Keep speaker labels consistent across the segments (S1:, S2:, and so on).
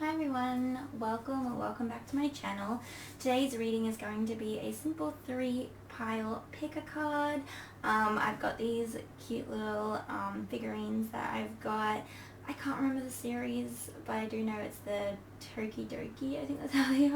S1: Hi everyone, welcome back to my channel. Today's reading is going to be a simple 3-pile pick a card. I've got these cute little figurines that I've got. I can't remember the series, but I do know it's the Toki Doki, I think that's how they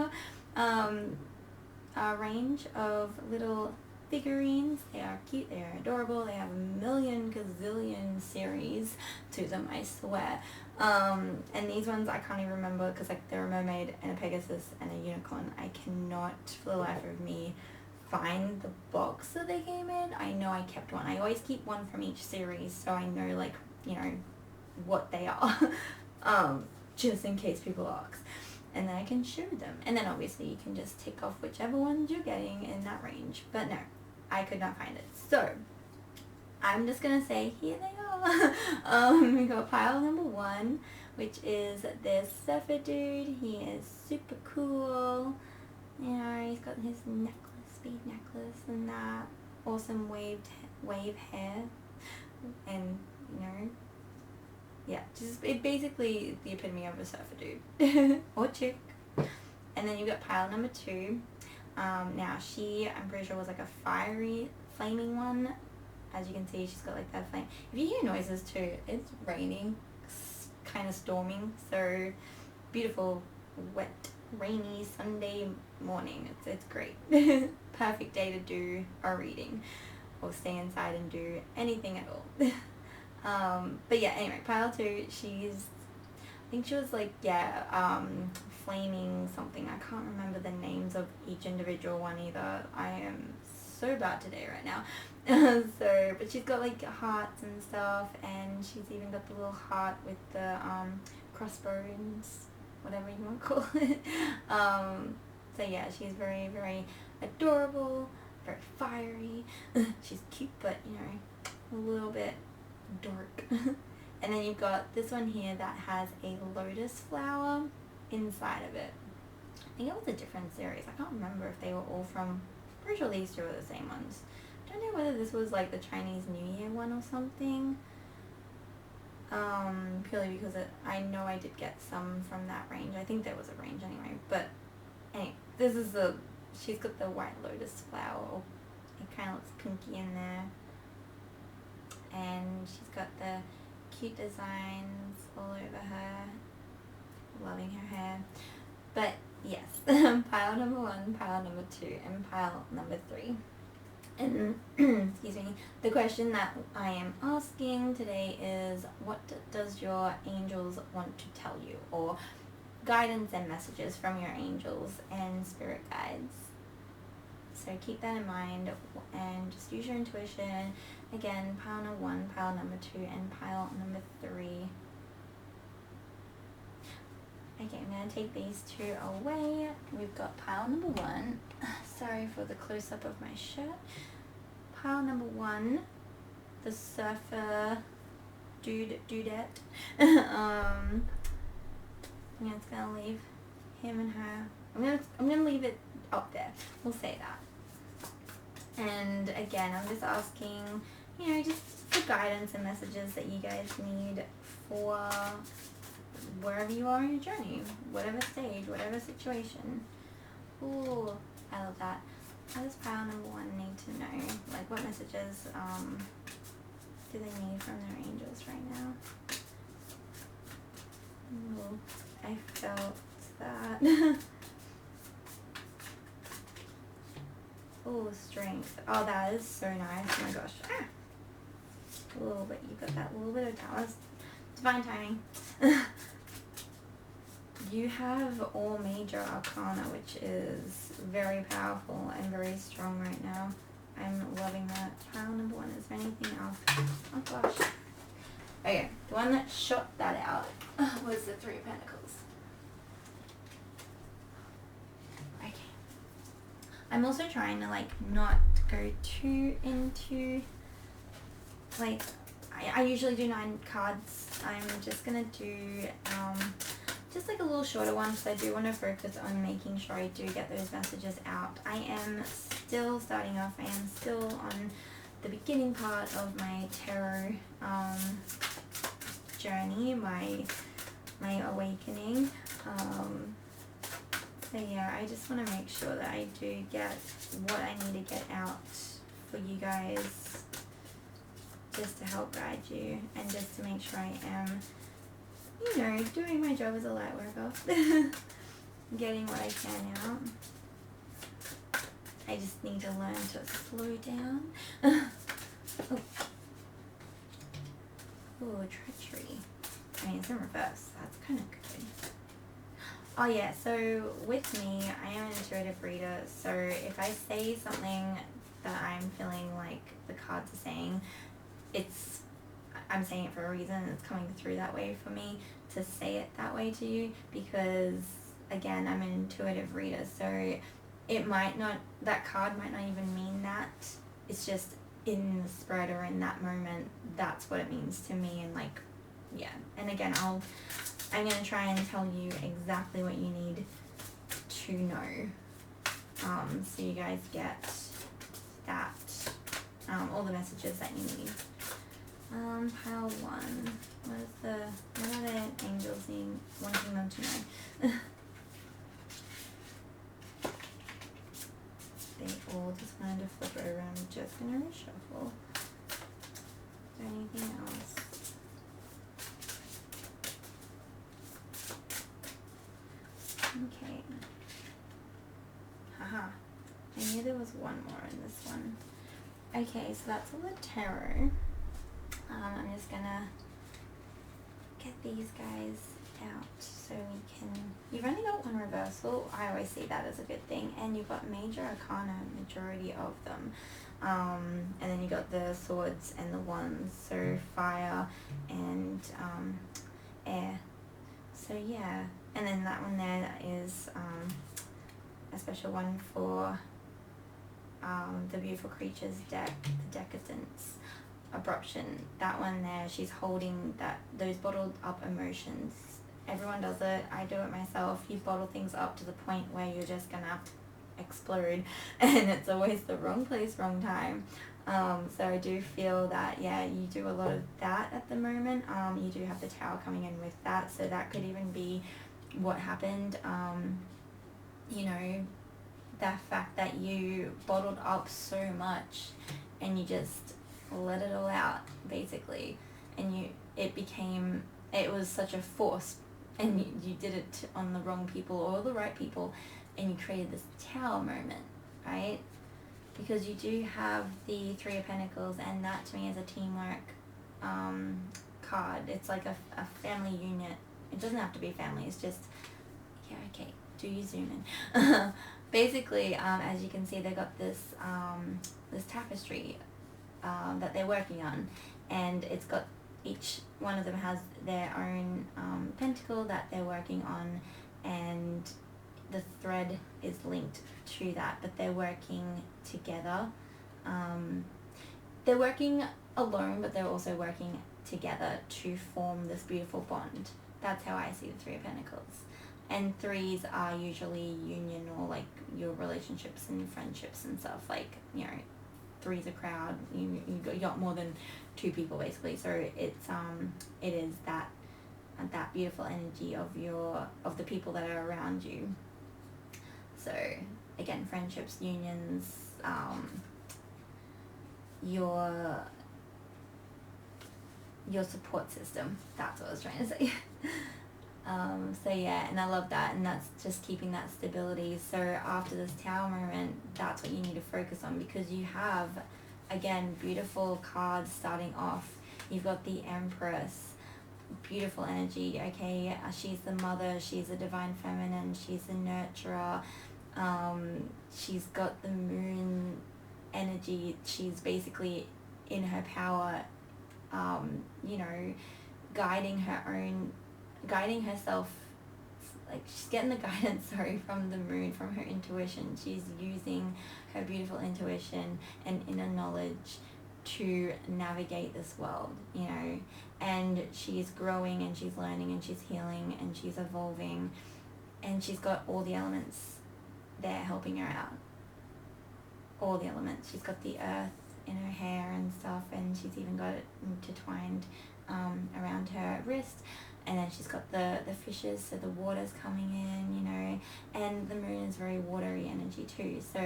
S1: are. Range of little figurines. They are cute, they are adorable, they have a million gazillion series to them, I swear. And these ones I can't even remember because like they're a mermaid and a pegasus and a unicorn. I cannot for the life of me find the box that they came in. I know I kept one. I always keep one from each series so I know, like, you know, what they are. Just in case people ask. And then I can show them. And then obviously you can just tick off whichever ones you're getting in that range. But no, I could not find it. So I'm just gonna say here they are. We got pile number 1, which is this surfer dude. He is super cool. You know, he's got his necklace, bead necklace, and that awesome wave hair, and you know, yeah, just it basically the epitome of a surfer dude or chick. And then you got pile number 2. Now she, I'm pretty sure, was like a fiery, flaming one. As you can see, she's got like that flame. If you hear noises too, it's raining, kind of storming. So beautiful, wet, rainy Sunday morning. It's great. Perfect day to do a reading or stay inside and do anything at all. But yeah, anyway, pile 2, I think she was like, yeah, flaming something. I can't remember the names of each individual one either. I am so bad today right now. But she's got like hearts and stuff, and she's even got the little heart with the crossbones, whatever you want to call it. So yeah, she's very, very adorable, very fiery. She's cute, but you know, a little bit dark. And then you've got this one here that has a lotus flower inside of it. I think it was a different series. I can't remember if they were all from, pretty sure these two were the same ones. I don't know whether this was like the Chinese New Year one or something. Purely because I know I did get some from that range. I think there was a range anyway. But anyway, this is she's got the white lotus flower. It kind of looks pinky in there. And she's got the cute designs all over her. Loving her hair. But yes, pile number 1, pile number 2, and pile number 3. And excuse me, the question that I am asking today is, what does your angels want to tell you, or guidance and messages from your angels and spirit guides? So keep that in mind and just use your intuition. Again, pile number 1, pile number 2, and pile number 3. Okay, I'm going to take these 2 away. We've got pile number 1. Sorry for the close-up of my shirt. Pile number 1, the surfer dudette. I'm just going to leave him and her. I'm gonna leave it up there. We'll say that. And again, I'm just asking, you know, just for guidance and messages that you guys need for wherever you are in your journey, whatever stage, whatever situation. Ooh, I love that. What does pile number 1 need to know? Like, what messages do they need from their angels right now? Ooh, I felt that. Oh, strength. Oh, that is so nice. Oh my gosh. Ah. A little bit. You got that little bit of talent. Divine timing. You have all major arcana, which is very powerful and very strong right now. I'm loving that. Pile number 1. Is there anything else? Oh gosh. Okay, the one that shot that out was the 3 of Pentacles. Okay. I'm also trying to like not go too into, like, I usually do 9 cards. I'm just gonna do just like a little shorter one, because I do want to focus on making sure I do get those messages out. I am still starting off. I am still on the beginning part of my tarot journey, my my awakening. So yeah, I just want to make sure that I do get what I need to get out for you guys, just to help guide you and just to make sure I am, you know, doing my job as a light worker. Getting what I can out. I just need to learn to slow down. Oh. Oh, treachery. I mean, it's in reverse. That's kind of good. Oh yeah, so with me, I am an intuitive reader. So if I say something that I'm feeling like the cards are saying, I'm saying it for a reason. It's coming through that way for me to say it that way to you, because again, I'm an intuitive reader. So it might not, that card might not even mean that. It's just in the spread or in that moment, that's what it means to me. And like, yeah. And again, I'm going to try and tell you exactly what you need to know. So you guys get that, all the messages that you need. Pile 1. What are the angels wanting them to know? They all just wanted to flip it over. I'm just going to reshuffle. Is there anything else? Okay. Haha. I knew there was one more in this one. Okay, so that's all the tarot. I'm just gonna get these guys out so we can... You've only got one reversal. I always see that as a good thing. And you've got major arcana, majority of them. And then you got the swords and the wands. So fire and air. So yeah. And then that one there is a special one for the beautiful creatures deck, the decadence, abruption. That one there, she's holding those bottled up emotions. Everyone does it. I do it myself. You bottle things up to the point where you're just gonna explode, and it's always the wrong place, wrong time. So I do feel that, yeah, you do a lot of that at the moment. You do have the Tower coming in with that, so that could even be what happened. You know, the fact that you bottled up so much and you just let it all out, basically, and it was such a force, and you did it on the wrong people or the right people, and you created this Tower moment, right? Because you do have the Three of Pentacles, and that to me is a teamwork card. It's like a family unit. It doesn't have to be family, it's just, yeah, okay, do you zoom in? Basically, as you can see, they got this this tapestry that they're working on, and it's got, each one of them has their own pentacle that they're working on, and the thread is linked to that, but they're working together. They're working alone, but they're also working together to form this beautiful bond. That's how I see the Three of Pentacles. And threes are usually union, or like your relationships and friendships and stuff. Like, you know, three's a crowd. You got more than two people, basically. So it is that beautiful energy of the people that are around you. So again, friendships, unions, your support system. That's what I was trying to say. So yeah, and I love that, and that's just keeping that stability. So after this Tower moment, that's what you need to focus on, because you have, again, beautiful cards starting off. You've got the Empress, beautiful energy, okay? She's the mother, she's the divine feminine, she's the nurturer. She's got the moon energy. She's basically in her power, you know, guiding herself, like she's getting the guidance, from the moon, from her intuition. She's using her beautiful intuition and inner knowledge to navigate this world, you know, and she's growing and she's learning and she's healing and she's evolving, and she's got all the elements there helping her out. All the elements. She's got the earth in her hair and stuff, and she's even got it intertwined around her wrist. And then she's got the fishes, so the water's coming in, you know, and the moon is very watery energy too. So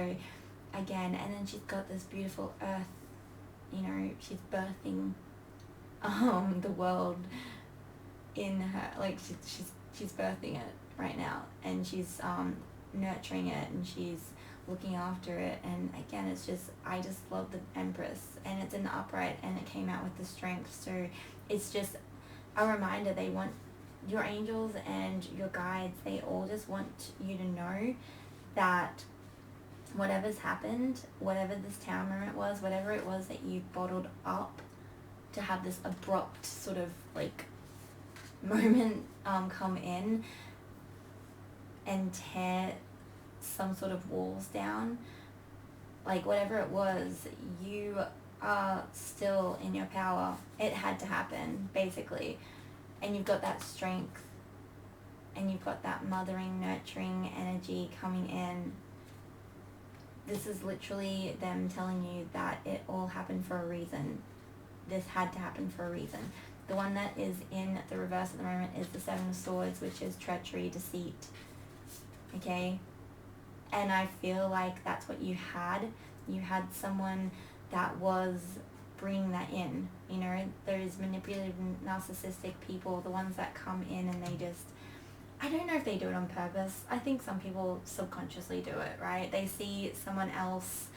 S1: again, and then she's got this beautiful earth, you know, she's birthing the world in her, like she's birthing it right now, and she's nurturing it, and she's looking after it. And again, it's just, I just love the Empress, and it's in the upright, and it came out with the strength. So it's just a reminder, they want, your angels and your guides, they all just want you to know that whatever's happened, whatever this tower moment was, whatever it was that you bottled up to have this abrupt sort of like moment come in and tear some sort of walls down, like whatever it was, you are still in your power. It had to happen, basically. And you've got that strength, and you've got that mothering, nurturing energy coming in. This is literally them telling you that it all happened for a reason. This had to happen for a reason. The one that is in the reverse at the moment is the Seven of Swords, which is treachery, deceit. Okay? And I feel like that's what you had. You had someone that was bringing that in. You know, those manipulative, narcissistic people, the ones that come in and they just, I don't know if they do it on purpose. I think some people subconsciously do it, right? They see someone else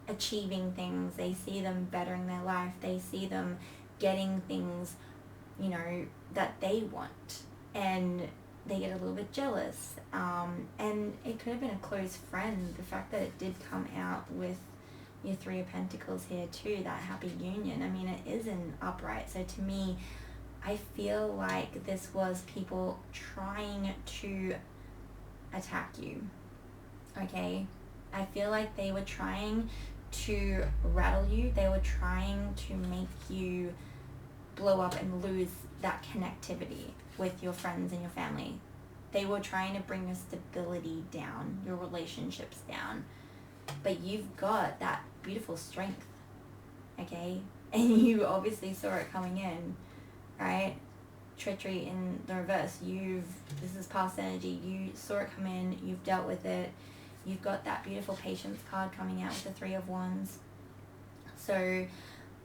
S1: achieving things. They see them bettering their life. They see them getting things, you know, that they want. And they get a little bit jealous. And it could have been a close friend. The fact that it did come out with your Three of Pentacles here too, that happy union. I mean, it is in upright. So to me, I feel like this was people trying to attack you. Okay? I feel like they were trying to rattle you. They were trying to make you blow up and lose that connectivity with your friends and your family. They were trying to bring your stability down, your relationships down. But you've got that beautiful strength, okay? And you obviously saw it coming in, right? Treachery in the reverse. This is past energy. You saw it come in. You've dealt with it. You've got that beautiful patience card coming out with the Three of Wands. So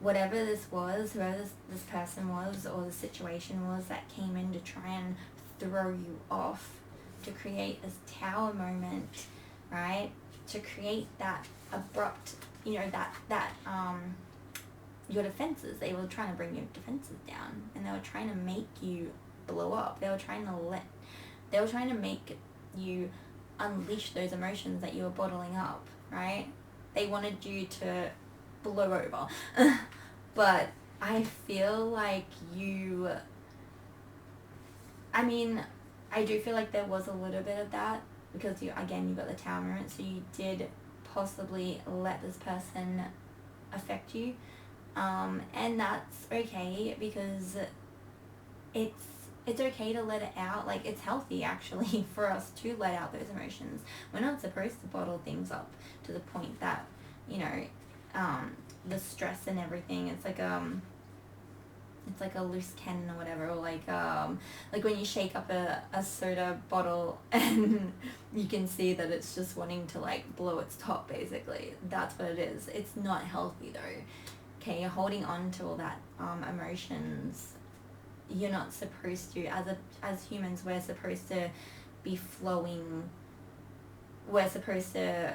S1: whatever this was, whoever this person was or the situation was that came in to try and throw you off, to create this tower moment, right? To create that abrupt, you know, that your defenses, they were trying to bring your defenses down, and they were trying to make you blow up. They were trying to make you unleash those emotions that you were bottling up, right? They wanted you to blow over. But I feel like I do feel like there was a little bit of that, because you got the Tower moment, so you did possibly let this person affect you, and that's okay, because it's okay to let it out. Like, it's healthy actually for us to let out those emotions. We're not supposed to bottle things up to the point that, you know, the stress and everything, it's like a loose cannon or whatever, or like when you shake up a soda bottle and you can see that it's just wanting to like blow its top, basically. That's what it is. It's not healthy though. Okay, you're holding on to all that emotions. You're not supposed to. As humans, we're supposed to be flowing. We're supposed to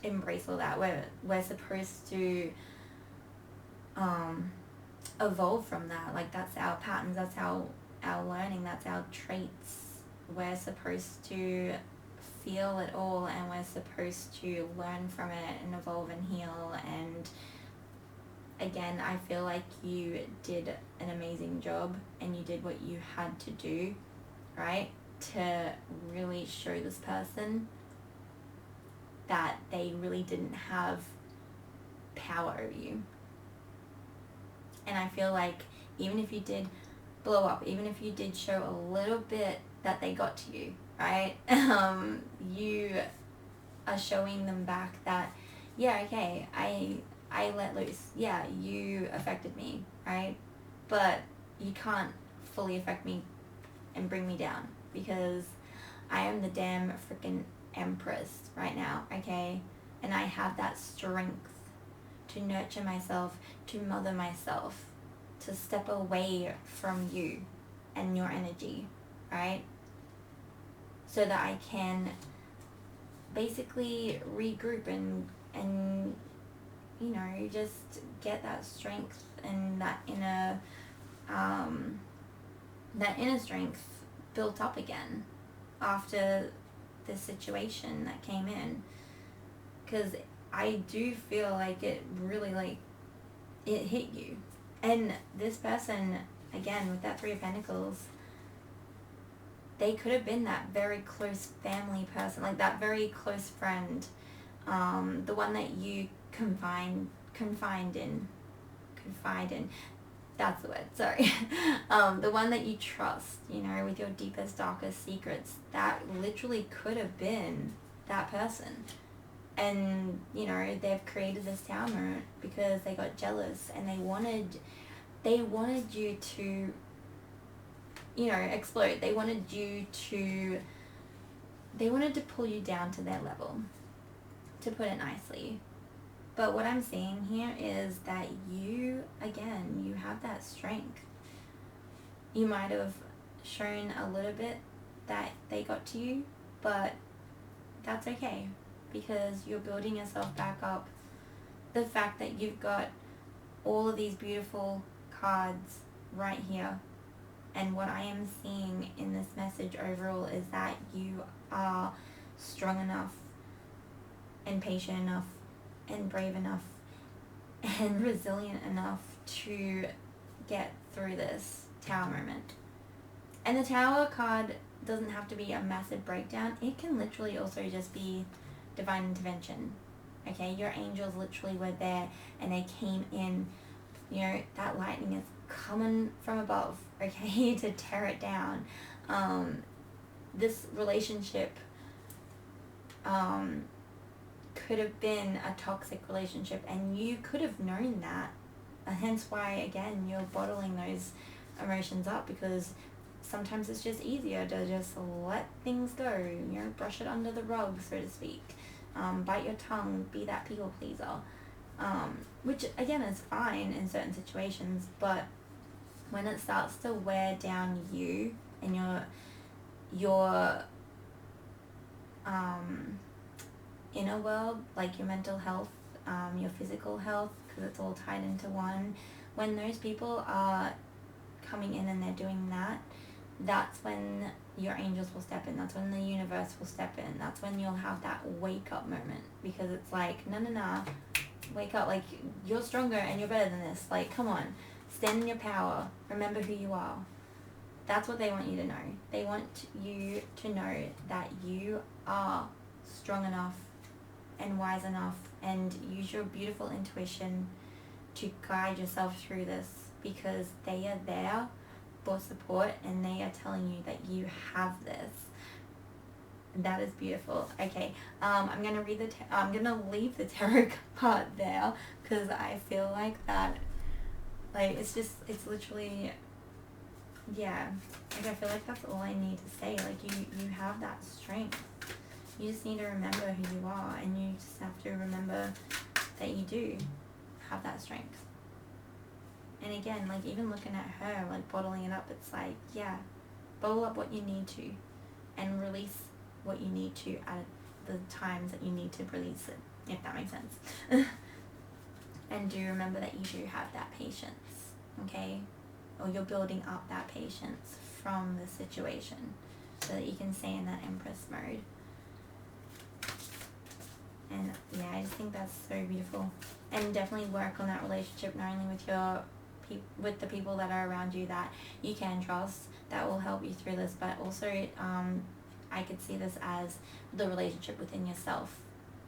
S1: embrace all that. We're supposed to evolve from that. Like, that's our patterns, that's our learning, that's our traits. We're supposed to feel it all, and we're supposed to learn from it and evolve and heal. And again, I feel like you did an amazing job, and you did what you had to do, right, to really show this person that they really didn't have power over you. And I feel like even if you did blow up, even if you did show a little bit that they got to you, right, you are showing them back that, yeah, okay, I let loose. Yeah, you affected me, right? But you can't fully affect me and bring me down, because I am the damn freaking empress right now, okay? And I have that strength to nurture myself, to mother myself, to step away from you and your energy, right? So that I can basically regroup and you know, just get that strength and that inner strength built up again after the situation that came in. Because I do feel like it really, like, it hit you. And this person, again, with that 3 of Pentacles, they could have been that very close family person, like that very close friend, the one that you confide in, that's the word, sorry. The one that you trust, you know, with your deepest, darkest secrets. That literally could have been that person. And, you know, they've created this tower because they got jealous and they wanted you to, you know, explode. They wanted to pull you down to their level, to put it nicely. But what I'm seeing here is that you, again, you have that strength. You might have shown a little bit that they got to you, but that's okay, because you're building yourself back up. The fact that you've got all of these beautiful cards right here, and what I am seeing in this message overall is that you are strong enough and patient enough and brave enough and resilient enough to get through this tower moment. And the tower card doesn't have to be a massive breakdown. It can literally also just be divine intervention. Okay, your angels literally were there and they came in. You know, that lightning is coming from above, okay, to tear it down. This relationship could have been a toxic relationship, and you could have known that. Hence why, again, you're bottling those emotions up, because sometimes it's just easier to just let things go, you know, brush it under the rug, so to speak. Bite your tongue, be that people pleaser. Which, again, is fine in certain situations, but when it starts to wear down you and your inner world, like your mental health, your physical health, because it's all tied into one, when those people are coming in and they're doing that, that's when your angels will step in. That's when the universe will step in. That's when you'll have that wake up moment, because it's like, no, wake up, like, you're stronger and you're better than this. Like, come on, stand in your power, remember who you are. That's what they want you to know. They want you to know that you are strong enough and wise enough, and use your beautiful intuition to guide yourself through this, because they are there for support and they are telling you that you have this. That is beautiful. Okay, I'm gonna leave the tarot part there, because I feel like that, like, it's literally, yeah, like, I feel like that's all I need to say. Like, you have that strength. You just need to remember who you are, and you just have to remember that you do have that strength. And again, like, even looking at her, like, bottling it up, it's like, yeah, bottle up what you need to and release what you need to at the times that you need to release it, if that makes sense. And do remember that you do have that patience, okay? Or you're building up that patience from the situation so that you can stay in that Empress mode. And yeah, I just think that's so beautiful. And definitely work on that relationship, not only with the people that are around you that you can trust, that will help you through this, but also I could see this as the relationship within yourself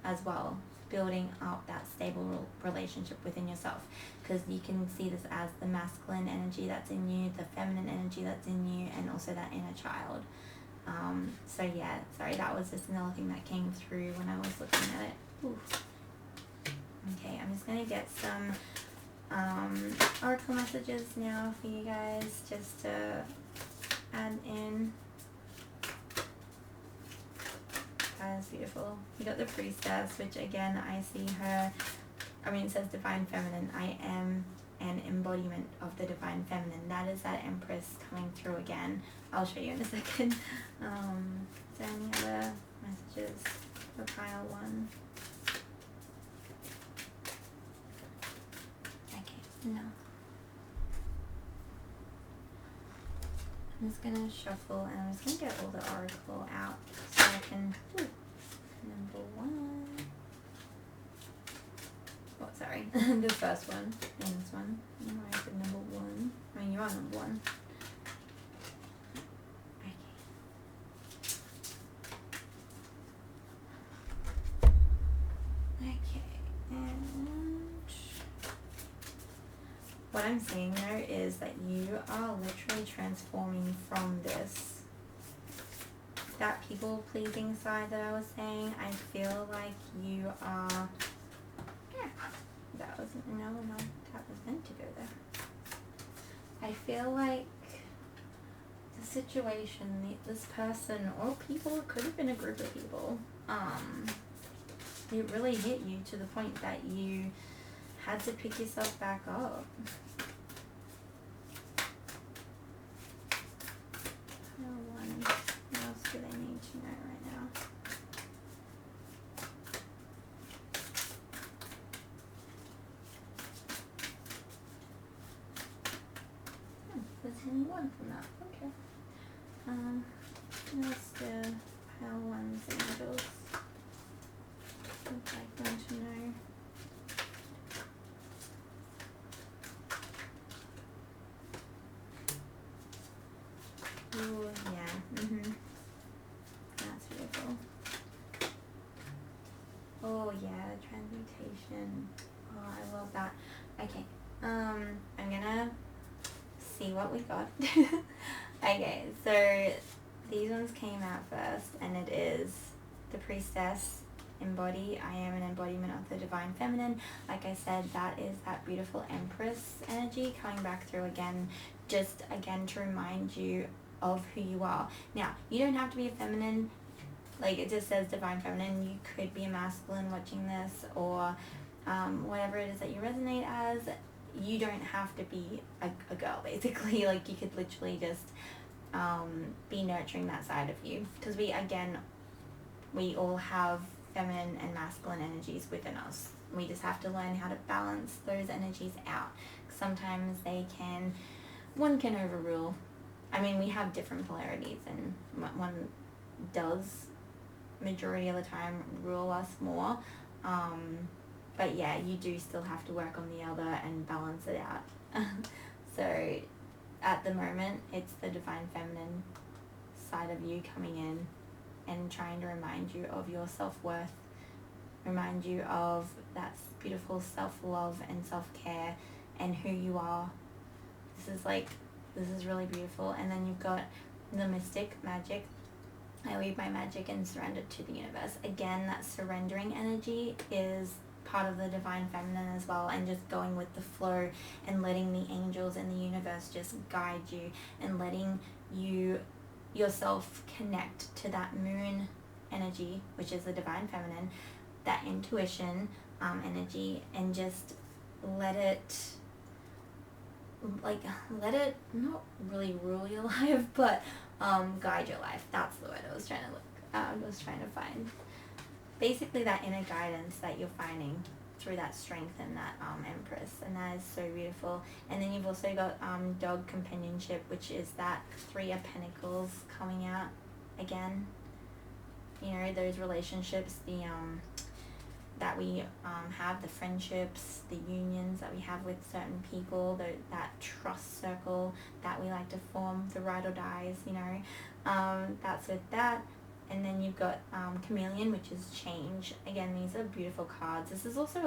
S1: as well, building up that stable relationship within yourself, because you can see this as the masculine energy that's in you, the feminine energy that's in you, and also that inner child. So yeah, sorry, that was just another thing that came through when I was looking at it. Ooh. Okay, I'm just going to get some oracle messages now for you guys, just to add in. That's beautiful. You got the priestess, which again, I see her, I mean, it says divine feminine. I am an embodiment of the divine feminine. That is that empress coming through again. I'll show you in a second. Is there any other messages for pile 1? Okay, no. I'm just gonna shuffle and I'm just gonna get all the oracle out so I can. Number 1. Oh, sorry. The first one and this one. No, I said number 1. I mean, you are number 1. Okay, and what I'm seeing though is that you are literally transforming from this, that people pleasing side that I was saying. I feel like you are, that wasn't, no, that was meant to go there. I feel like the situation, this person or people, it could have been a group of people, it really hit you to the point that you had to pick yourself back up. What else do they need to know right now? There's only 1 from that. Okay. What else do pile 1's angels would like them to know? Oh, yeah. That's beautiful. Oh, yeah, transmutation. Oh, I love that. Okay. I'm gonna see what we got. Okay, so these ones came out first, and it is the priestess. Embody. I am an embodiment of the divine feminine. Like I said, that is that beautiful empress energy coming back through again, just again to remind you of who you are. Now, you don't have to be a feminine, like it just says divine feminine. You could be a masculine watching this, or whatever it is that you resonate as. You don't have to be a girl, basically. Like, you could literally just be nurturing that side of you, because we all have feminine and masculine energies within us. We just have to learn how to balance those energies out. Sometimes one can overrule. I mean, we have different polarities, and one does majority of the time rule us more. But yeah, you do still have to work on the other and balance it out. So at the moment, it's the divine feminine side of you coming in and trying to remind you of your self-worth, remind you of that beautiful self-love and self-care and who you are. This is really beautiful. And then you've got the mystic magic. I weave my magic and surrender to the universe. Again, that surrendering energy is part of the divine feminine as well, and just going with the flow and letting the angels and the universe just guide you, and letting yourself connect to that moon energy, which is the divine feminine, that intuition energy, and just let it not really rule your life, but guide your life. That's the word I was trying to find. Basically, that inner guidance that you're finding through that strength and that empress, and that is so beautiful. And then you've also got dog companionship, which is that 3 of Pentacles coming out again. You know, those relationships, that we have, the friendships, the unions that we have with certain people, that trust circle that we like to form, the ride or dies, you know, that's with that. And then you've got Chameleon, which is change. Again, these are beautiful cards. This is also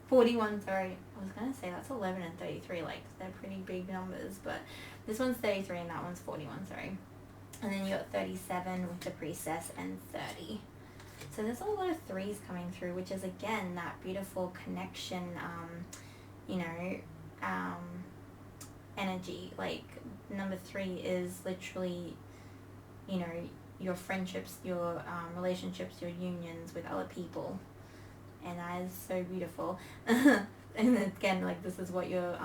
S1: 41, sorry. I was going to say that's 11 and 33, like, they're pretty big numbers, but this one's 33 and that one's 41, sorry. And then you got 37 with the priestess and 30. So there's a lot of threes coming through, which is again that beautiful connection, you know, energy. Like number 3 is literally, you know, your friendships, your relationships, your unions with other people, and that is so beautiful. And again, like this is what your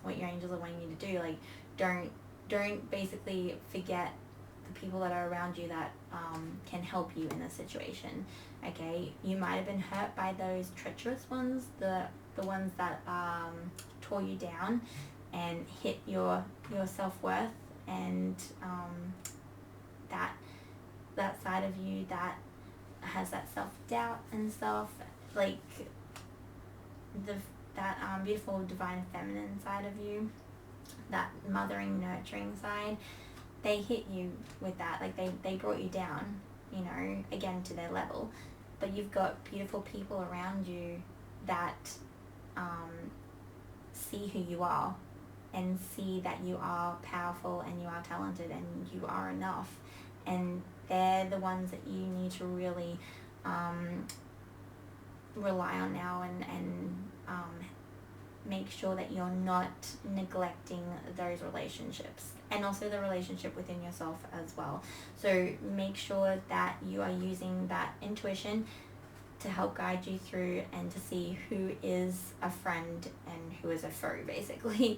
S1: angels are wanting you to do. Like don't basically forget the people that are around you that can help you in a situation. Okay, you might have been hurt by those treacherous ones, the ones that tore you down and hit your self-worth, and that side of you that has that self-doubt and stuff, like that beautiful divine feminine side of you, that mothering, nurturing side, they hit you with that. Like they brought you down, you know, again to their level. But you've got beautiful people around you that see who you are and see that you are powerful and you are talented and you are enough. And they're the ones that you need to really rely on now, and make sure that you're not neglecting those relationships, and also the relationship within yourself as well. So make sure that you are using that intuition to help guide you through and to see who is a friend and who is a foe, basically.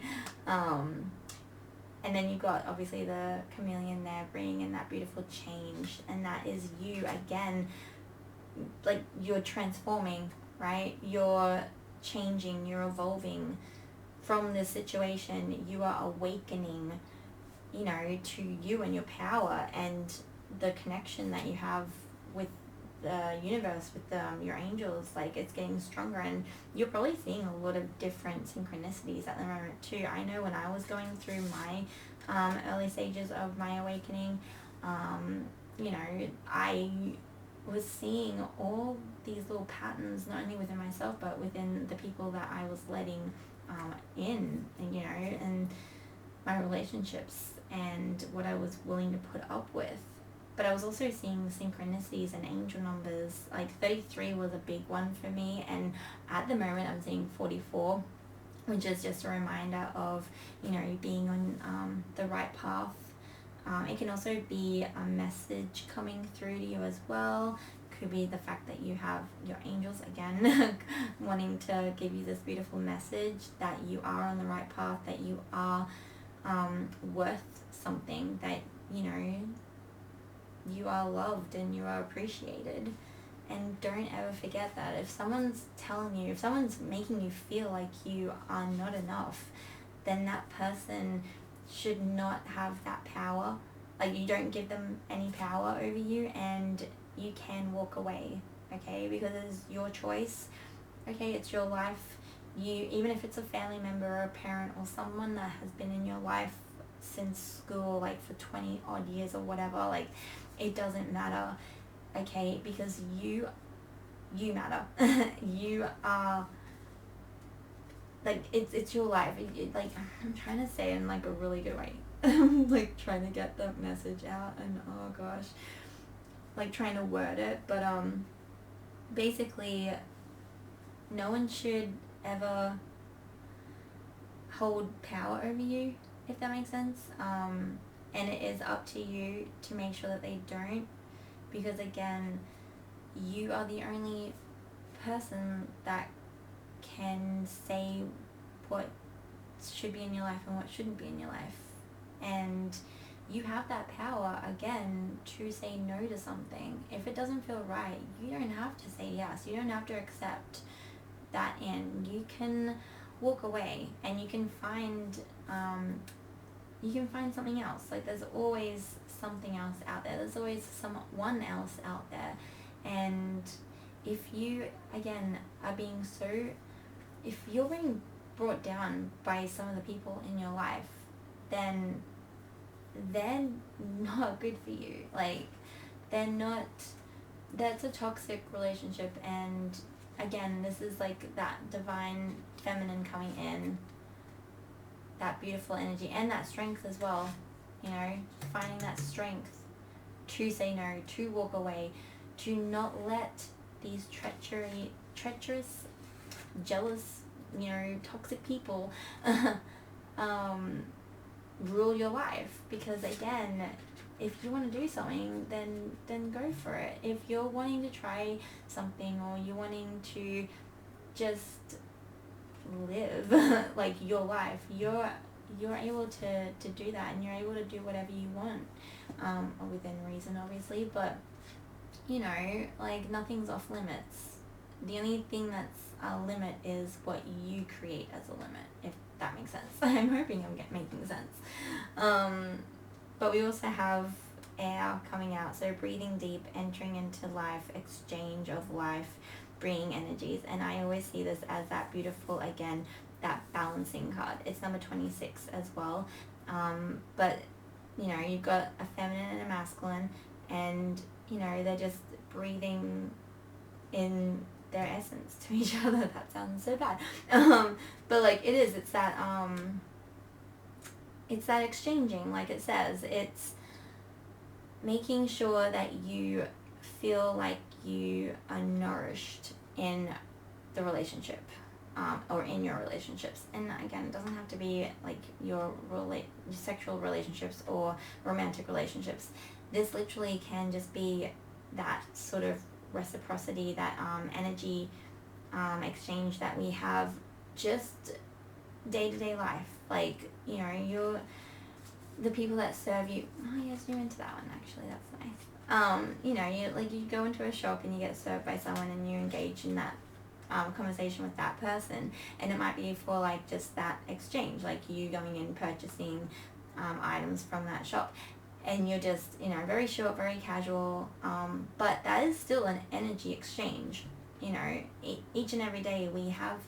S1: And then you've got obviously the chameleon there bringing in that beautiful change, and that is you again. Like you're transforming, right? You're changing, you're evolving from this situation. You are awakening, you know, to you and your power and the connection that you have with the universe, with your angels. Like it's getting stronger, and you're probably seeing a lot of different synchronicities at the moment too. I know when I was going through my early stages of my awakening, you know, I was seeing all these little patterns, not only within myself but within the people that I was letting in, and you know, and my relationships and what I was willing to put up with. But I was also seeing synchronicities and angel numbers. Like 33 was a big one for me, and at the moment I'm seeing 44, which is just a reminder of, you know, being on the right path. It can also be a message coming through to you as well. Could be the fact that you have your angels again wanting to give you this beautiful message that you are on the right path, that you are worth something, that, you know, you are loved and you are appreciated. And don't ever forget that. If someone's telling you, if someone's making you feel like you are not enough, then that person should not have that power. Like you don't give them any power over you, and you can walk away, okay? Because it's your choice, okay? It's your life. You, even if it's a family member or a parent or someone that has been in your life since school, like for 20 odd years or whatever, like it doesn't matter, okay? Because you matter. You are, like, it's your life. Like, I'm trying to say it in like a really good way. I'm like trying to get the message out, and oh gosh, like trying to word it, but basically no one should ever hold power over you, if that makes sense. And it is up to you to make sure that they don't, because again, you are the only person that can say what should be in your life and what shouldn't be in your life. And you have that power, again, to say no to something. If it doesn't feel right, you don't have to say yes. You don't have to accept that in. You can walk away, and you can find something else. Like there's always something else out there. There's always someone else out there. And if you, again, are being so, if you're being brought down by some of the people in your life, then they're not good for you. Like they're not, that's a toxic relationship. And again, this is like that divine feminine coming in, that beautiful energy and that strength as well, you know, finding that strength to say no, to walk away, do not let these treacherous, jealous, toxic people rule your life. Because again, if you want to do something, then go for it. If you're wanting to try something, or you're wanting to just live like your life, you're able to do that, and you're able to do whatever you want, within reason, obviously. But like, nothing's off limits. The only thing that's a limit is what you create as a limit, if that makes sense. I'm hoping I'm making sense. But we also have air coming out, so breathing deep, entering into life, exchange of life, bringing energies. And I always see this as that beautiful, again, that balancing card. It's number 26 as well. But you've got a feminine and a masculine, and they're just breathing in their essence to each other. That sounds so bad. But like, it's that exchanging, like it says. It's making sure that you feel like you are nourished in the relationship, or in your relationships. And again, it doesn't have to be like your sexual relationships or romantic relationships. This literally can just be that sort of reciprocity, that energy exchange that we have just day-to-day life. Like, you're the people that serve you. Oh yes, you're into that one, actually. That's nice. You go into a shop and you get served by someone, and you engage in that conversation with that person, and it might be for like just that exchange, like you going in purchasing items from that shop, and you're just very short, very casual, but that is still an energy exchange. Each and every day we have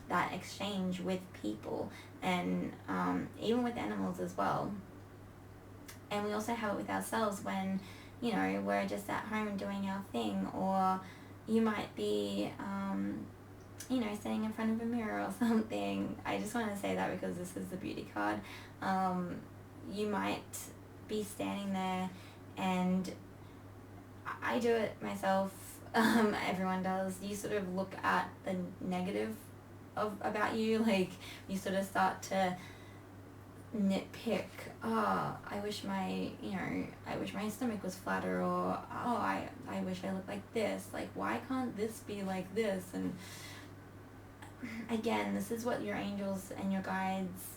S1: that exchange with people, and even with animals as well. And we also have it with ourselves when we're just at home doing our thing, or you might be standing in front of a mirror or something. I just want to say that because this is the beauty card. You might be standing there, and I do it myself. Everyone does. You sort of look at the negative about you, like you sort of start to nitpick. I wish my stomach was flatter, or I wish I looked like this. Like, why can't this be like this? And again, this is what your angels and your guides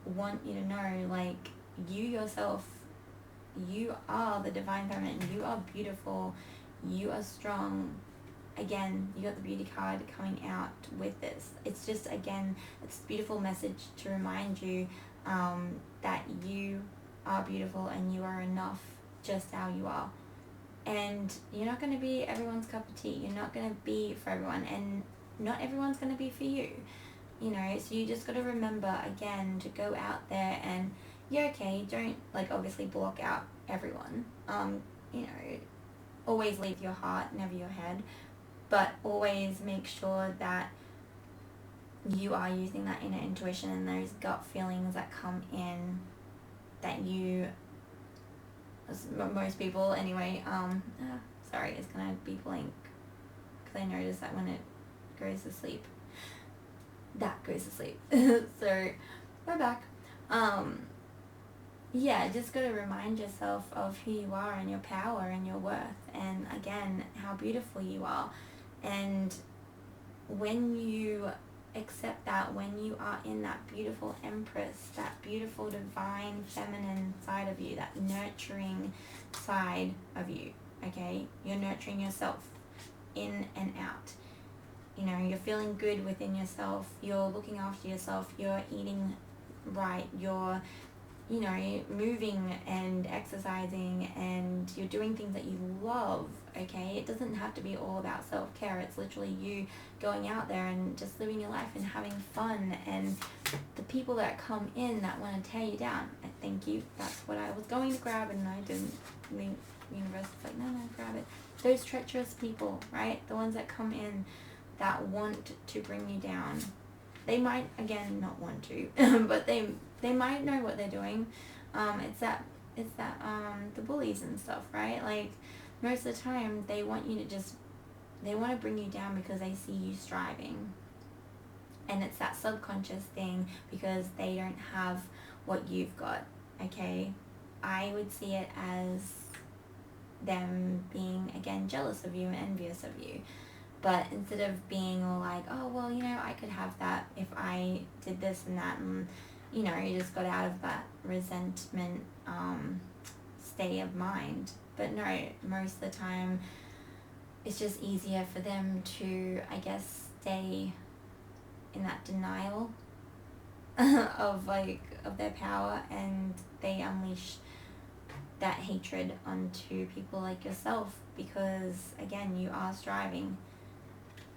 S1: want you to know. Like, you yourself, you are the divine feminine. You are beautiful. You are strong. Again, you got the beauty card coming out with this. It's just, again, it's a beautiful message to remind you that you are beautiful and you are enough just how you are. And you're not going to be everyone's cup of tea. You're not going to be for everyone, and not everyone's going to be for you. So you just got to remember, again, to go out there and, don't, like, obviously block out everyone. Always leave your heart, never your head. But always make sure that you are using that inner intuition and those gut feelings that come in, that you, most people anyway, sorry, it's going to be blank, because I noticed that when it goes to sleep, that goes to sleep. So, we're back. Just got to remind yourself of who you are and your power and your worth, and again, how beautiful you are. And when you accept that, when you are in that beautiful empress, that beautiful divine feminine side of you, that nurturing side of you, okay? You're nurturing yourself in and out. You're feeling good within yourself, you're looking after yourself, you're eating right, you're moving and exercising, and you're doing things that you love, okay? It doesn't have to be all about self-care. It's literally you going out there and just living your life and having fun. And the people that come in that want to tear you down, I thank you. That's what I was going to grab, and I didn't. The universe was like, no, grab it. Those treacherous people, right? The ones that come in that want to bring you down. They might, again, not want to, but they might know what they're doing. It's that the bullies and stuff, right? Like, most of the time they want to bring you down because they see you striving. And it's that subconscious thing because they don't have what you've got, okay? I would see it as them being, again, jealous of you and envious of you. But instead of being all like, oh, well, I could have that if I did this and that, and, you just got out of that resentment state of mind. But no, most of the time, it's just easier for them to, I guess, stay in that denial of their power, and they unleash that hatred onto people like yourself because, again, you are striving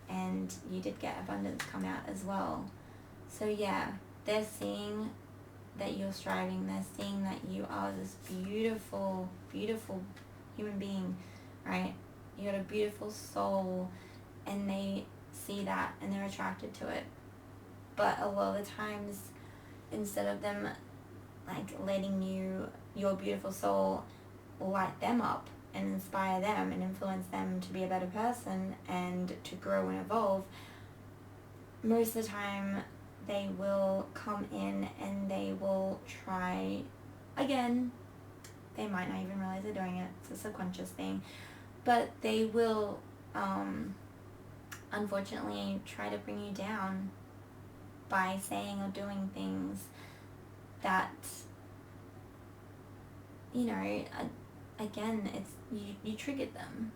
S1: and you did get abundance come out as well. So yeah, they're seeing that you're striving, they're seeing that you are this beautiful, beautiful human being, right? You got a beautiful soul, and they see that and they're attracted to it. But a lot of the times, instead of them letting your beautiful soul light them up and inspire them and influence them to be a better person and to grow and evolve, most of the time they will come in and they will try again. They might not even realize they're doing it. It's a subconscious thing. But they will, unfortunately, try to bring you down by saying or doing things that, again, it's you triggered them.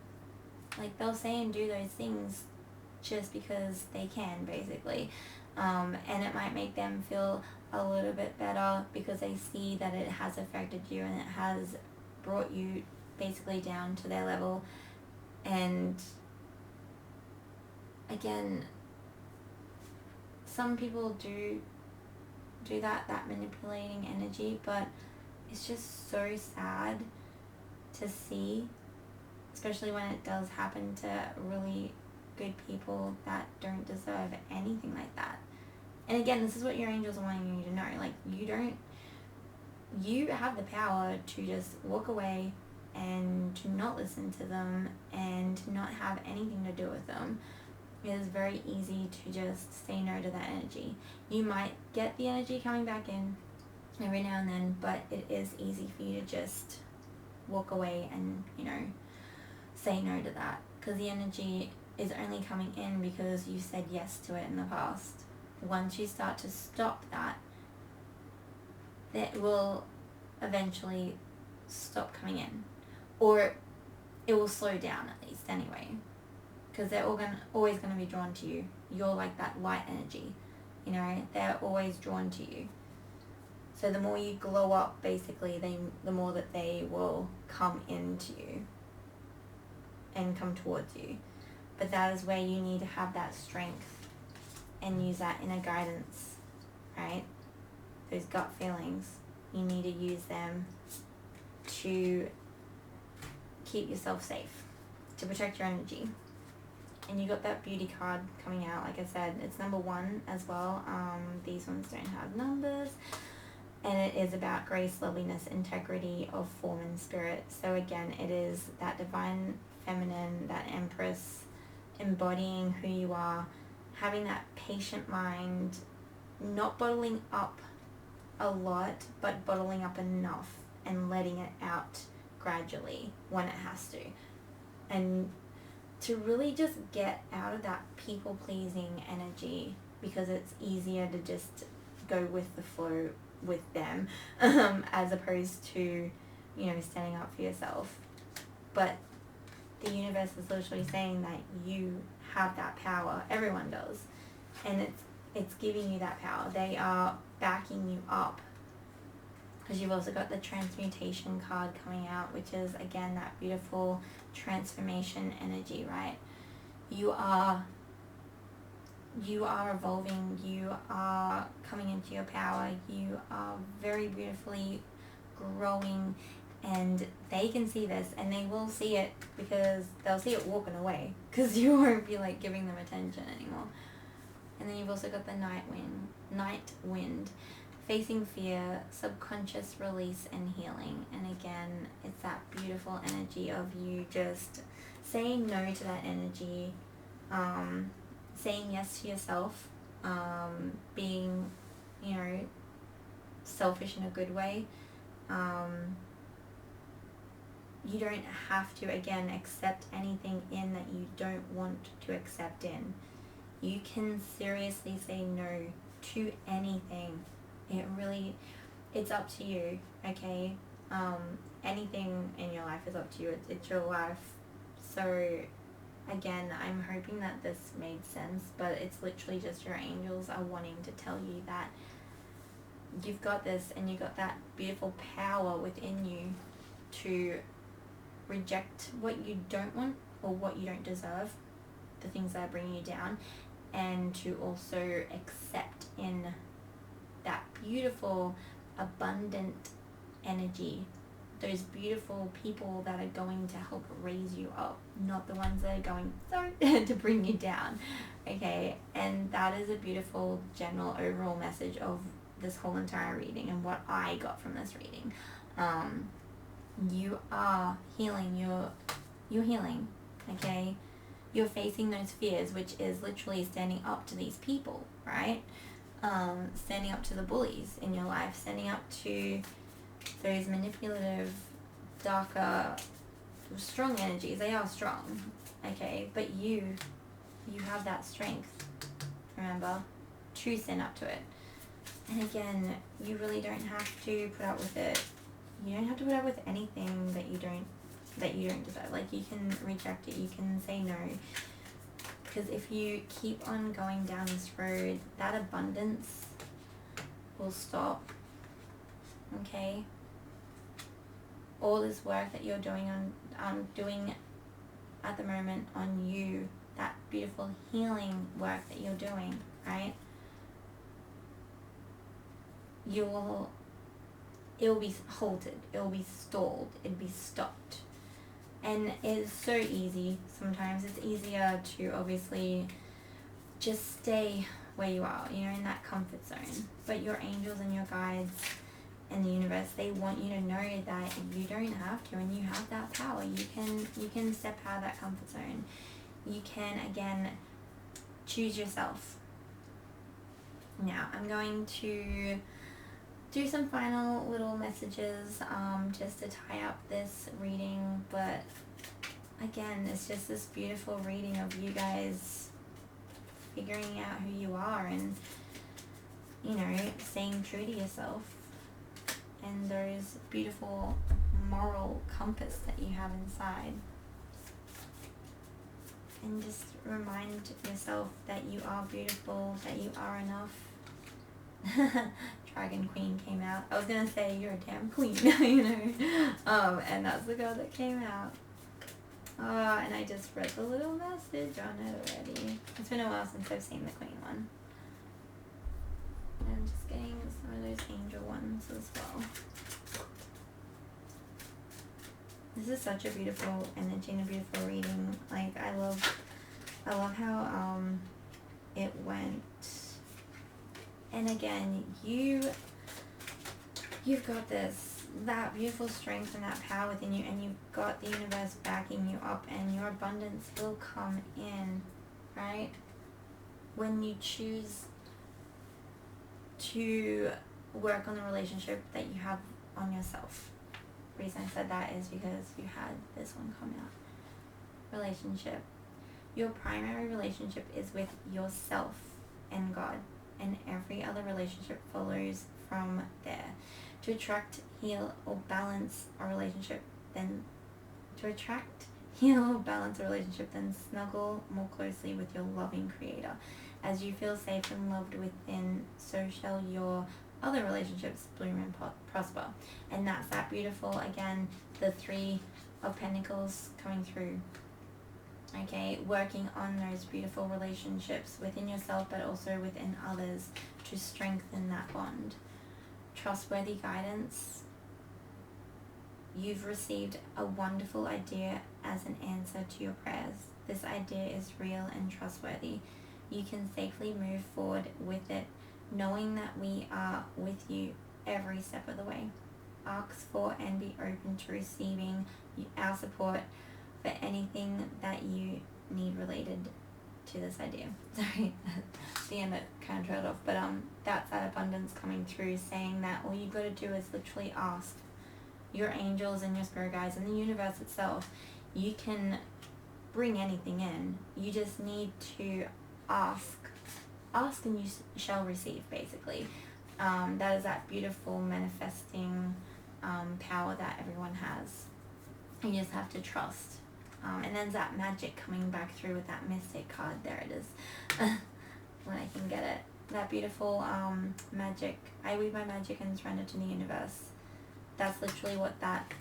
S1: They'll say and do those things just because they can, basically. And it might make them feel a little bit better because they see that it has affected you and it has brought you basically down to their level. And again, some people do that manipulating energy, but it's just so sad to see, especially when it does happen to really good people that don't deserve anything like that. And again, this is what your angels are wanting you to know. You have the power to just walk away and to not listen to them and to not have anything to do with them. It is very easy to just say no to that energy. You might get the energy coming back in every now and then, but it is easy for you to just walk away and, say no to that. Because the energy is only coming in because you said yes to it in the past. Once you start to stop that will eventually stop coming in. Or it will slow down at least anyway. Because they're always going to be drawn to you. You're like that light energy. They're always drawn to you. So the more you glow up, basically, the more that they will come into you and come towards you. But that is where you need to have that strength and use that inner guidance, right? Those gut feelings. You need to use them to keep yourself safe, to protect your energy. And you got that beauty card coming out. Like I said, it's number 1 as well. These ones don't have numbers. And it is about grace, loveliness, integrity of form and spirit. So again, it is that divine feminine, that empress, embodying who you are, having that patient mind, not bottling up a lot, but bottling up enough and letting it out gradually when it has to. And to really just get out of that people-pleasing energy, because it's easier to just go with the flow with them as opposed to, standing up for yourself. But the universe is literally saying that you have that power. Everyone does. And it's giving you that power. They are backing you up. Because you've also got the transmutation card coming out, which is, again, that beautiful transformation energy, right? You are evolving. You are coming into your power. You are very beautifully growing, and they can see this, and they will see it because they'll see it walking away because you won't be giving them attention anymore. And then you've also got the night wind, facing fear, subconscious release and healing. And again, it's that beautiful energy of you just saying no to that energy, saying yes to yourself, being, you know, selfish in a good way. You don't have to, again, accept anything in that you don't want to accept in. You can seriously say no to anything. It's up to you, okay? Anything in your life is up to you. It's your life. So, again, I'm hoping that this made sense, but it's literally just your angels are wanting to tell you that you've got this, and you've got that beautiful power within you to reject what you don't want or what you don't deserve, the things that are bringing you down, and to also accept in that beautiful, abundant energy, those beautiful people that are going to help raise you up, not the ones that are going to bring you down, okay? And that is a beautiful general overall message of this whole entire reading and what I got from this reading. You are healing, you're healing, okay? You're facing those fears, which is literally standing up to these people, right? Standing up to the bullies in your life, standing up to those manipulative, darker, strong energies. They are strong, okay? But you have that strength, remember, to stand up to it. And again, you really don't have to put up with it. You don't have to put up with anything that you don't deserve. Like, you can reject it, you can say no. Because if you keep on going down this road, that abundance will stop, okay? All this work that you're doing doing at the moment on you, that beautiful healing work that you're doing, right? It will be halted, it will be stalled, it'll be stopped. And it's so easy. Sometimes it's easier to obviously just stay where you are, you know, in that comfort zone. But your angels and your guides and the universe, they want you to know that you don't have to, and you have that power. You can step out of that comfort zone. You can, again, choose yourself. Now, I'm going to do some final little messages just to tie up this reading, but again, it's just this beautiful reading of you guys figuring out who you are and, you know, staying true to yourself and those beautiful moral compass that you have inside. And just remind yourself that you are beautiful, that you are enough. Dragon Queen came out. I was gonna say you're a damn queen, you know. And that's the girl that came out. And I just read the little message on it already. It's been a while since I've seen the queen one. And I'm just getting some of those angel ones as well. This is such a beautiful energy and a beautiful reading. Like, I love how it went. And again, you've got that beautiful strength and that power within you, and you've got the universe backing you up, and your abundance will come in, right? When you choose to work on the relationship that you have on yourself. The reason I said that is because you had this one come out. Relationship. Your primary relationship is with yourself and God, and every other relationship follows from there. To attract, heal, or balance a relationship, then snuggle more closely with your loving creator. As you feel safe and loved within, so shall your other relationships bloom and prosper. And that's that beautiful, again, the Three of Pentacles coming through. Okay, working on those beautiful relationships within yourself, but also within others to strengthen that bond. Trustworthy guidance. You've received a wonderful idea as an answer to your prayers. This idea is real and trustworthy. You can safely move forward with it knowing that we are with you every step of the way. Ask for and be open to receiving our support for anything that you need related to this idea. Sorry, at the end it kind of trailed off, but that's that abundance coming through, saying that all you got to do is literally ask your angels and your spirit guides and the universe itself. You can bring anything in. You just need to ask and you shall receive, basically. That is that beautiful manifesting power that everyone has. You just have to trust. And then that magic coming back through with that mystic card. There it is. When I can get it. That beautiful magic. I weave my magic and surrender to the universe. That's literally what that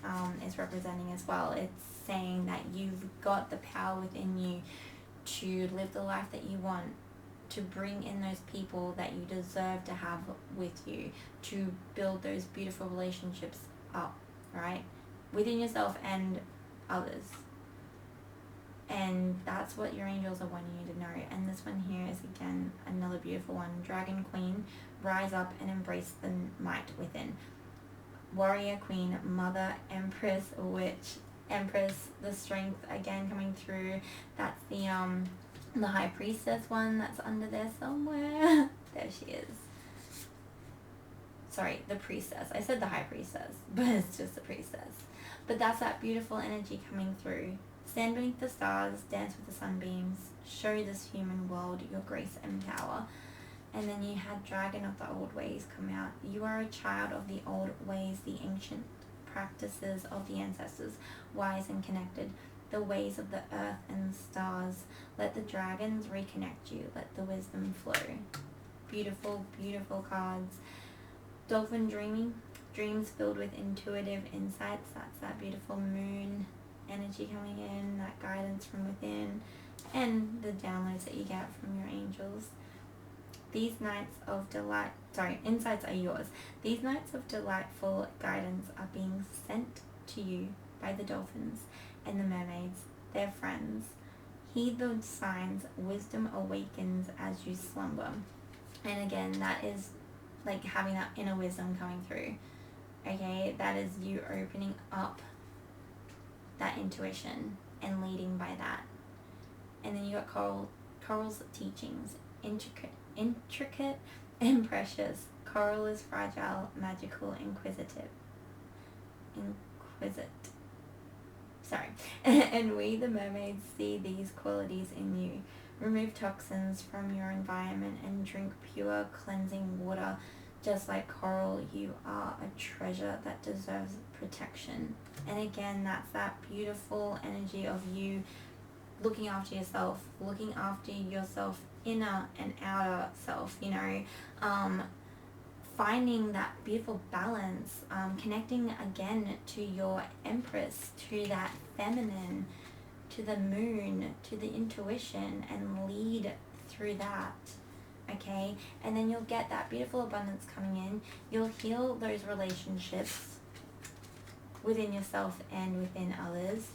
S1: is representing as well. It's saying that you've got the power within you to live the life that you want, to bring in those people that you deserve to have with you, to build those beautiful relationships up, right? Within yourself and others. And that's what your angels are wanting you to know. And this one here is, again, another beautiful one. Dragon Queen, rise up and embrace the might within. Warrior Queen, Mother, Empress, Witch, Empress, the strength, again, coming through. That's the High Priestess one that's under there somewhere. There she is. Sorry, the Priestess. I said the High Priestess, but it's just the Priestess. But that's that beautiful energy coming through. Stand beneath the stars, dance with the sunbeams, show this human world your grace and power. And then you had Dragon of the Old Ways come out. You are a child of the old ways, the ancient practices of the ancestors, wise and connected, the ways of the earth and the stars. Let the dragons reconnect you. Let the wisdom flow. Beautiful, beautiful cards. Dolphin Dreaming. Dreams filled with intuitive insights. That's that beautiful moon energy coming in, that guidance from within, and the downloads that you get from your angels. These nights of delight, insights are yours. These nights of delightful guidance are being sent to you by the dolphins and the mermaids, their friends. Heed those signs, wisdom awakens as you slumber. And again, that is like having that inner wisdom coming through. Okay, that is you opening up that intuition and leading by that. And then you got Coral's teachings, intricate and precious. Coral is fragile, magical, inquisitive. And we, the mermaids, see these qualities in you. Remove toxins from your environment and drink pure, cleansing water. Just like coral, you are a treasure that deserves protection. And again, that's that beautiful energy of you looking after yourself, inner and outer self, finding that beautiful balance, connecting again to your Empress, to that feminine, to the moon, to the intuition, and lead through that. Okay, and then you'll get that beautiful abundance coming in. You'll heal those relationships within yourself and within others.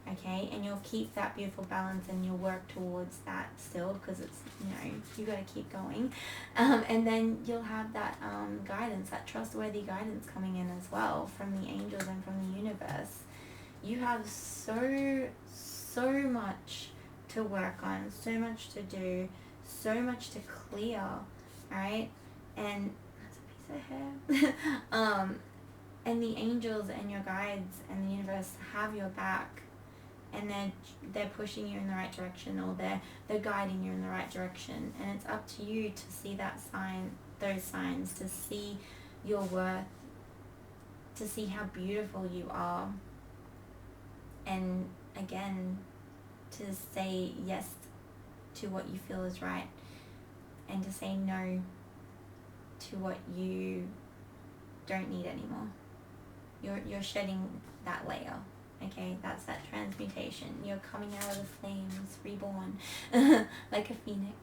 S1: Okay, and you'll keep that beautiful balance, and you'll work towards that still, because it's, you got to keep going. And then you'll have that guidance, that trustworthy guidance coming in as well from the angels and from the universe. You have so much to work on, so much to do, so much to clear, right? And that's a piece of hair. And the angels and your guides and the universe have your back, and they're pushing you in the right direction, or they're guiding you in the right direction. And it's up to you to see those signs, to see your worth, to see how beautiful you are, and again, to say yes to what you feel is right, and to say no to what you don't need anymore. You're shedding that layer. Okay, that's that transmutation. You're coming out of the flames, reborn, like a phoenix.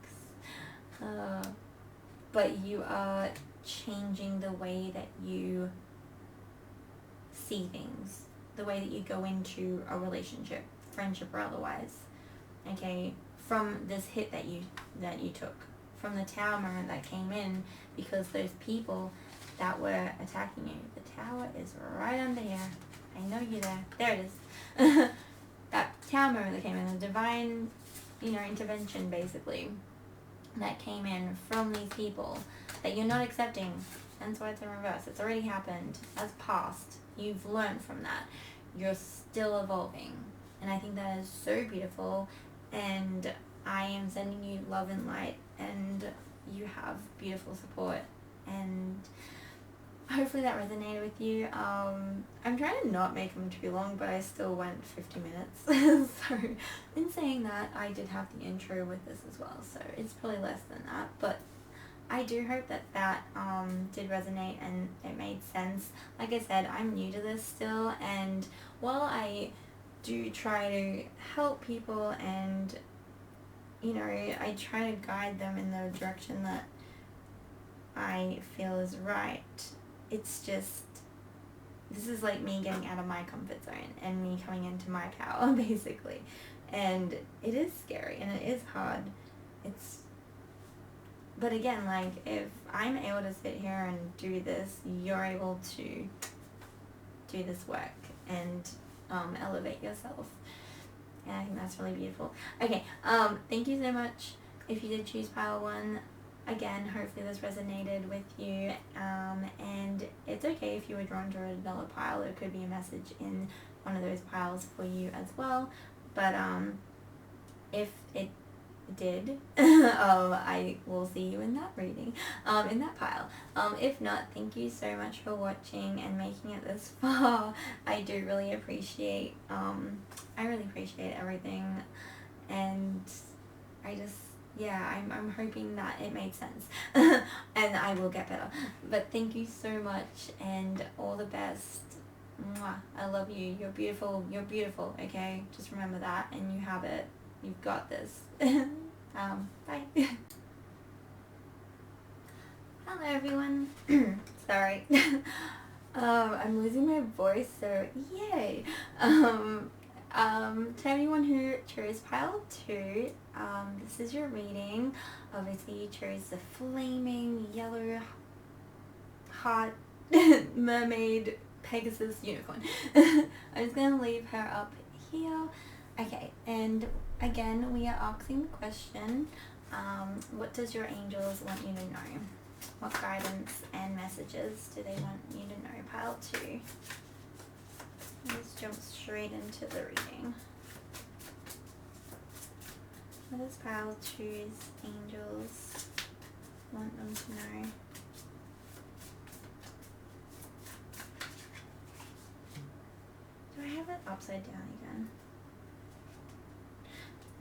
S1: But you are changing the way that you see things, the way that you go into a relationship, friendship or otherwise. Okay, from this hit that you took from the tower moment that came in, because those people that were attacking you. The tower is right under here. I know you're there. There it is. That tower moment that came in, the divine, intervention basically, that came in from these people that you're not accepting. That's why it's in reverse. It's already happened. That's past. You've learned from that. You're still evolving. And I think that is so beautiful. And I am sending you love and light. And you have beautiful support. And hopefully that resonated with you. I'm trying to not make them too long, but I still went 50 minutes. So in saying that, I did have the intro with this as well. So it's probably less than that. But I do hope that did resonate and it made sense. Like I said, I'm new to this still, and while I do try to help people and, I try to guide them in the direction that I feel is right, it's just, this is like me getting out of my comfort zone and me coming into my power, basically. And it is scary and it is hard. But again, like, if I'm able to sit here and do this, you're able to do this work and elevate yourself. And I think that's really beautiful. Okay, thank you so much if you did choose pile 1. Again, hopefully this resonated with you. And it's okay if you were drawn to another pile. There could be a message in one of those piles for you as well. But if it did, I will see you in that reading, in that pile. If not, thank you so much for watching and making it this far. I do really appreciate, I really appreciate everything, and I just, I'm hoping that it made sense, and I will get better. But thank you so much, and all the best. Mwah. I love you. You're beautiful, okay? Just remember that, and you have it. You've got this. Bye. Hello everyone. Sorry. I'm losing my voice, so yay. To anyone who chose pile 2, this is your reading. Obviously you chose the flaming yellow hot mermaid Pegasus unicorn. I'm just gonna leave her up here. Okay, and again, we are asking the question, what does your angels want you to know? What guidance and messages do they want you to know? Pile 2. Let's jump straight into the reading. What does pile 2's angels want them to know? Do I have it upside down again?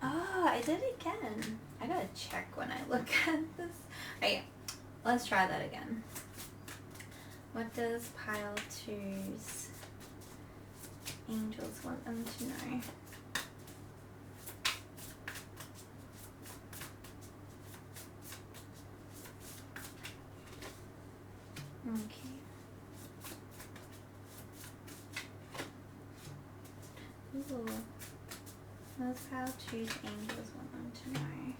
S1: Oh, I did it again. I gotta check when I look at this. Okay, let's try that again. What does pile 2's angels want them to know? Okay. Ooh. That's how choose angels want them to know.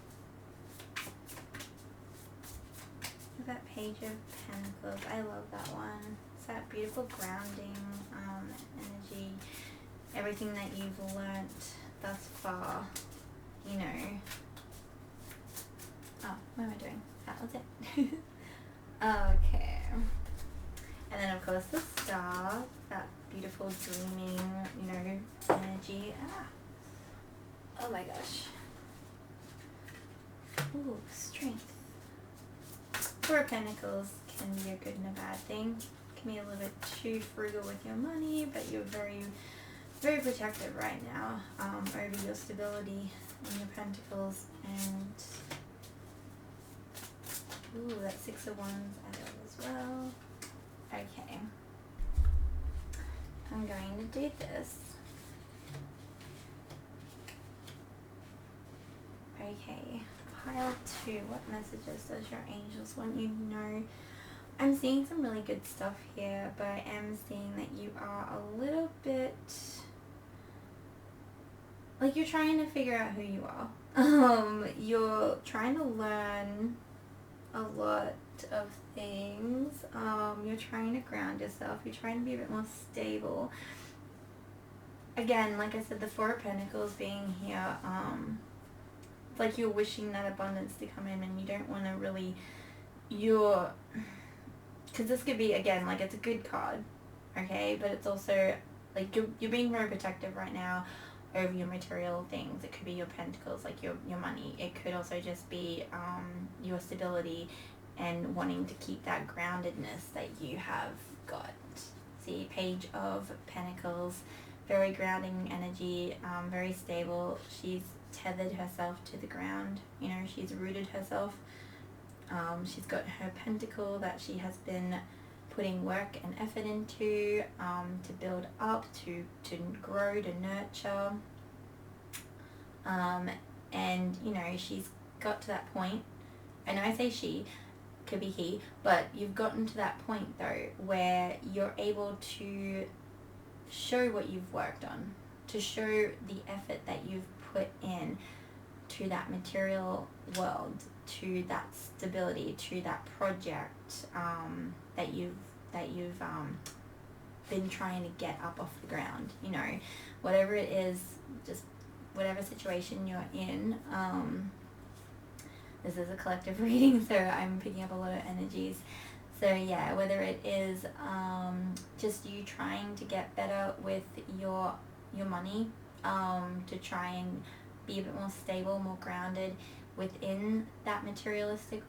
S1: That Page of Pentacles, I love that one. It's that beautiful grounding energy. Everything that you've learnt thus far, Oh, what am I doing? That was it. Okay. And then of course the star, that beautiful dreaming, energy. Oh my gosh. Ooh, strength. 4 of Pentacles can be a good and a bad thing. Can be a little bit too frugal with your money, but you're very, very protective right now over your stability in your Pentacles. And ooh, that 6 of Wands I love as well. Okay. I'm going to do this. Okay, pile 2, what messages does your angels want you to know? I'm seeing some really good stuff here, but I am seeing that you are a little bit, like, you're trying to figure out who you are. You're trying to learn a lot of things. You're trying to ground yourself. You're trying to be a bit more stable. Again, like I said, the Four of Pentacles being here, it's like you're wishing that abundance to come in, and you don't want to really, because this could be, again, like, it's a good card, okay, but it's also, like, you're being very protective right now over your material things. It could be your pentacles, like your money. It could also just be your stability and wanting to keep that groundedness that you have got. See, Page of Pentacles, very grounding energy, very stable. She's tethered herself to the ground, you know, she's rooted herself. She's got her pentacle that she has been putting work and effort into, to build up, to grow, to nurture. And, you know, she's got to that point, and I say she, could be he, but you've gotten to that point, though, where you're able to show what you've worked on, to show the effort that you've put in to that material world, to that stability, to that project that you've been trying to get up off the ground. You know, whatever it is, just whatever situation you're in. This is a collective reading, so I'm picking up a lot of energies. So yeah, whether it is just you trying to get better with your money, to try and be a bit more stable, more grounded within that materialistic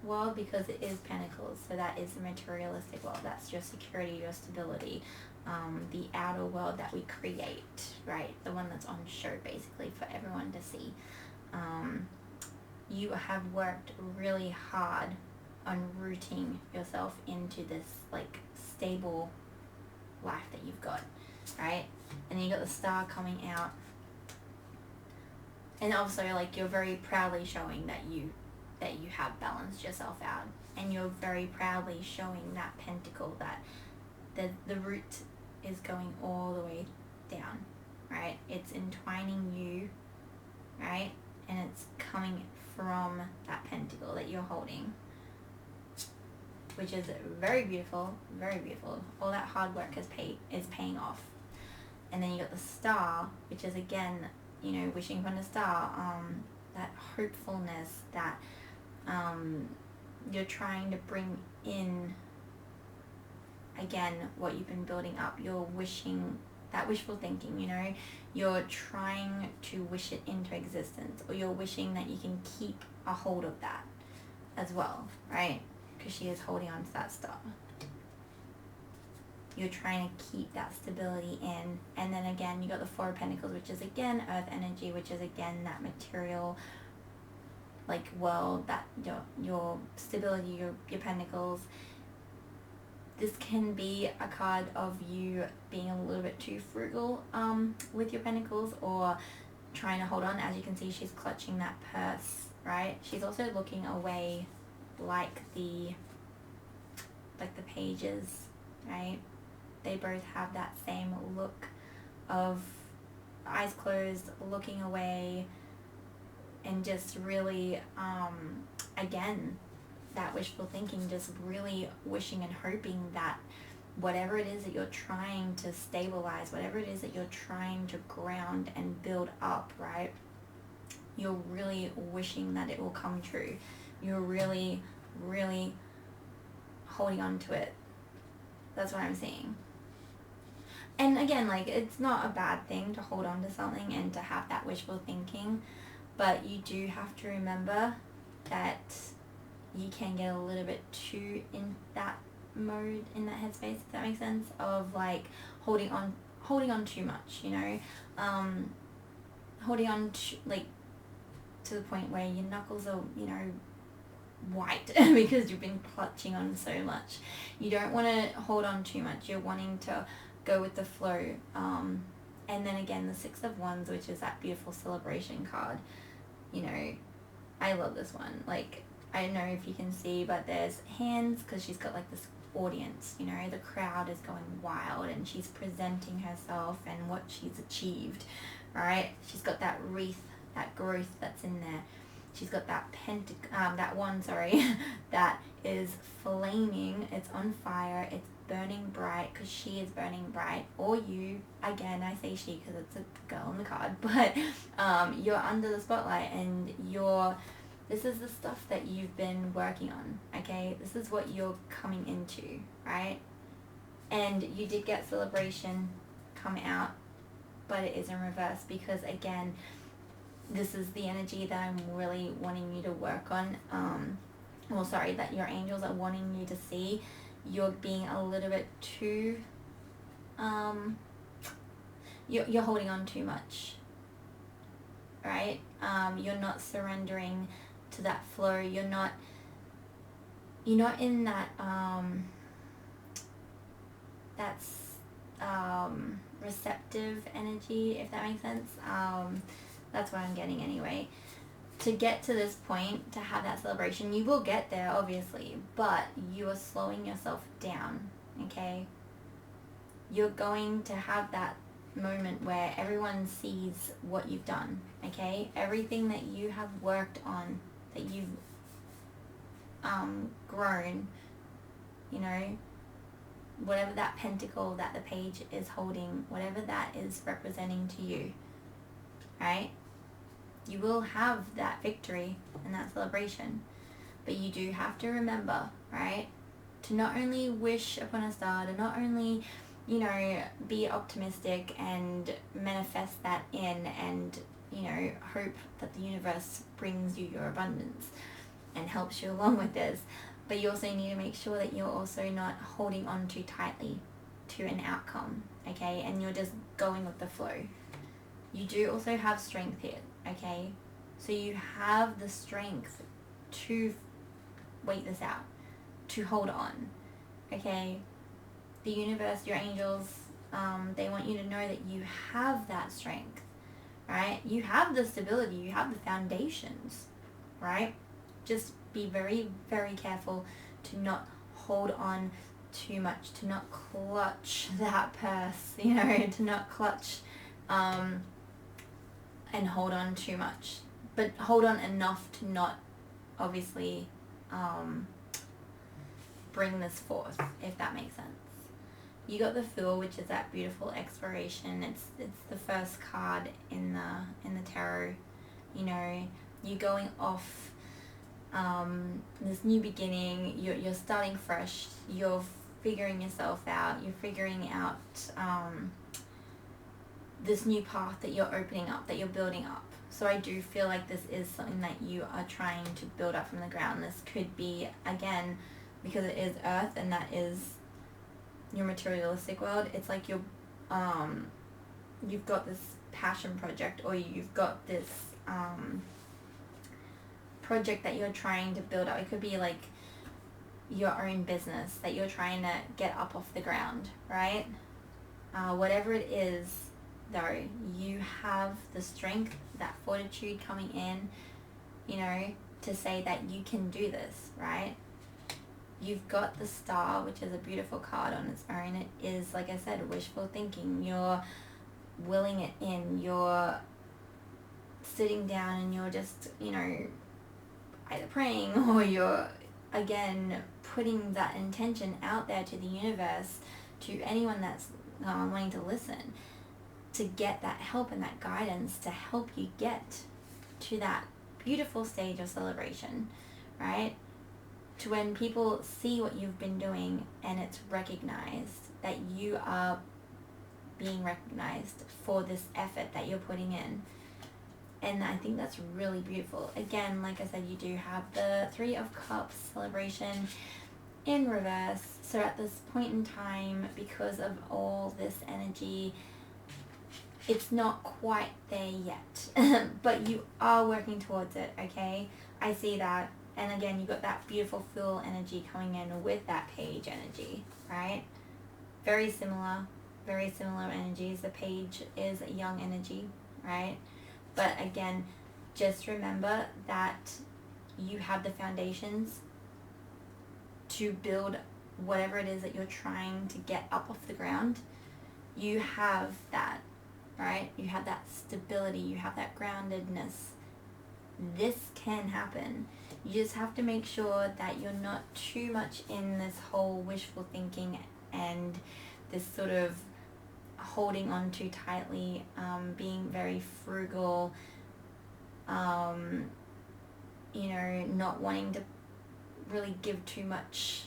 S1: world, because it is Pentacles, so that is the materialistic world. That's your security, your stability, the outer world that we create, right? The one that's on show basically for everyone to see. You have worked really hard on rooting yourself into this, like, stable life that you've got, right? And then you got the Star coming out, and also, like, you're very proudly showing that you have balanced yourself out, and you're very proudly showing that pentacle, that the root is going all the way down, right? It's entwining you, right? And it's coming from that pentacle that you're holding, which is very beautiful, very beautiful. All that hard work is paying off. And then you got the Star, which is, again, you know, wishing upon a star, that hopefulness that you're trying to bring in, again, what you've been building up. You're wishing, that wishful thinking, you know, you're trying to wish it into existence, or you're wishing that you can keep a hold of that as well, right? Because she is holding on to that star. You're trying to keep that stability in. And then again, you got the Four of Pentacles, which is, again, earth energy, which is, again, that material, like, world, that your stability, your pentacles. This can be a card of you being a little bit too frugal with your pentacles, or trying to hold on. As you can see, she's clutching that purse, right? She's also looking away, like the pages, right? They both have that same look of eyes closed, looking away, and just really, again, that wishful thinking, just really wishing and hoping that whatever it is that you're trying to stabilize, whatever it is that you're trying to ground and build up, right? You're really wishing that it will come true. You're really, really holding on to it. That's what I'm seeing. And again, like, it's not a bad thing to hold on to something and to have that wishful thinking, but you do have to remember that you can get a little bit too in that mode, in that headspace, if that makes sense, of, like, holding on too much, you know, holding on to, like, to the point where your knuckles are, you know, white because you've been clutching on so much. You don't want to hold on too much. You're wanting to go with the flow. And then again, the Six of Wands, which is that beautiful celebration card. You know, I love this one. Like, I don't know if you can see, but there's hands, because she's got, like, this audience, you know, the crowd is going wild, and she's presenting herself and what she's achieved, right? She's got that wreath, that growth that's in there. She's got that that one, sorry, that is flaming. It's on fire. It's burning bright because she is burning bright. Or you, again, I say she because it's a girl on the card, but you're under the spotlight and this is the stuff that you've been working on, okay? This is what you're coming into, right? And you did get celebration come out, but it is in reverse because, again, this is the energy that I'm really wanting you to work on. That your angels are wanting you to see. You're being a little bit too, you're holding on too much, right? You're not surrendering to that flow. You're not in that, receptive energy, if that makes sense. That's what I'm getting anyway. To get to this point, to have that celebration, you will get there, obviously, but you are slowing yourself down, okay? You're going to have that moment where everyone sees what you've done, okay? Everything that you have worked on, that you've grown, you know, whatever that pentacle that the page is holding, whatever that is representing to you, right? You will have that victory and that celebration. But you do have to remember, right, to not only wish upon a star, to not only, you know, be optimistic and manifest that in and, you know, hope that the universe brings you your abundance and helps you along with this. But you also need to make sure that you're also not holding on too tightly to an outcome, okay? And you're just going with the flow. You do also have strength here, okay? So you have the strength to wait this out, to hold on, okay? The universe, your angels, they want you to know that you have that strength, right? You have the stability, you have the foundations, right? Just be very, very careful to not hold on too much, to not clutch that purse, you know, to not clutch and hold on too much, but hold on enough to not obviously bring this forth, if that makes sense. You got the Fool, which is that beautiful exploration. It's the first card in the tarot. You know, you're going off this new beginning. You're starting fresh. You're figuring yourself out. You're figuring out this new path that you're opening up, that you're building up. So I do feel like this is something that you are trying to build up from the ground. This could be, again, because it is Earth and that is your materialistic world. It's like you've got this passion project, or you've got this project that you're trying to build up. It could be like your own business that you're trying to get up off the ground, right? Whatever it is, though, you have the strength, that fortitude coming in, you know, to say that you can do this, right? You've got the Star, which is a beautiful card on its own. It is, like I said, wishful thinking. You're willing it in. You're sitting down and you're just, you know, either praying or you're, again, putting that intention out there to the universe, to anyone that's wanting to listen, to get that help and that guidance to help you get to that beautiful stage of celebration, right? To when people see what you've been doing and it's recognized, that you are being recognized for this effort that you're putting in. And I think that's really beautiful. Again, like I said, you do have the Three of Cups celebration in reverse. So at this point in time, because of all this energy, it's not quite there yet, but you are working towards it, okay? I see that. And again, you got that beautiful Fool energy coming in with that Page energy, right? Very similar energies. The Page is a young energy, right? But again, just remember that you have the foundations to build whatever it is that you're trying to get up off the ground. You have that, right? You have that stability, you have that groundedness this can happen. You just have to make sure that you're not too much in this whole wishful thinking and this sort of holding on too tightly, being very frugal, you know, not wanting to really give too much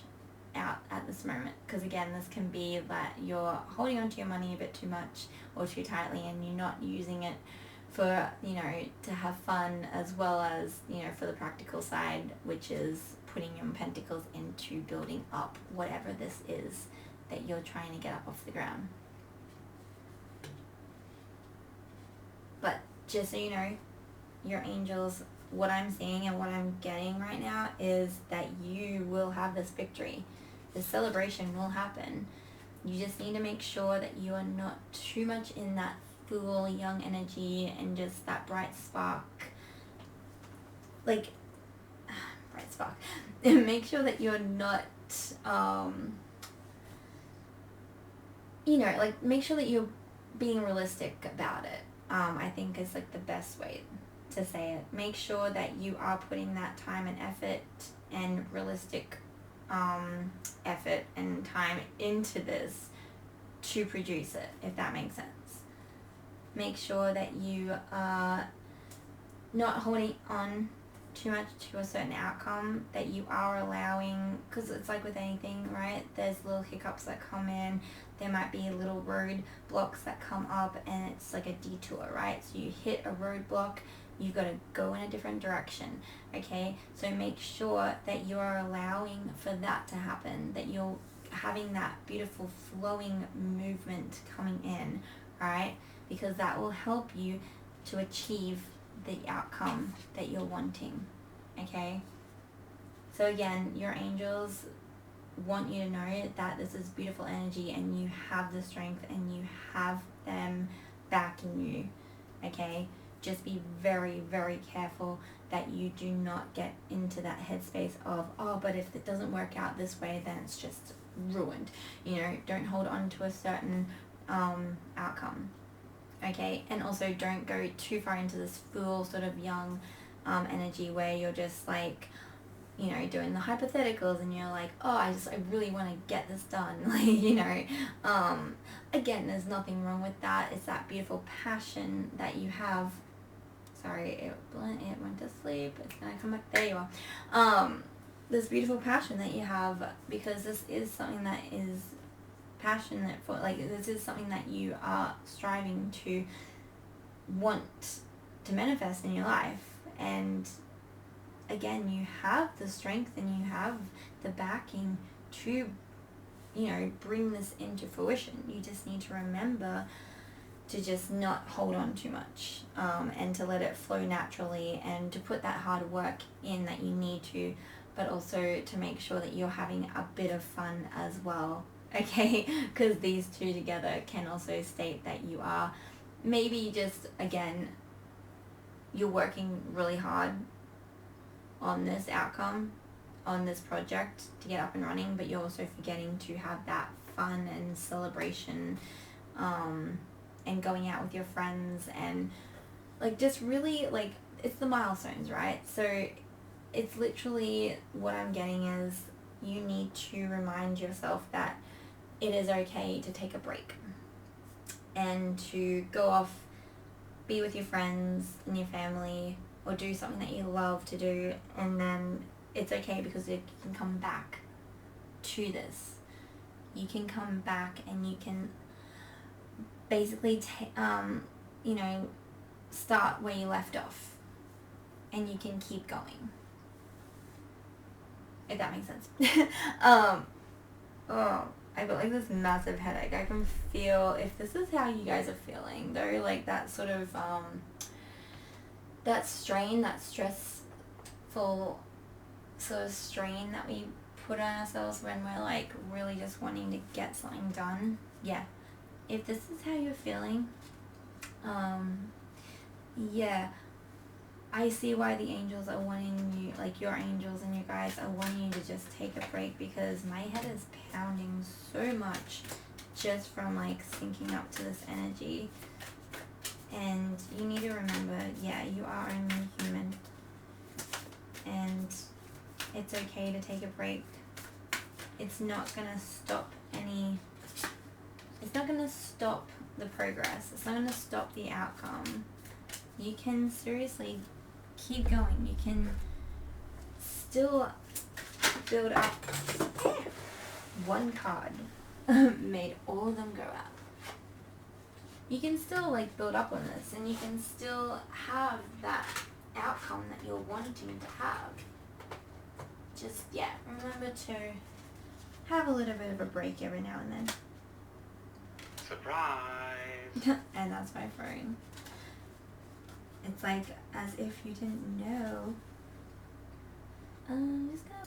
S1: out at this moment, because again, this can be that you're holding on to your money a bit too much or too tightly, and you're not using it for, you know, to have fun, as well as, you know, for the practical side, which is putting your pentacles into building up whatever this is that you're trying to get up off the ground. But just so you know, your angels, what I'm seeing and what I'm getting right now is that you will have this victory. This celebration will happen. You just need to make sure that you are not too much in that full young energy and just that bright spark. Like, bright spark. And make sure that you're not, you know, like, make sure that you're being realistic about it. I think is like the best way to say it. Make sure that you are putting that time and effort and realistic effort and time into this to produce it, if that makes sense. Make sure that you are not holding on too much to a certain outcome, that you are allowing, because it's like with anything, right? There's little hiccups that come in. There might be little road blocks that come up, and it's like a detour, right? So you hit a roadblock, you've got to go in a different direction, okay? So make sure that you are allowing for that to happen, that you're having that beautiful flowing movement coming in, right? Because that will help you to achieve the outcome that you're wanting, okay? So again, your angels want you to know that this is beautiful energy and you have the strength and you have them backing you, okay? Just be very, very careful that you do not get into that headspace of, oh, but if it doesn't work out this way, then it's just ruined. You know, don't hold on to a certain outcome, okay? And also don't go too far into this full sort of young energy where you're just like, you know, doing the hypotheticals and you're like, oh, I really want to get this done. Like, you know, again, there's nothing wrong with that. It's that beautiful passion that you have. Sorry, it went to sleep. It's gonna come back. There you are. This beautiful passion that you have, because this is something that is passionate for, like, this is something that you are striving to want to manifest in your life. And again, you have the strength and you have the backing to, you know, bring this into fruition. You just need to remember to just not hold on too much, and to let it flow naturally, and to put that hard work in that you need to, but also to make sure that you're having a bit of fun as well, okay? Because these two together can also state that you are maybe just, again, you're working really hard on this outcome, on this project to get up and running, but you're also forgetting to have that fun and celebration, and going out with your friends, and like just really, like, it's the milestones, right? So it's literally, what I'm getting is you need to remind yourself that it is okay to take a break and to go off, be with your friends and your family, or do something that you love to do, and then it's okay, because you can come back to this. You can come back and you can basically you know, start where you left off, and you can keep going, if that makes sense. Oh, I got like this massive headache. I can feel, if this is how you guys are feeling though, like that sort of that strain, that stressful sort of strain that we put on ourselves when we're like really just wanting to get something done. Yeah, if this is how you're feeling, yeah, I see why the angels are wanting you, like your angels and you guys are wanting you to just take a break, because my head is pounding so much just from like syncing up to this energy. And you need to remember, yeah, you are only human. It's okay to take a break. It's not going to stop it's not going to stop the progress. It's not going to stop the outcome. You can seriously keep going. You can still build up. One card made all of them go out. You can still like build up on this, and you can still have that outcome that you're wanting to have. Just, yeah, remember to have a little bit of a break every now and then.
S2: Surprise!
S1: And that's my phone. It's like as if you didn't know. Just gonna...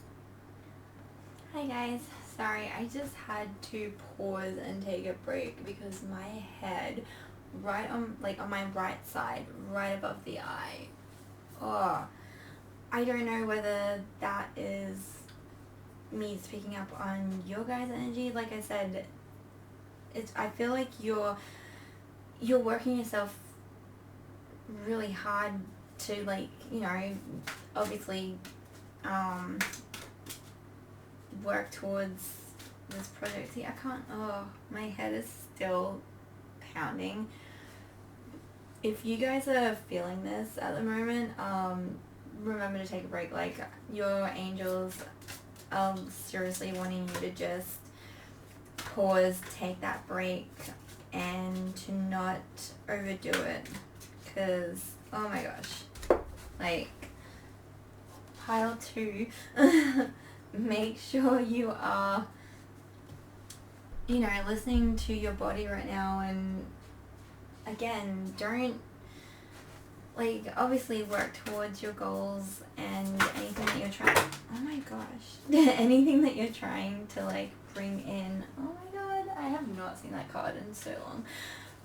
S1: Hi guys. Sorry, I just had to pause and take a break because my head, right on, like on my right side, right above the eye. Oh, I don't know whether that is me picking up on your guys' energy. Like I said, I feel like you're working yourself really hard to, like, you know, obviously work towards this project. See, I can't, my head is still pounding. If you guys are feeling this at the moment, remember to take a break. Like, your angels are seriously wanting you to just pause, take that break, and to not overdo it. Because, oh my gosh, like, pile 2, make sure you are, you know, listening to your body right now. And again, don't, like, obviously work towards your goals and anything that you're trying, oh my gosh, anything that you're trying to, like, bring in. Oh my god, I have not seen that card in so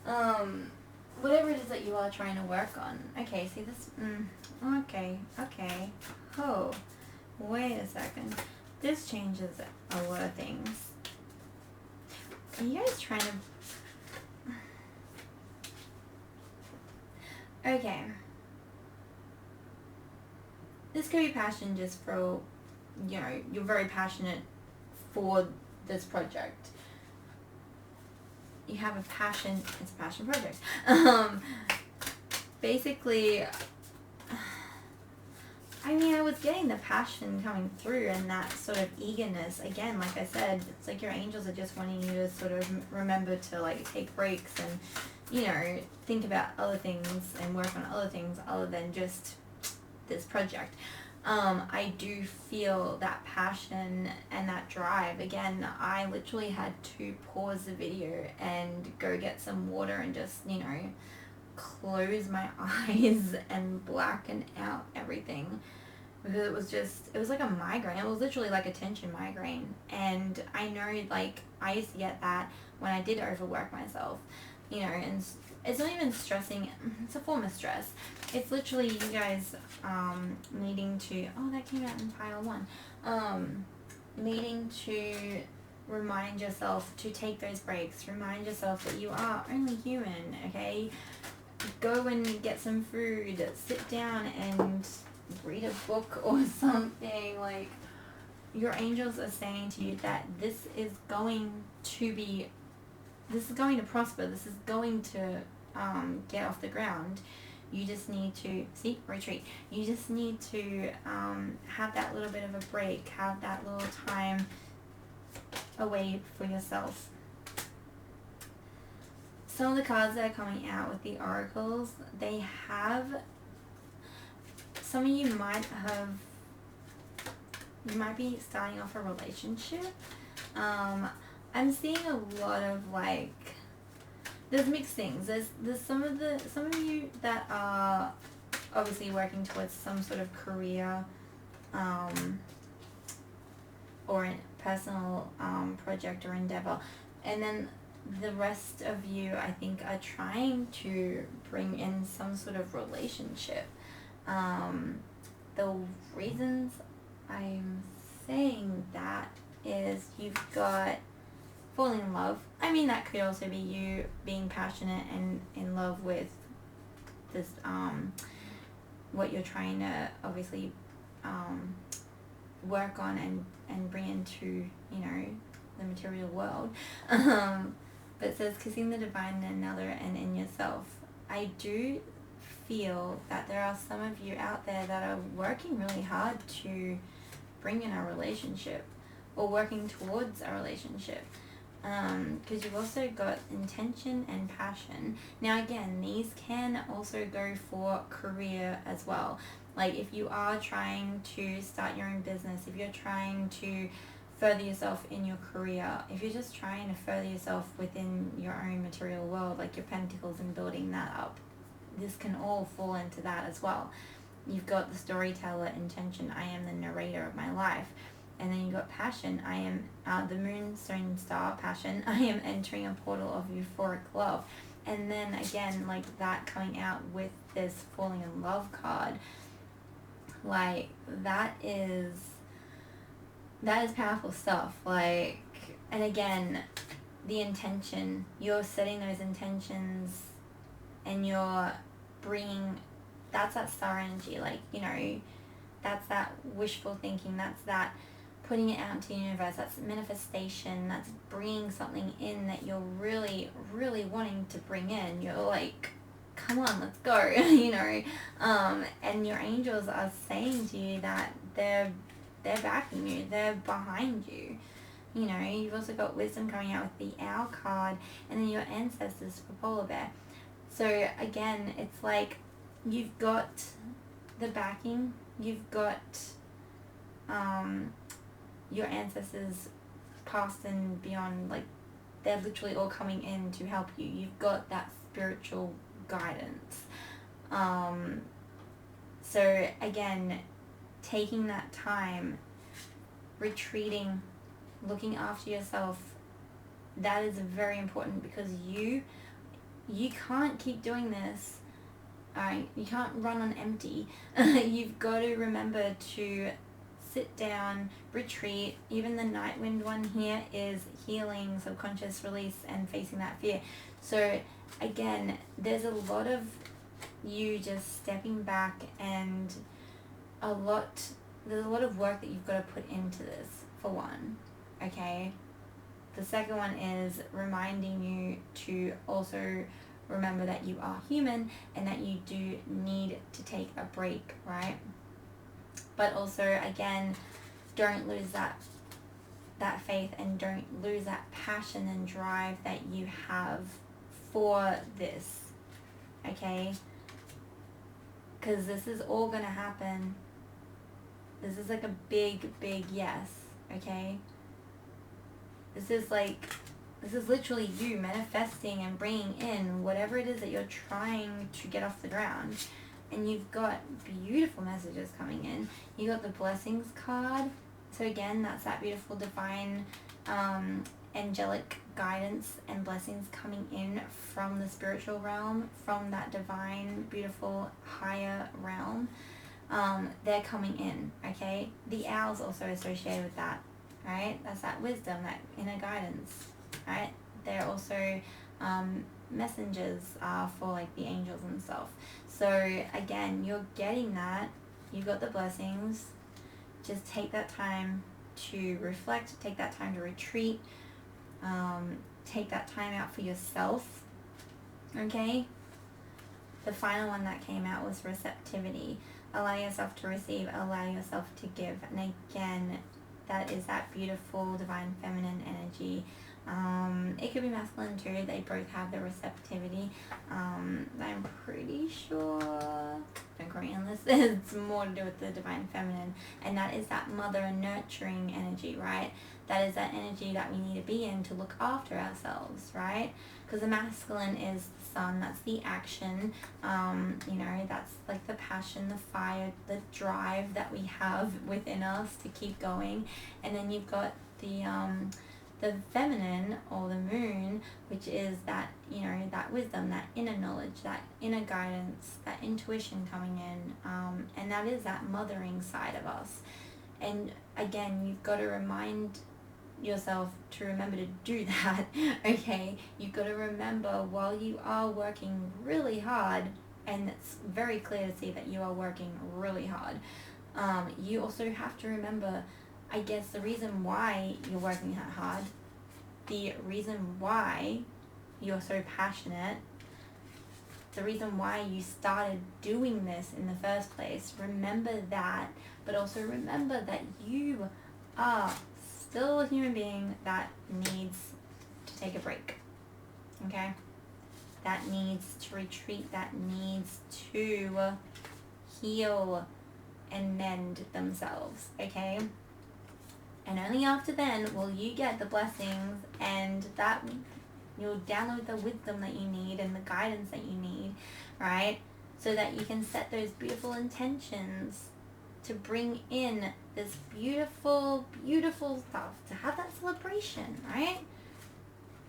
S1: long. Whatever it is that you are trying to work on. Okay, see this, okay, oh, wait a second. This changes a lot of things. Are you guys trying to... Okay. This could be passion just for, you know, you're very passionate for this project. You have a passion, it's a passion project. Basically, I mean, I was getting the passion coming through and that sort of eagerness. Again, like I said, it's like your angels are just wanting you to sort of remember to, like, take breaks and, you know, think about other things and work on other things other than just this project. I do feel that passion and that drive. Again, I literally had to pause the video and go get some water and just, you know, close my eyes and blacken out everything, because it was like a migraine. It was literally like a tension migraine. And I know, like, I used to get that when I did overwork myself, you know, and it's not even stressing, it's a form of stress. It's literally you guys needing to, oh, that came out in pile 1, needing to remind yourself to take those breaks, remind yourself that you are only human, okay? Go and get some food, sit down and read a book or something. Like, your angels are saying to you that this is going to prosper, this is going to get off the ground. You just need to, retreat. You just need to have that little bit of a break, have that little time away for yourself. Some of the cards that are coming out with the oracles, they have, some of you might be starting off a relationship. I'm seeing a lot of, like, there's mixed things. There's some of you that are obviously working towards some sort of career or a personal project or endeavor, and then the rest of you, I think, are trying to bring in some sort of relationship. The reasons I'm saying that is you've got falling in love. I mean, that could also be you being passionate and in love with this, what you're trying to obviously work on and bring into, you know, the material world. But it says kissing the divine in another and in yourself. I do feel that there are some of you out there that are working really hard to bring in a relationship or working towards a relationship. Because you've also got intention and passion. Now again, these can also go for career as well. Like if you are trying to start your own business, if you're trying to further yourself in your career, if you're just trying to further yourself within your own material world, like your pentacles and building that up, this can all fall into that as well. You've got the storyteller intention, I am the narrator of my life. And then you've got passion, I am the moonstone star passion, I am entering a portal of euphoric love. And then again, like that coming out with this falling in love card, like that is powerful stuff. Like, and again, the intention, you're setting those intentions and you're bringing, that's that star energy, like, you know, that's that wishful thinking, that's that putting it out into the universe, that's manifestation, that's bringing something in that you're really, really wanting to bring in. You're like, come on, let's go, you know, and your angels are saying to you that they're backing you, they're behind you. You know, you've also got wisdom coming out with the owl card, and then your ancestors for polar bear. So again, it's like you've got the backing, you've got your ancestors past and beyond, like they're literally all coming in to help you. You've got that spiritual guidance. So again, taking that time, retreating, looking after yourself, that is very important, because you can't keep doing this. You can't run on empty. You've got to remember to sit down, retreat. Even the night wind one here is healing, subconscious release, and facing that fear. So again, there's a lot of you just stepping back, and there's a lot of work that you've got to put into this, for one, okay? The second one is reminding you to also remember that you are human and that you do need to take a break, right? But also, again, don't lose that faith, and don't lose that passion and drive that you have for this, okay? Because this is all going to happen. This is like a big, big yes, okay? This is literally you manifesting and bringing in whatever it is that you're trying to get off the ground. And you've got beautiful messages coming in. You got the blessings card. So again, that's that beautiful divine angelic guidance and blessings coming in from the spiritual realm, from that divine, beautiful, higher realm. They're coming in, okay? The owl's also associated with that, right? That's that wisdom, that inner guidance, right? They're also messengers for like the angels and stuff. So again, you're getting that. You got the blessings. Just take that time to reflect, take that time to retreat, take that time out for yourself, okay? The final one that came out was receptivity. Allow yourself to receive, allow yourself to give. And again, that is that beautiful divine feminine energy. It could be masculine too. They both have the receptivity. I'm pretty sure, don't quote me on this, it's more to do with the divine feminine, and that is that mother and nurturing energy, right? That is that energy that we need to be in to look after ourselves, right? Because the masculine is the sun, that's the action, you know, that's like the passion, the fire, the drive that we have within us to keep going. And then you've got the feminine, or the moon, which is that, you know, that wisdom, that inner knowledge, that inner guidance, that intuition coming in, and that is that mothering side of us. And again, you've got to remind yourself to remember to do that, okay? You've got to remember, while you are working really hard, and it's very clear to see that you are working really hard, You also have to remember, I guess, the reason why you're working that hard, the reason why you're so passionate, the reason why you started doing this in the first place. Remember that, but also remember that you are still a human being that needs to take a break, okay? That needs to retreat, that needs to heal and mend themselves, okay? And only after then will you get the blessings, and that you'll download the wisdom that you need and the guidance that you need, right? So that you can set those beautiful intentions to bring in this beautiful, beautiful stuff, to have that celebration, right?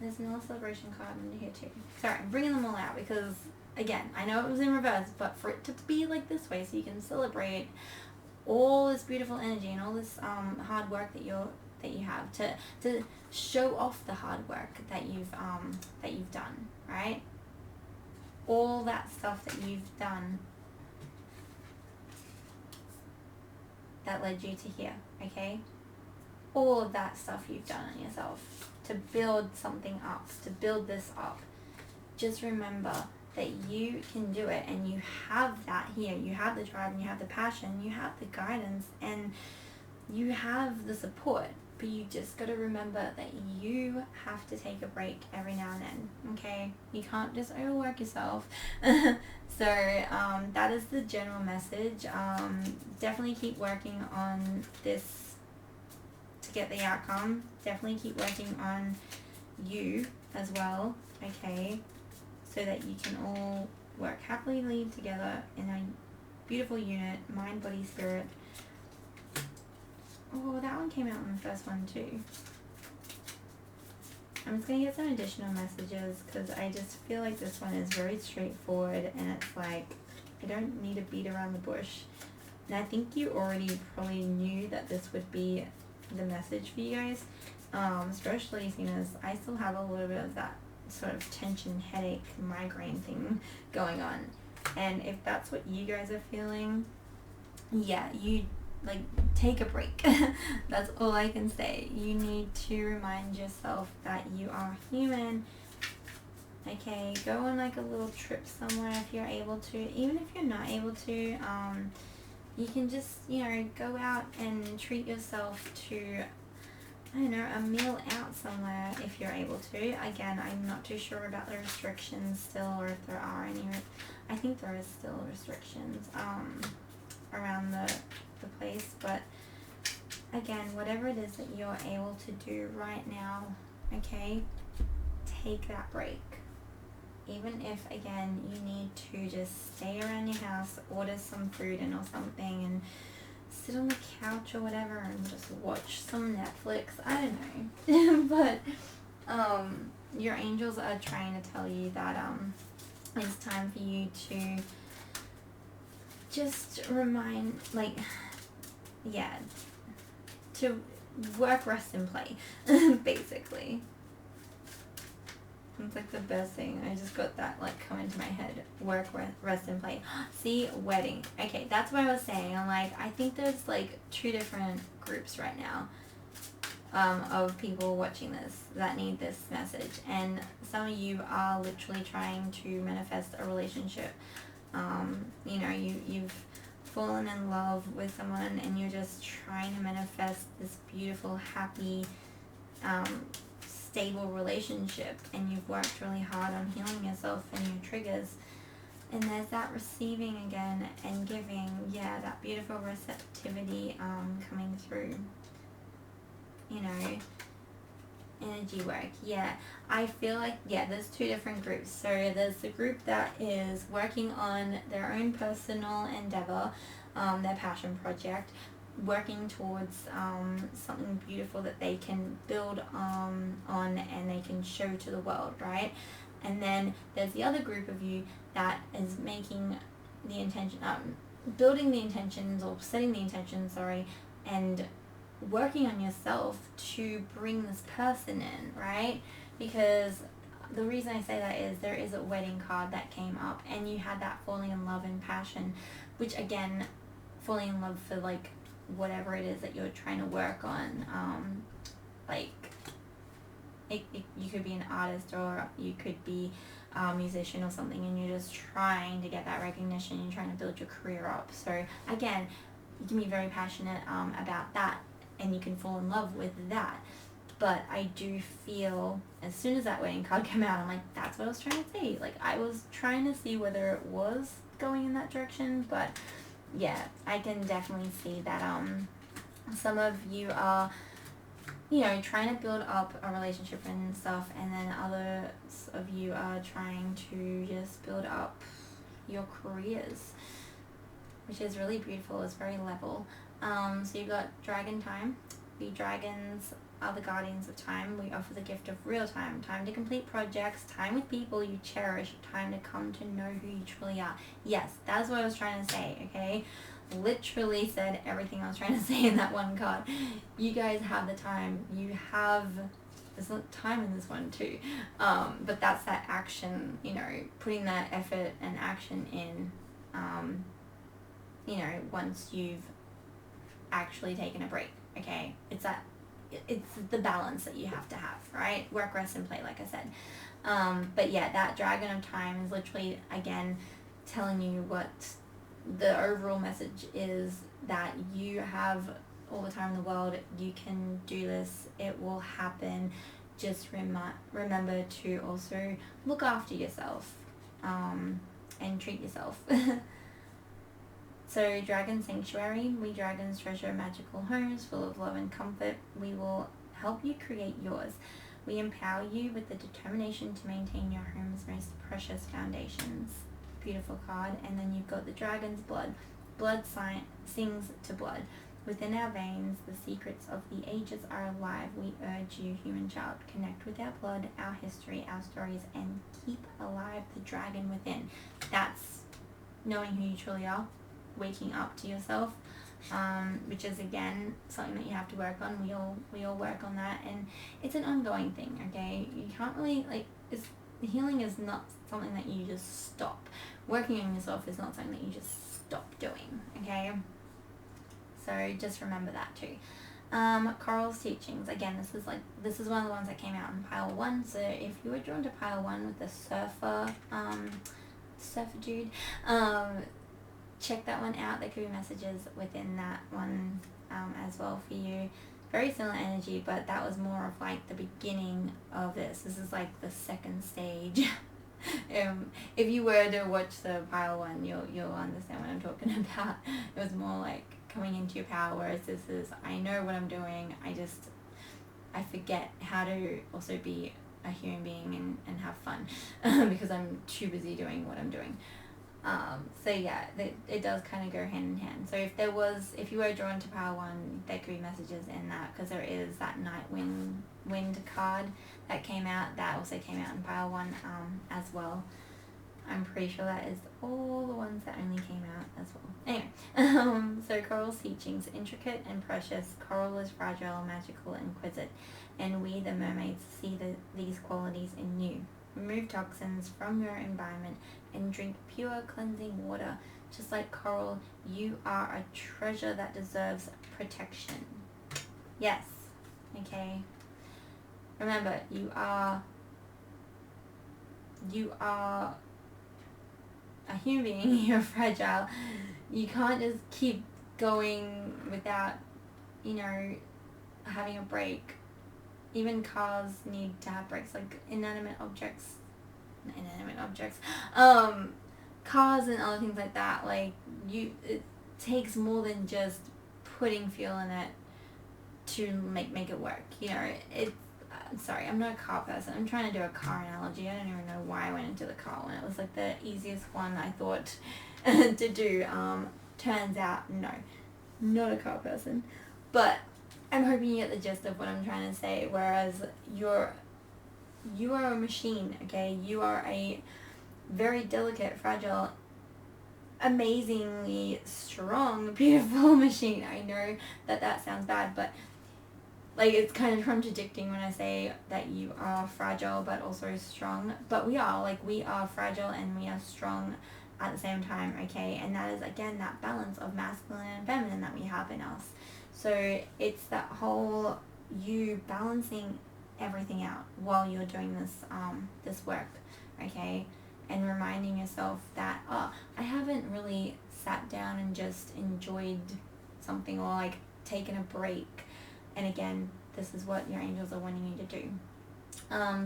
S1: There's another celebration card under here too. Sorry, I'm bringing them all out because, again, I know it was in reverse, but for it to be like this way so you can celebrate all this beautiful energy and all this hard work that you have, to show off the hard work that you've done, right? All that stuff that you've done that led you to here, okay? All of that stuff you've done on yourself to build something up, to build this up. Just remember that you can do it, and you have that here. You have the drive, and you have the passion, you have the guidance, and you have the support. But you just got to remember that you have to take a break every now and then, okay? You can't just overwork yourself. So that is the general message. Definitely keep working on this to get the outcome. Definitely keep working on you as well, okay? So that you can all work happily together in a beautiful unit, mind, body, spirit. Oh, that one came out on the first one too. I'm just going to get some additional messages because I just feel like this one is very straightforward, and it's like, I don't need to beat around the bush. And I think you already probably knew that this would be the message for you guys, especially seeing as I still have a little bit of that sort of tension, headache, migraine thing going on. And if that's what you guys are feeling, yeah, you like take a break. That's all I can say. You need to remind yourself that you are human. Okay, go on like a little trip somewhere if you're able to. Even if you're not able to, you can just, you know, go out and treat yourself to, I don't know, a meal out somewhere if you're able to. Again, I'm not too sure about the restrictions still, or if there are any. I think there is still restrictions around the place, but again, whatever it is that you're able to do right now, okay, take that break. Even if, again, you need to just stay around your house, order some food in or something, and sit on the couch or whatever and just watch some Netflix. I don't know. But your angels are trying to tell you that it's time for you to just remind, like, yeah, to work, rest, and play, basically. It's like the best thing. I just got that like come into my head. Work, rest, and play. See, wedding. Okay, that's what I was saying. I'm like, I think there's like 2 different groups right now of people watching this that need this message. And some of you are literally trying to manifest a relationship. You know, you've fallen in love with someone and you're just trying to manifest this beautiful, happy, stable relationship, and you've worked really hard on healing yourself and your triggers, and there's that receiving again and giving, yeah, that beautiful receptivity coming through, you know, energy work. Yeah, I feel like, yeah, there's 2 different groups. So there's the group that is working on their own personal endeavor, their passion project, working towards something beautiful that they can build on and they can show to the world, right? And then there's the other group of you that is making the intention, building the intentions, or setting the intentions, sorry, and working on yourself to bring this person in, right? Because the reason I say that is there is a wedding card that came up, and you had that falling in love and passion, which again, falling in love for like whatever it is that you're trying to work on. Like you could be an artist, or you could be a musician or something, and you're just trying to get that recognition. You're trying to build your career up. So again, you can be very passionate about that, and you can fall in love with that. But I do feel as soon as that wedding card came out, I'm like, that's what I was trying to say. Like, I was trying to see whether it was going in that direction. But yeah, I can definitely see that some of you are, you know, trying to build up a relationship and stuff, and then others of you are trying to just build up your careers, which is really beautiful. It's very level. So you've got dragon time. We dragons are the guardians of time. We offer the gift of real time, time to complete projects, time with people you cherish, time to come to know who you truly are. Yes, that's what I was trying to say, okay? Literally said everything I was trying to say in that one card. You guys have the time. You have, there's time in this one too. But that's that action, you know, putting that effort and action in, you know, once you've actually taken a break, okay? It's the balance that you have to have, right? Work, rest, and play, like I said. But yeah, that dragon of time is literally, again, telling you what the overall message is, that you have all the time in the world. You can do this. It will happen. Just remember to also look after yourself and treat yourself. So Dragon Sanctuary, we dragons treasure magical homes full of love and comfort. We will help you create yours. We empower you with the determination to maintain your home's most precious foundations. Beautiful card. And then you've got the dragon's blood. Blood sings to blood. Within our veins, the secrets of the ages are alive. We urge you, human child, connect with our blood, our history, our stories, and keep alive the dragon within. That's knowing who you truly are, waking up to yourself, which is again something that you have to work on. We all work on that, and it's an ongoing thing, okay? You can't really, like, healing is not something that you just stop. Working on yourself is not something that you just stop doing, okay? So just remember that too. Coral's teachings, again, this is one of the ones that came out in pile 1. So if you were drawn to pile 1 with the surfer dude, check that one out. There could be messages within that one as well for you. Very similar energy, but that was more of like the beginning of this. This is like the second stage. If you were to watch the pile 1, you'll understand what I'm talking about. It was more like coming into your power, whereas this is, I know what I'm doing, I forget how to also be a human being and have fun because I'm too busy doing what I'm doing. So yeah, it does kind of go hand in hand. So if you were drawn to power 1, there could be messages in that, because there is that night wind card that came out, that also came out in pile 1 as well. I'm pretty sure that is all the ones that only came out as well. Anyway, so Coral's teachings, intricate and precious. Coral is fragile, magical, and exquisite, and we, the mermaids, see these qualities in you. Remove toxins from your environment and drink pure cleansing water. Just like coral, you are a treasure that deserves protection. Yes, okay. Remember, you are a human being. You're fragile. You can't just keep going without, you know, having a break. Even cars need to have brakes, like inanimate objects, cars and other things like that. Like, it takes more than just putting fuel in it to make it work. You know, sorry, I'm not a car person. I'm trying to do a car analogy. I don't even know why I went into the car one. It was like the easiest one I thought to do. Turns out, no, not a car person. But I'm hoping you get the gist of what I'm trying to say. Whereas you are a machine, okay? You are a very delicate, fragile, amazingly strong, beautiful machine. I know that sounds bad, but like, it's kind of contradicting when I say that you are fragile but also strong. But we are fragile and we are strong at the same time, okay? And that is, again, that balance of masculine and feminine that we have in us. So it's that whole you balancing everything out while you're doing this work, okay? And reminding yourself that, oh, I haven't really sat down and just enjoyed something, or like taken a break. And again, this is what your angels are wanting you to do.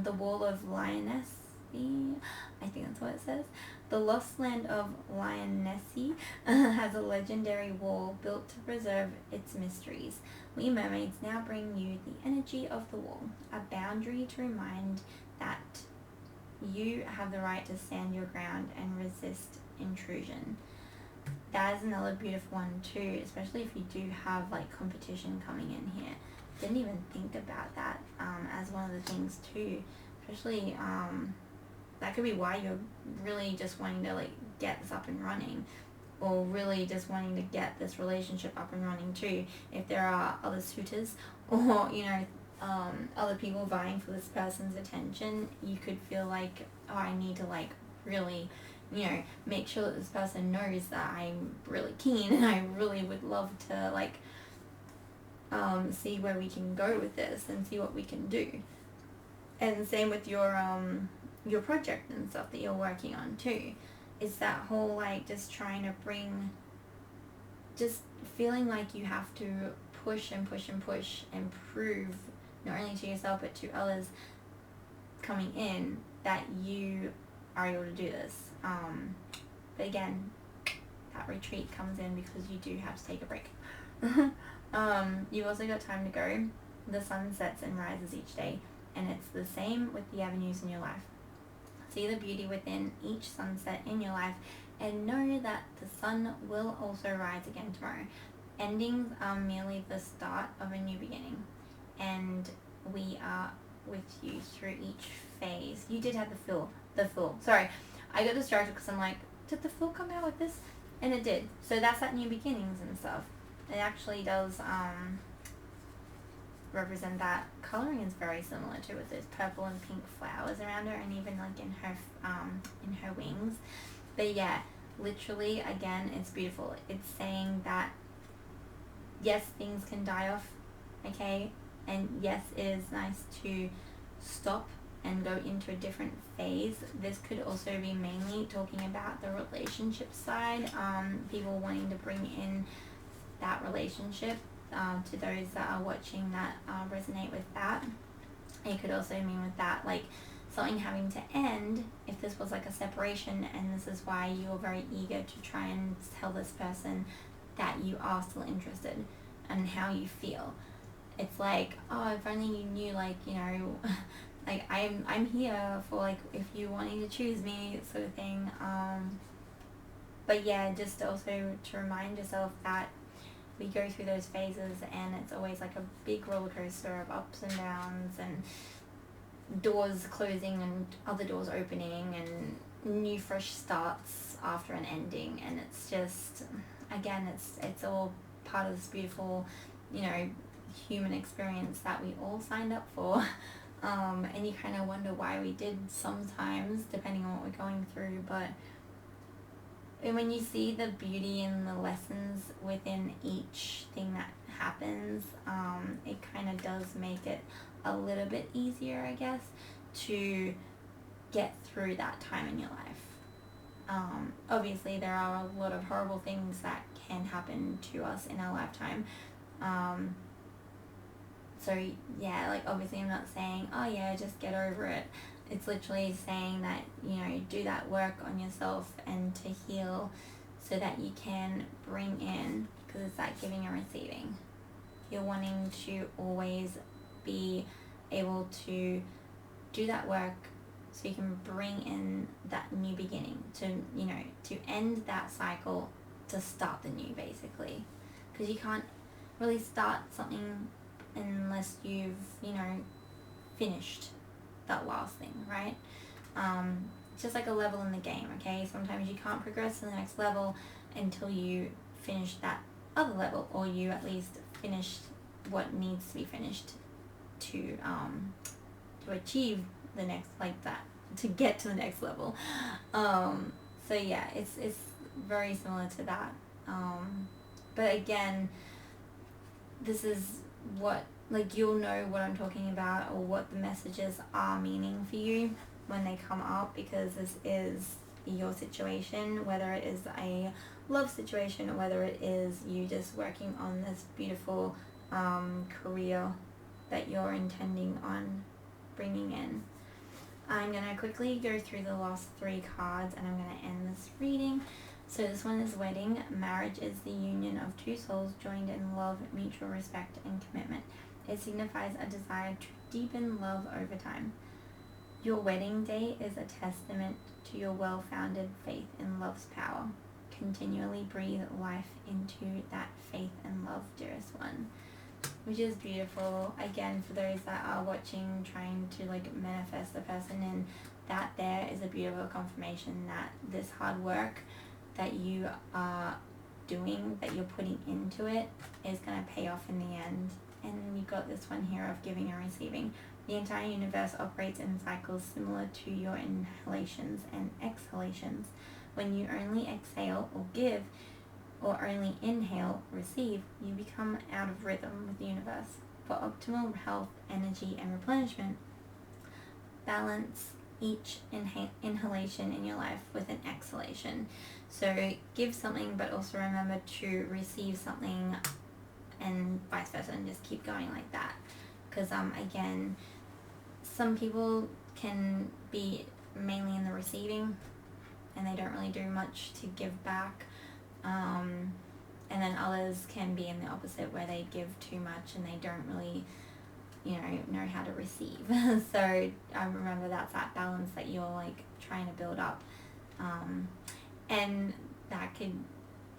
S1: The Wall of Lioness, I think that's what it says. The Lost Land of Lionessi has a legendary wall built to preserve its mysteries. We mermaids now bring you the energy of the wall, a boundary to remind that you have the right to stand your ground and resist intrusion. That is another beautiful one too, especially if you do have like competition coming in here. Didn't even think about that as one of the things too, especially that could be why you're really just wanting to like get this up and running, or really just wanting to get this relationship up and running too. If there are other suitors, or other people vying for this person's attention, you could feel like, oh, I need to like really make sure that this person knows that I'm really keen and I really would love to like see where we can go with this and see what we can do. And same with your project and stuff that you're working on too. It's that whole like just trying to bring, just feeling like you have to push and push and push and prove not only to yourself but to others coming in that you are able to do this. But again, that retreat comes in because you do have to take a break. You've also got time to go. The sun sets and rises each day, and it's the same with the avenues in your life. See the beauty within each sunset in your life, and know that the sun will also rise again tomorrow. Endings are merely the start of a new beginning, and we are with you through each phase. You did have the full. Sorry, I got distracted because I'm like, did the full come out with this? And it did. So that's that new beginnings and stuff. It actually does represent that. Coloring is very similar to, with those purple and pink flowers around her, and even like in her wings. But yeah, literally, again, it's beautiful. It's saying that yes, things can die off, okay, and yes, it is nice to stop and go into a different phase. This could also be mainly talking about the relationship side, people wanting to bring in that relationship. To those that are watching that resonate with that. It could also mean with that like something having to end, if this was like a separation, and this is why you were very eager to try and tell this person that you are still interested and how you feel. It's like, oh, if only you knew, like, like I'm here for like if you wanting to choose me, sort of thing. But yeah, just also to remind yourself that we go through those phases, and it's always like a big roller coaster of ups and downs, and doors closing and other doors opening, and new fresh starts after an ending. And it's just, again, it's all part of this beautiful human experience that we all signed up for. And you kind of wonder why we did sometimes, depending on what we're going through. But when you see the beauty and the lessons within each thing that happens, it kind of does make it a little bit easier, I guess, to get through that time in your life. Obviously, there are a lot of horrible things that can happen to us in our lifetime. So yeah, like obviously I'm not saying, oh yeah, just get over it. It's literally saying that, do that work on yourself and to heal so that you can bring in, because it's that giving and receiving. You're wanting to always be able to do that work so you can bring in that new beginning, to end that cycle, to start the new, basically. Because you can't really start something unless you've, finished that last thing, right? It's just like a level in the game, okay? Sometimes you can't progress to the next level until you finish that other level, or you at least finished what needs to be finished to achieve the next, like that, to get to the next level. So yeah, it's very similar to that. But again, this is what, like, you'll know what I'm talking about or what the messages are meaning for you when they come up, because this is your situation, whether it is a love situation or whether it is you just working on this beautiful career that you're intending on bringing in. I'm going to quickly go through the last 3 cards and I'm going to end this reading. So this one is wedding. Marriage is the union of 2 souls joined in love, mutual respect, and commitment. It signifies a desire to deepen love over time. Your wedding day is a testament to your well-founded faith in love's power. Continually breathe life into that faith and love, dearest one. Which is beautiful. Again, for those that are watching, trying to like manifest the person in, that there is a beautiful confirmation that this hard work that you are doing, that you're putting into it, is going to pay off in the end. And you got this one here of giving and receiving. The entire universe operates in cycles similar to your inhalations and exhalations. When you only exhale or give, or only inhale, receive, you become out of rhythm with the universe. For optimal health, energy, and replenishment, balance each inhalation in your life with an exhalation. So give something, but also remember to receive something, and vice versa, and just keep going like that. Because again, some people can be mainly in the receiving and they don't really do much to give back. And then others can be in the opposite, where they give too much and they don't really, know how to receive. So I remember that's that balance that you're like trying to build up. And that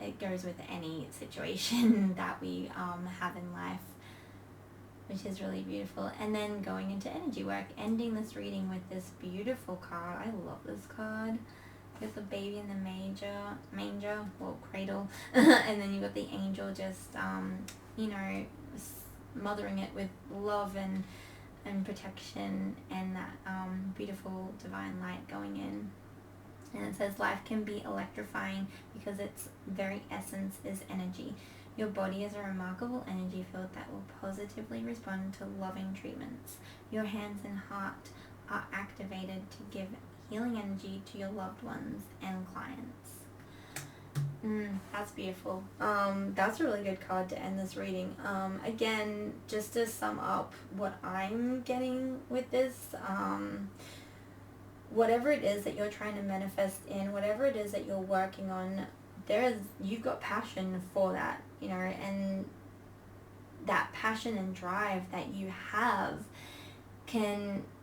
S1: it goes with any situation that we have in life, which is really beautiful. And then going into energy work, ending this reading with this beautiful card. I love this card. You got the baby in the manger, well, cradle, and then you got the angel just, mothering it with love and protection, and that beautiful divine light going in. And it says, life can be electrifying because its very essence is energy. Your body is a remarkable energy field that will positively respond to loving treatments. Your hands and heart are activated to give healing energy to your loved ones and clients. That's beautiful. That's a really good card to end this reading. Again, just to sum up what I'm getting with this, whatever it is that you're trying to manifest in, whatever it is that you're working on, you've got passion for that, and that passion and drive that you have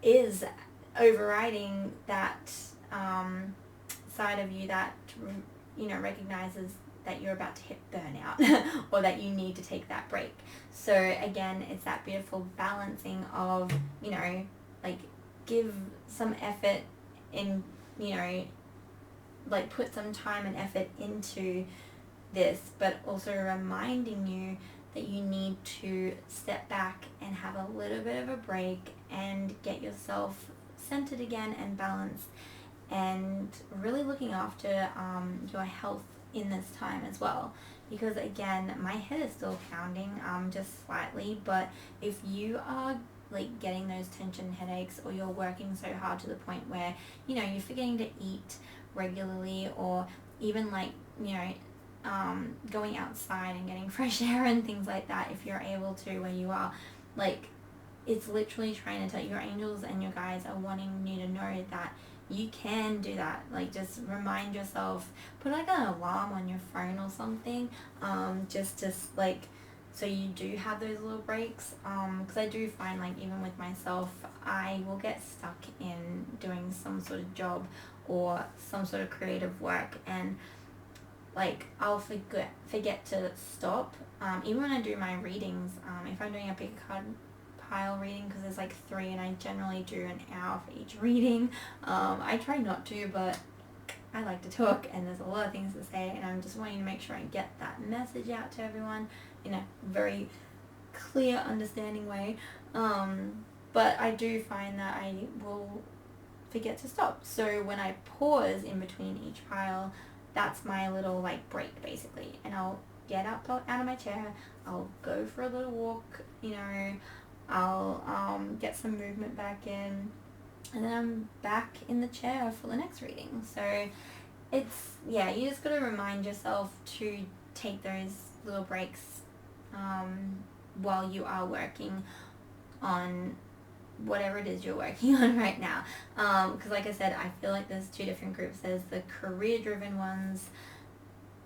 S1: is overriding that side of you that recognizes that you're about to hit burnout or that you need to take that break. So again, it's that beautiful balancing of give some effort in, put some time and effort into this, but also reminding you that you need to step back and have a little bit of a break and get yourself centered again and balanced, and really looking after your health in this time as well. Because again, my head is still pounding just slightly, but if you are getting those tension headaches, or you're working so hard to the point where you're forgetting to eat regularly, or even going outside and getting fresh air and things like that, if you're able to, where you are it's literally trying to tell your angels and your guides are wanting you to know that you can do that. Just remind yourself, put an alarm on your phone or something, just to so you do have those little breaks, because I do find even with myself, I will get stuck in doing some sort of job or some sort of creative work, and I'll forget to stop, even when I do my readings. If I'm doing a big card pile reading, because there's 3 and I generally do an hour for each reading, I try not to, but I like to talk and there's a lot of things to say, and I'm just wanting to make sure I get that message out to everyone in a very clear, understanding way. But I do find that I will forget to stop. So when I pause in between each pile, that's my little like break basically. And I'll get up out of my chair, I'll go for a little walk, you know, I'll get some movement back in, and then I'm back in the chair for the next reading. So it's, yeah, you just got to remind yourself to take those little breaks while you are working on whatever it is you're working on right now. Because like I said, I feel like there's two different groups. There's the career-driven ones,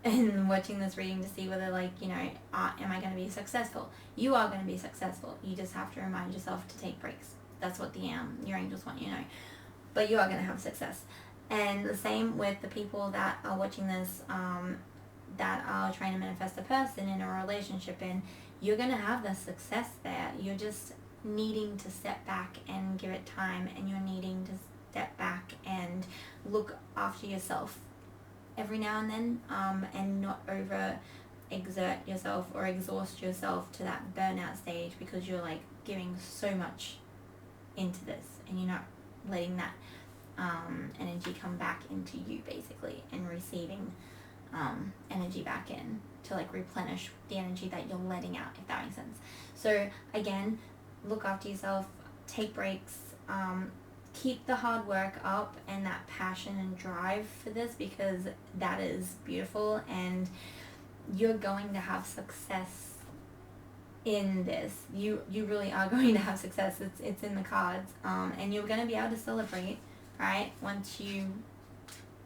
S1: and watching this reading to see whether, like, you know, am I going to be successful? You are going to be successful. You just have to remind yourself to take breaks. That's what your angels want you to know. But you are going to have success. And the same with the people that are watching this, that are trying to manifest a person in a relationship, and you're going to have the success there. You're just needing to step back and give it time, and you're needing to step back and look after yourself every now and then, and not over exert yourself or exhaust yourself to that burnout stage, because you're like giving so much into this and you're not letting that energy come back into you basically, and receiving energy back in to like replenish the energy that you're letting out, if that makes sense. So again, look after yourself, take breaks, keep the hard work up and that passion and drive for this, because that is beautiful, and you're going to have success in this. You really are going to have success. It's in the cards, and you're going to be able to celebrate, right, once you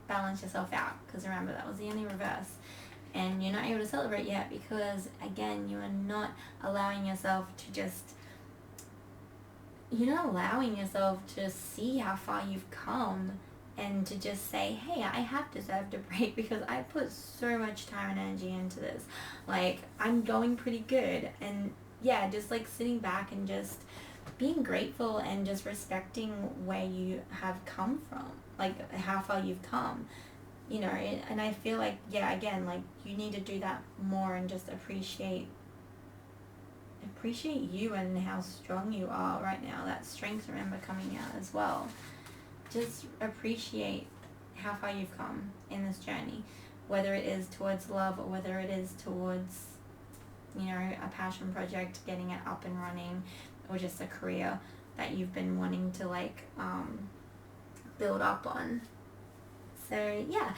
S1: balance yourself out, because remember, that was the only reverse, and you're not able to celebrate yet because, again, you are not allowing yourself to just, you're not allowing yourself to see how far you've come, and to just say, hey, I have deserved a break because I put so much time and energy into this. Like, I'm going pretty good. And yeah, just like sitting back and just being grateful and just respecting where you have come from, like how far you've come, you know. And I feel like, yeah, again, like you need to do that more and just appreciate you and how strong you are right now. That strength, remember, coming out as well. Just appreciate how far you've come in this journey, whether it is towards love or whether it is towards, you know, a passion project, getting it up and running, or just a career that you've been wanting to like build up on. So yeah,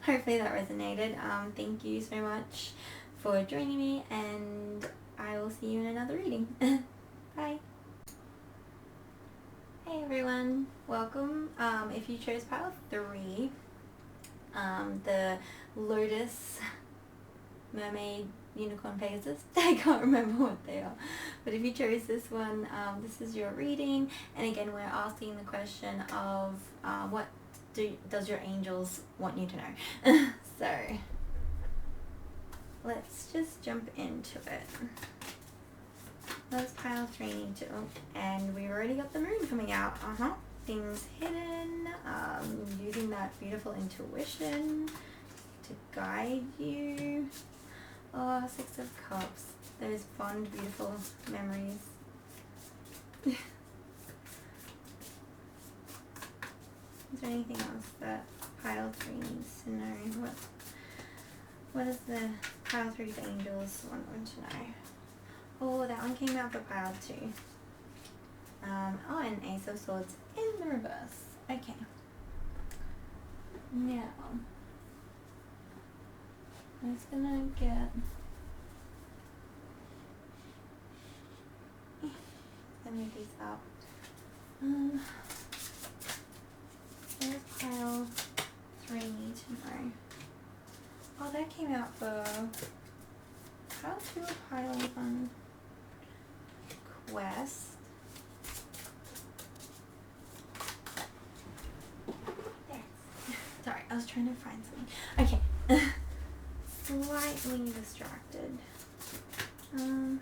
S1: hopefully that resonated. Thank you so much for joining me, and I will see you in another reading. Bye. Hey everyone, welcome. If you chose pile 3, the Lotus, Mermaid, Unicorn, Pegasus, I can't remember what they are, but if you chose this one, this is your reading. And again, we're asking the question of what does your angels want you to know? So let's just jump into it. Let's pile 3 need to, and we've already got the moon coming out. Things hidden, using that beautiful intuition to guide you. Oh, 6 of Cups, those fond, beautiful memories. Is there anything else that pile 3 needs to know? What does the pile 3's angels want them to know? Oh, that one came out for pile 2. Oh, and Ace of Swords in the reverse. Okay. Now, I'm just gonna get... Let me move these up. There's pile 3 need to know. Oh, that came out for pile 2 or pile 1. Quest. There. Sorry, I was trying to find something. Okay. Slightly distracted.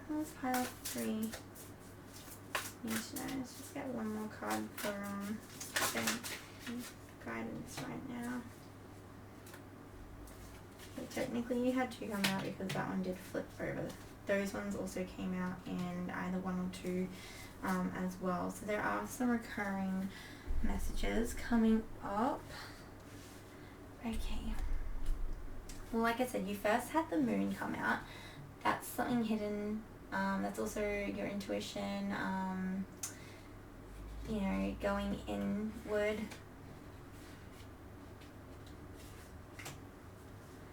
S1: What's pile 3? Need to know. Let's just get one more card for guidance right now. So technically you had 2 come out because that one did flip over. Those ones also came out in either 1 or 2 as well. So there are some recurring messages coming up. Okay. Well, like I said, you first had the moon come out. That's something hidden. That's also your intuition, you know, going inward.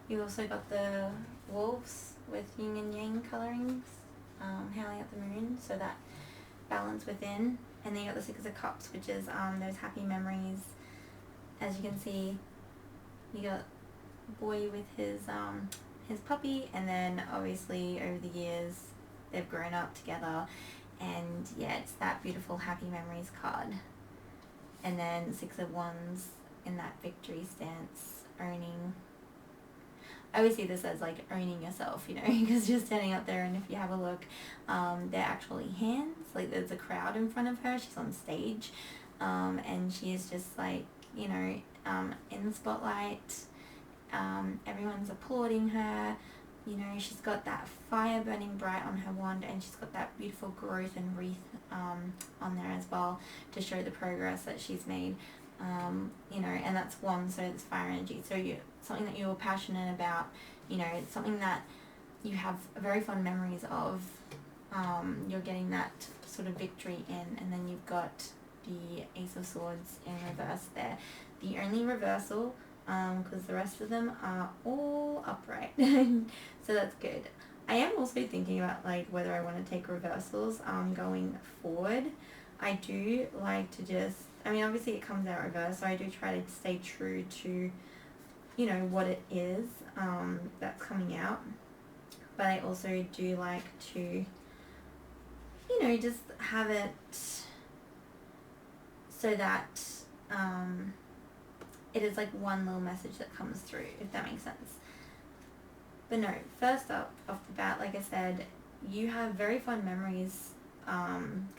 S1: You also got the wolves with yin and yang colorings, howling at the moon, so that balance within. And then you got the Six of Cups, which is those happy memories. As you can see, you got boy with his puppy, and then obviously over the years they've grown up together, and yeah, it's that beautiful happy memories card. And then Six of Wands in that victory stance, owning. I always see this as like owning yourself, you know, because you're standing up there, and if you have a look, they're actually hands. Like there's a crowd in front of her. She's on stage, and she is just like, you know, in the spotlight. Everyone's applauding her. You know, she's got that fire burning bright on her wand, and she's got that beautiful growth and wreath on there as well to show the progress that she's made. You know, and that's one, so it's fire energy. So something that you're passionate about, you know, it's something that you have very fond memories of. You're getting that sort of victory in, and then you've got the Ace of Swords in reverse there. The only reversal, because the rest of them are all upright, so that's good. I am also thinking about like whether I want to take reversals going forward. I do like to just, I mean, obviously it comes out reverse, so I do try to stay true to, you know, what it is that's coming out. But I also do like to, you know, just have it so that it is like one little message that comes through, if that makes sense. But no, first up, off the bat, like I said, you have very fond memories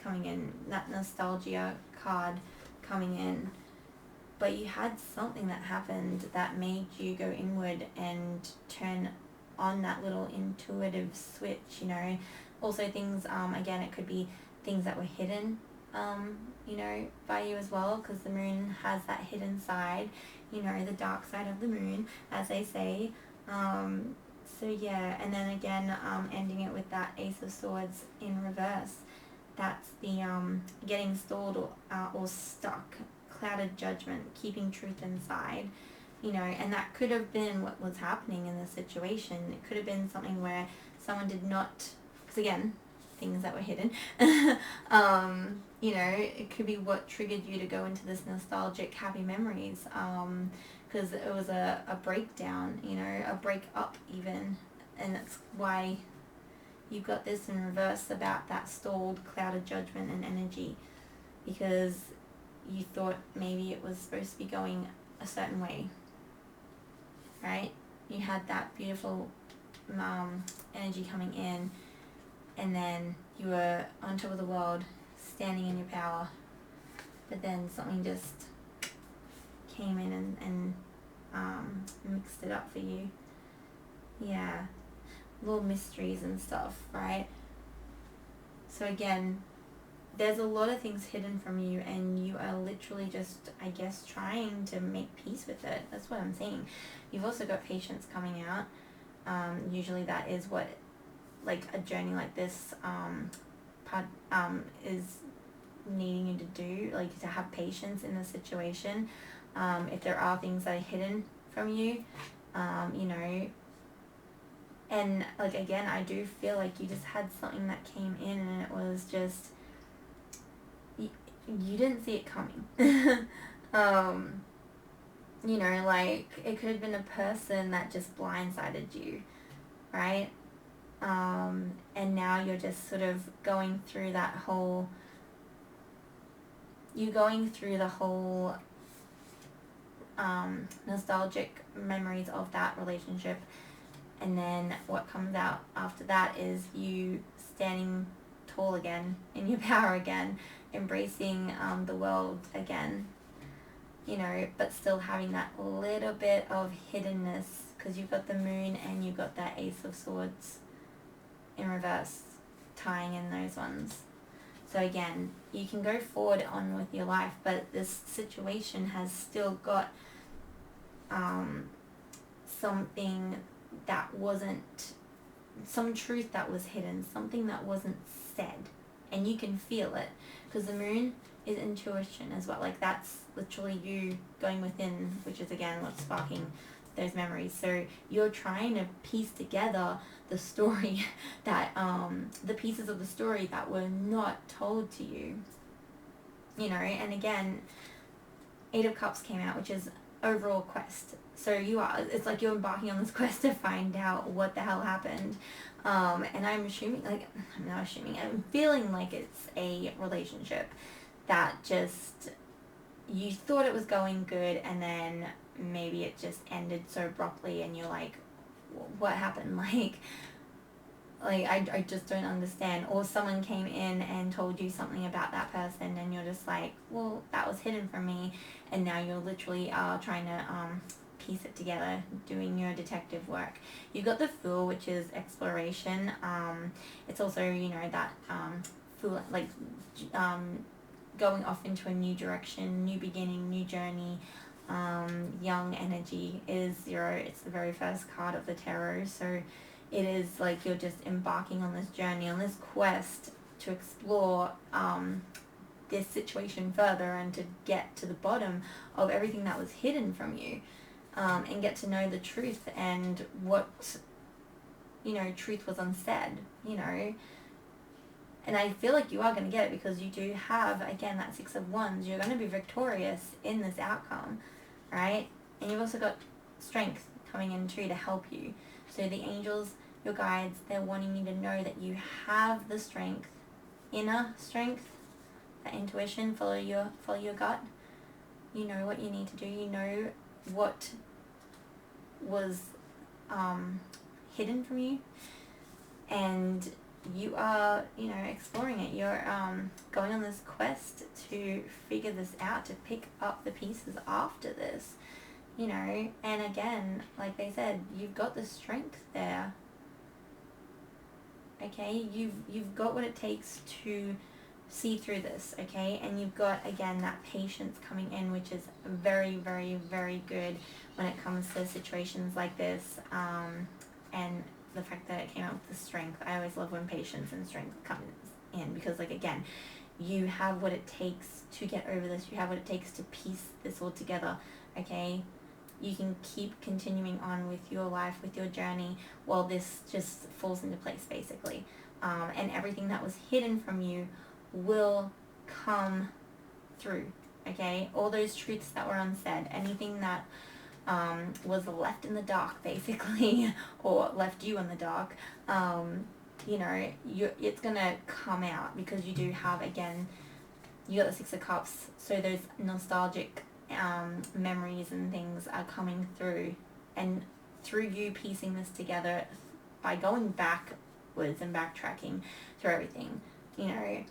S1: coming in, that nostalgia card coming in, but you had something that happened that made you go inward and turn on that little intuitive switch, you know. Also things, again, it could be things that were hidden, you know, by you as well, because the moon has that hidden side, you know, the dark side of the moon, as they say. So yeah, and then again, ending it with that Ace of Swords in reverse. That's the getting stalled or stuck, clouded judgment, keeping truth inside, you know, and that could have been what was happening in the situation. It could have been something where someone did not, because again, things that were hidden, you know, it could be what triggered you to go into this nostalgic happy memories, because it was a breakdown, you know, a break up even, and that's why you got this in reverse about that stalled, clouded judgment and energy, because you thought maybe it was supposed to be going a certain way, right? You had that beautiful energy coming in, and then you were on top of the world, standing in your power, but then something just came in and mixed it up for you. Yeah, little mysteries and stuff, right? So again, there's a lot of things hidden from you, and you are literally just, I guess, trying to make peace with it. That's what I'm saying. You've also got patience coming out. Usually that is what, like, a journey like this is needing you to do, like, to have patience in the situation. If there are things that are hidden from you, you know, and like, again, I do feel like you just had something that came in, and it was just, you didn't see it coming. You know, like, it could have been a person that just blindsided you, right? And now you're just sort of going through that whole, nostalgic memories of that relationship, and then what comes out after that is you standing tall again, in your power again, embracing the world again, you know, but still having that little bit of hiddenness, because you've got the moon and you've got that Ace of Swords in reverse, tying in those ones. So again, you can go forward on with your life, but this situation has still got something that wasn't, some truth that was hidden, something that wasn't said, and you can feel it, because the moon is intuition as well. Like, that's literally you going within, which is again what's sparking those memories. So you're trying to piece together the story that the pieces of the story that were not told to you, you know. And again, Eight of Cups came out, which is overall quest. So it's like you're embarking on this quest to find out what the hell happened. And I'm feeling like it's a relationship that just, you thought it was going good, and then maybe it just ended so abruptly, and you're like, what happened? I just don't understand. Or someone came in and told you something about that person, and you're just like, well, that was hidden from me, and now you're literally trying to piece it together, doing your detective work. You've got the Fool, which is exploration. It's also, you know, that fool, like going off into a new direction, new beginning, new journey. Young energy is 0. It's the very first card of the tarot. So it is like you're just embarking on this journey, on this quest to explore this situation further, and to get to the bottom of everything that was hidden from you, and get to know the truth, and what, you know, truth was unsaid, you know. And I feel like you are going to get it, because you do have, again, that 6 of Wands. You're going to be victorious in this outcome, right? And you've also got strength coming in too to help you. So the angels, your guides, they're wanting you to know that you have the strength, inner strength, that intuition. Follow your gut. You know what you need to do. You know what was hidden from you, and you are, you know, exploring it. You're going on this quest to figure this out, to pick up the pieces after this, you know. And again, like they said, you've got the strength there. Okay, you've got what it takes to see through this, okay? And you've got, again, that patience coming in, which is very, very, very good when it comes to situations like this. And the fact that it came out with the strength. I always love when patience and strength comes in, because, like, again, you have what it takes to get over this. You have what it takes to piece this all together, okay? You can keep continuing on with your life, with your journey, while this just falls into place, basically. And everything that was hidden from you will come through, okay? All those truths that were unsaid, anything that was left in the dark, basically, or left you in the dark, you know, it's gonna come out, because you do have, again, you got the 6 of Cups, so those nostalgic memories and things are coming through, and through you piecing this together by going backwards and backtracking through everything, you know,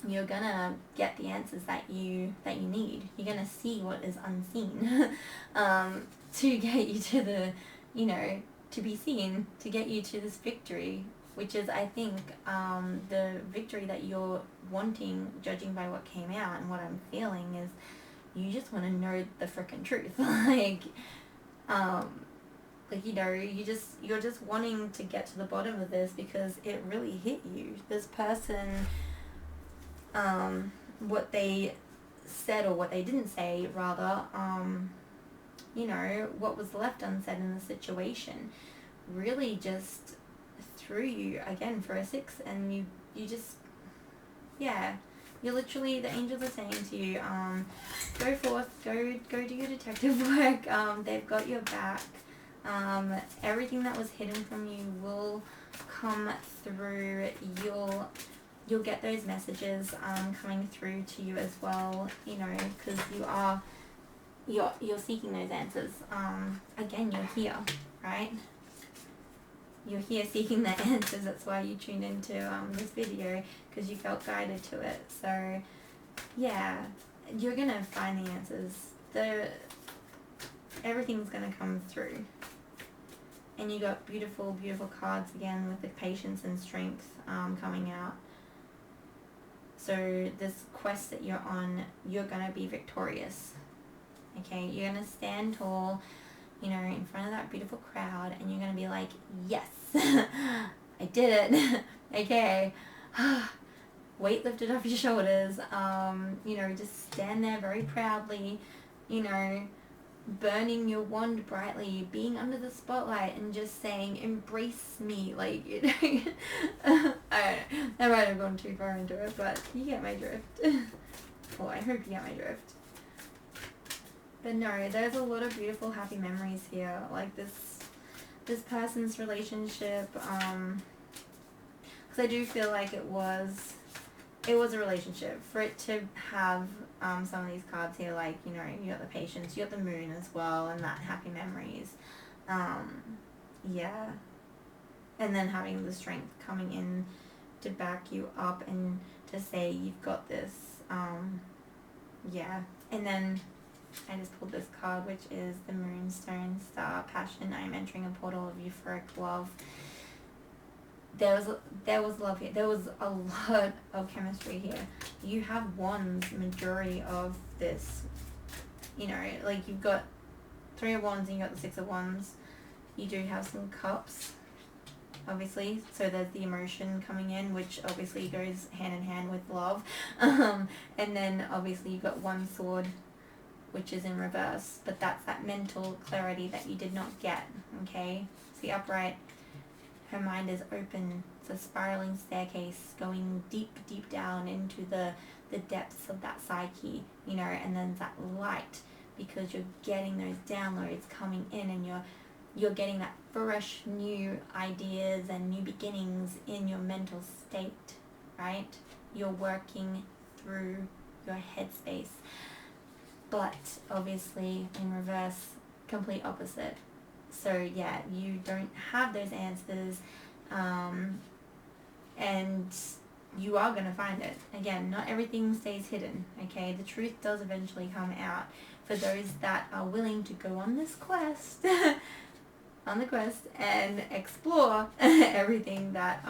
S1: you're gonna get the answers that you need. You're gonna see what is unseen to get you to the, you know, to be seen, to get you to this victory, which is, I think, the victory that you're wanting, judging by what came out. And what I'm feeling is you just want to know the frickin' truth. Like, you know, you're just wanting to get to the bottom of this, because it really hit you. This person, what they said, or what they didn't say, rather, you know, what was left unsaid in the situation really just threw you, again, for a 6, and you just, yeah, you're literally, the angels are saying to you, go forth, go do your detective work. They've got your back. Everything that was hidden from you will come through. You'll get those messages coming through to you as well, you know, because you're seeking those answers. Again, you're here, right? You're here seeking the answers. That's why you tuned into this video, because you felt guided to it. So yeah, you're gonna find the answers. Everything's gonna come through. And you got beautiful, beautiful cards again, with the patience and strength coming out. So this quest that you're on, you're going to be victorious. Okay, you're going to stand tall, you know, in front of that beautiful crowd, and you're going to be like, yes, I did it. Okay. Weight lifted off your shoulders. You know, just stand there very proudly, you know, burning your wand brightly, being under the spotlight and just saying, embrace me, like, you know. I don't know, that might have gone too far into it, but you get my drift. Well, I hope you get my drift. But no, there's a lot of beautiful happy memories here, like this person's relationship, because I do feel like it was a relationship. For it to have some of these cards here, like, you know, you got the patience, you got the moon as well, and that happy memories. Yeah. And then having the strength coming in to back you up and to say you've got this. Yeah. And then I just pulled this card, which is the Moonstone Star Passion. I am entering a portal of euphoric love. There was love here. There was a lot of chemistry here. You have wands, majority of this. You know, like you've got 3 of wands and you got the 6 of wands. You do have some cups, obviously. So there's the emotion coming in, which obviously goes hand in hand with love. And then obviously you've got 1 sword, which is in reverse. But that's that mental clarity that you did not get, okay? See, upright. Her mind is open. It's a spiraling staircase going deep, deep down into the depths of that psyche, you know, and then that light, because you're getting those downloads coming in, and you're getting that fresh new ideas and new beginnings in your mental state, right? You're working through your headspace. But obviously in reverse, complete opposite. So yeah, you don't have those answers, and you are going to find it. Again, not everything stays hidden, okay? The truth does eventually come out for those that are willing to go on this quest, and explore everything that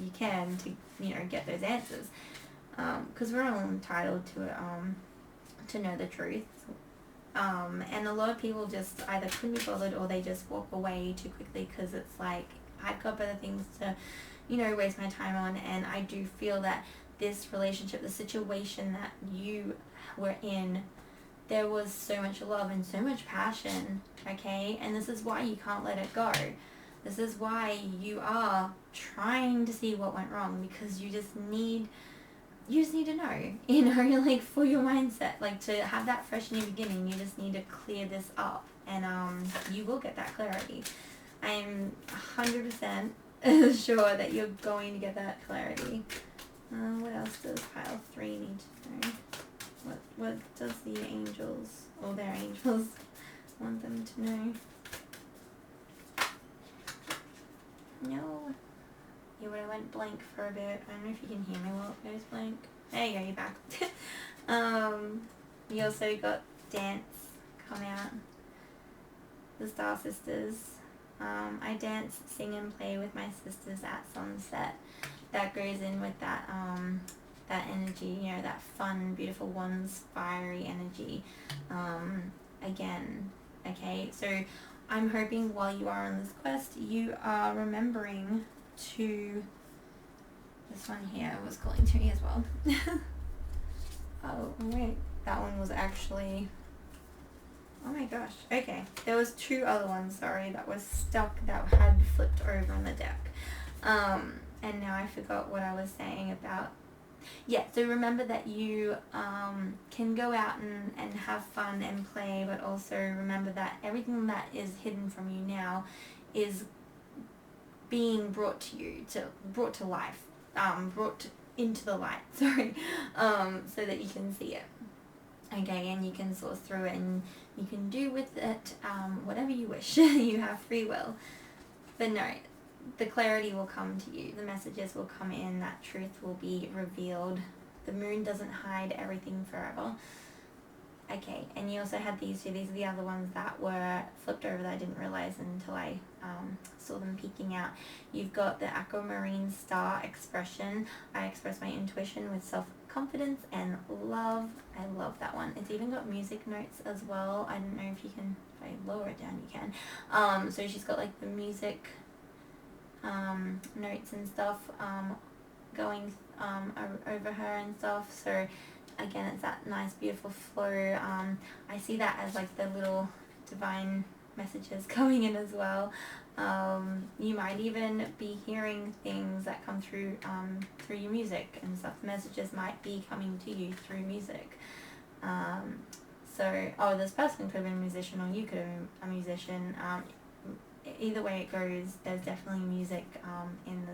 S1: you can to, you know, get those answers. Because we're all entitled to know the truth. And a lot of people just either couldn't be bothered, or they just walk away too quickly because it's like, I've got better things to, you know, waste my time on. And I do feel that this relationship, the situation that you were in, there was so much love and so much passion, okay? And this is why you can't let it go. This is why you are trying to see what went wrong, because you just need to know, you know, like for your mindset, like to have that fresh new beginning, you just need to clear this up, and you will get that clarity. I'm 100% sure that you're going to get that clarity. What else does pile 3 need to know? What does the angels, or their angels, want them to know? No. You would have went blank for a bit. I don't know if you can hear me while it goes blank. There you go, you're back. We also got dance come out. The Star Sisters. I dance, sing and play with my sisters at sunset. That goes in with that that energy, you know, that fun, beautiful one's fiery energy. Again, okay, so I'm hoping while you are on this quest, you are remembering to, this one here was calling to me as well. Oh wait, that one was actually, oh my gosh, okay, there was 2 other ones, sorry, that was stuck, that had flipped over on the deck, and now I forgot what I was saying about, yeah, so remember that you can go out and have fun and play, but also remember that everything that is hidden from you now is being brought to you, brought to life, brought into the light, sorry, so that you can see it, okay, and you can source through it, and you can do with it whatever you wish. You have free will. But no, the clarity will come to you, the messages will come in, that truth will be revealed. The moon doesn't hide everything forever. Okay, and you also had these 2. These are the other ones that were flipped over that I didn't realize until I saw them peeking out. You've got the aquamarine star expression. I express my intuition with confidence and love. I love that one. It's even got music notes as well. I don't know if you can, if I lower it down, you can. So she's got like the music notes and stuff going over her and stuff. So again, it's that nice beautiful flow. I see that as like the little divine messages coming in as well. You might even be hearing things that come through through your music and stuff. Messages might be coming to you through music. So this person could have been a musician, or you could have been a musician. Either way it goes, there's definitely music in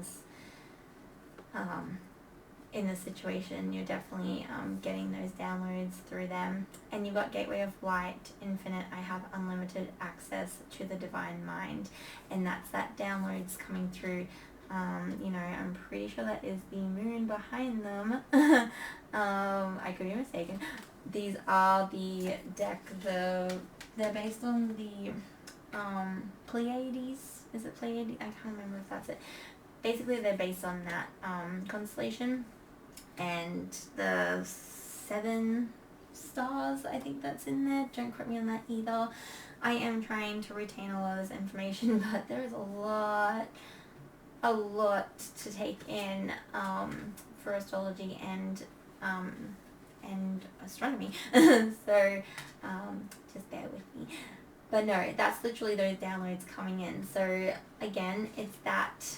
S1: this situation. You're definitely getting those downloads through them. And you've got Gateway of Light, Infinite. I have unlimited access to the divine mind, and that's that downloads coming through. I'm pretty sure that is the moon behind them. I could be mistaken. These are the deck. They're based on the Pleiades. Is it Pleiades? I can't remember if that's it. Basically, they're based on that constellation. And the 7 stars, I think that's in there. Don't quote me on that either. I am trying to retain a lot of this information, but there is a lot to take in for astrology and astronomy. So just bear with me. But no, that's literally those downloads coming in. So again, it's that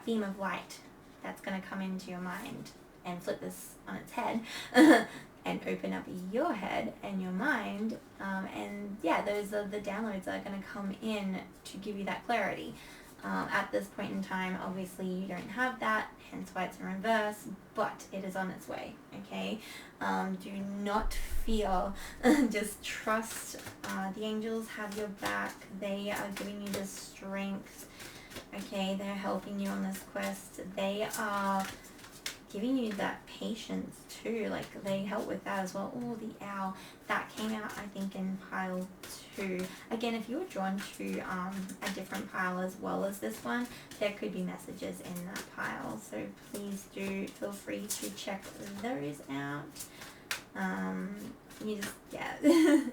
S1: beam of light that's going to come into your mind and flip this on its head and open up your head and your mind. And yeah, those are the downloads that are going to come in to give you that clarity. At this point in time, obviously you don't have that, hence why it's in reverse, but it is on its way, okay? Do not fear, just trust. The angels have your back. They are giving you the strength, okay? They're helping you on this quest. They are giving you that patience too, like they help with that as well. Oh, the owl, that came out I think in pile 2. Again, if you were drawn to a different pile as well as this one, there could be messages in that pile, so please do feel free to check those out. You just, yeah,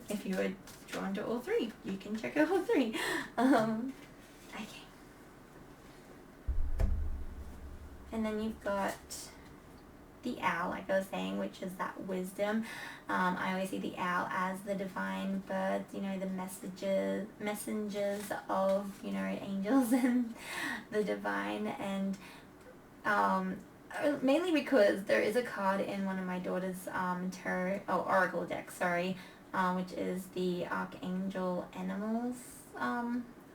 S1: if you were drawn to all 3, you can check out all 3. Okay, and then you've got the owl, like I was saying, which is that wisdom. I always see the owl as the divine birds, the messengers of, angels and the divine. And mainly because there is a card in one of my daughter's oracle deck, which is the Archangel Animals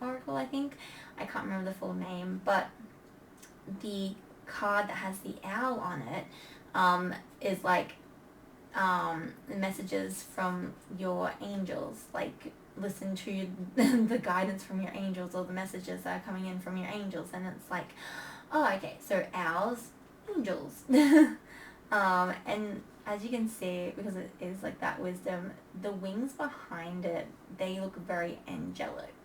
S1: oracle, I think. I can't remember the full name, but the card that has the owl on it is like messages from your angels, like listen to the guidance from your angels, or the messages that are coming in from your angels. And it's like, oh, okay, so owls, angels. And as you can see, because it is like that wisdom, the wings behind it, they look very angelic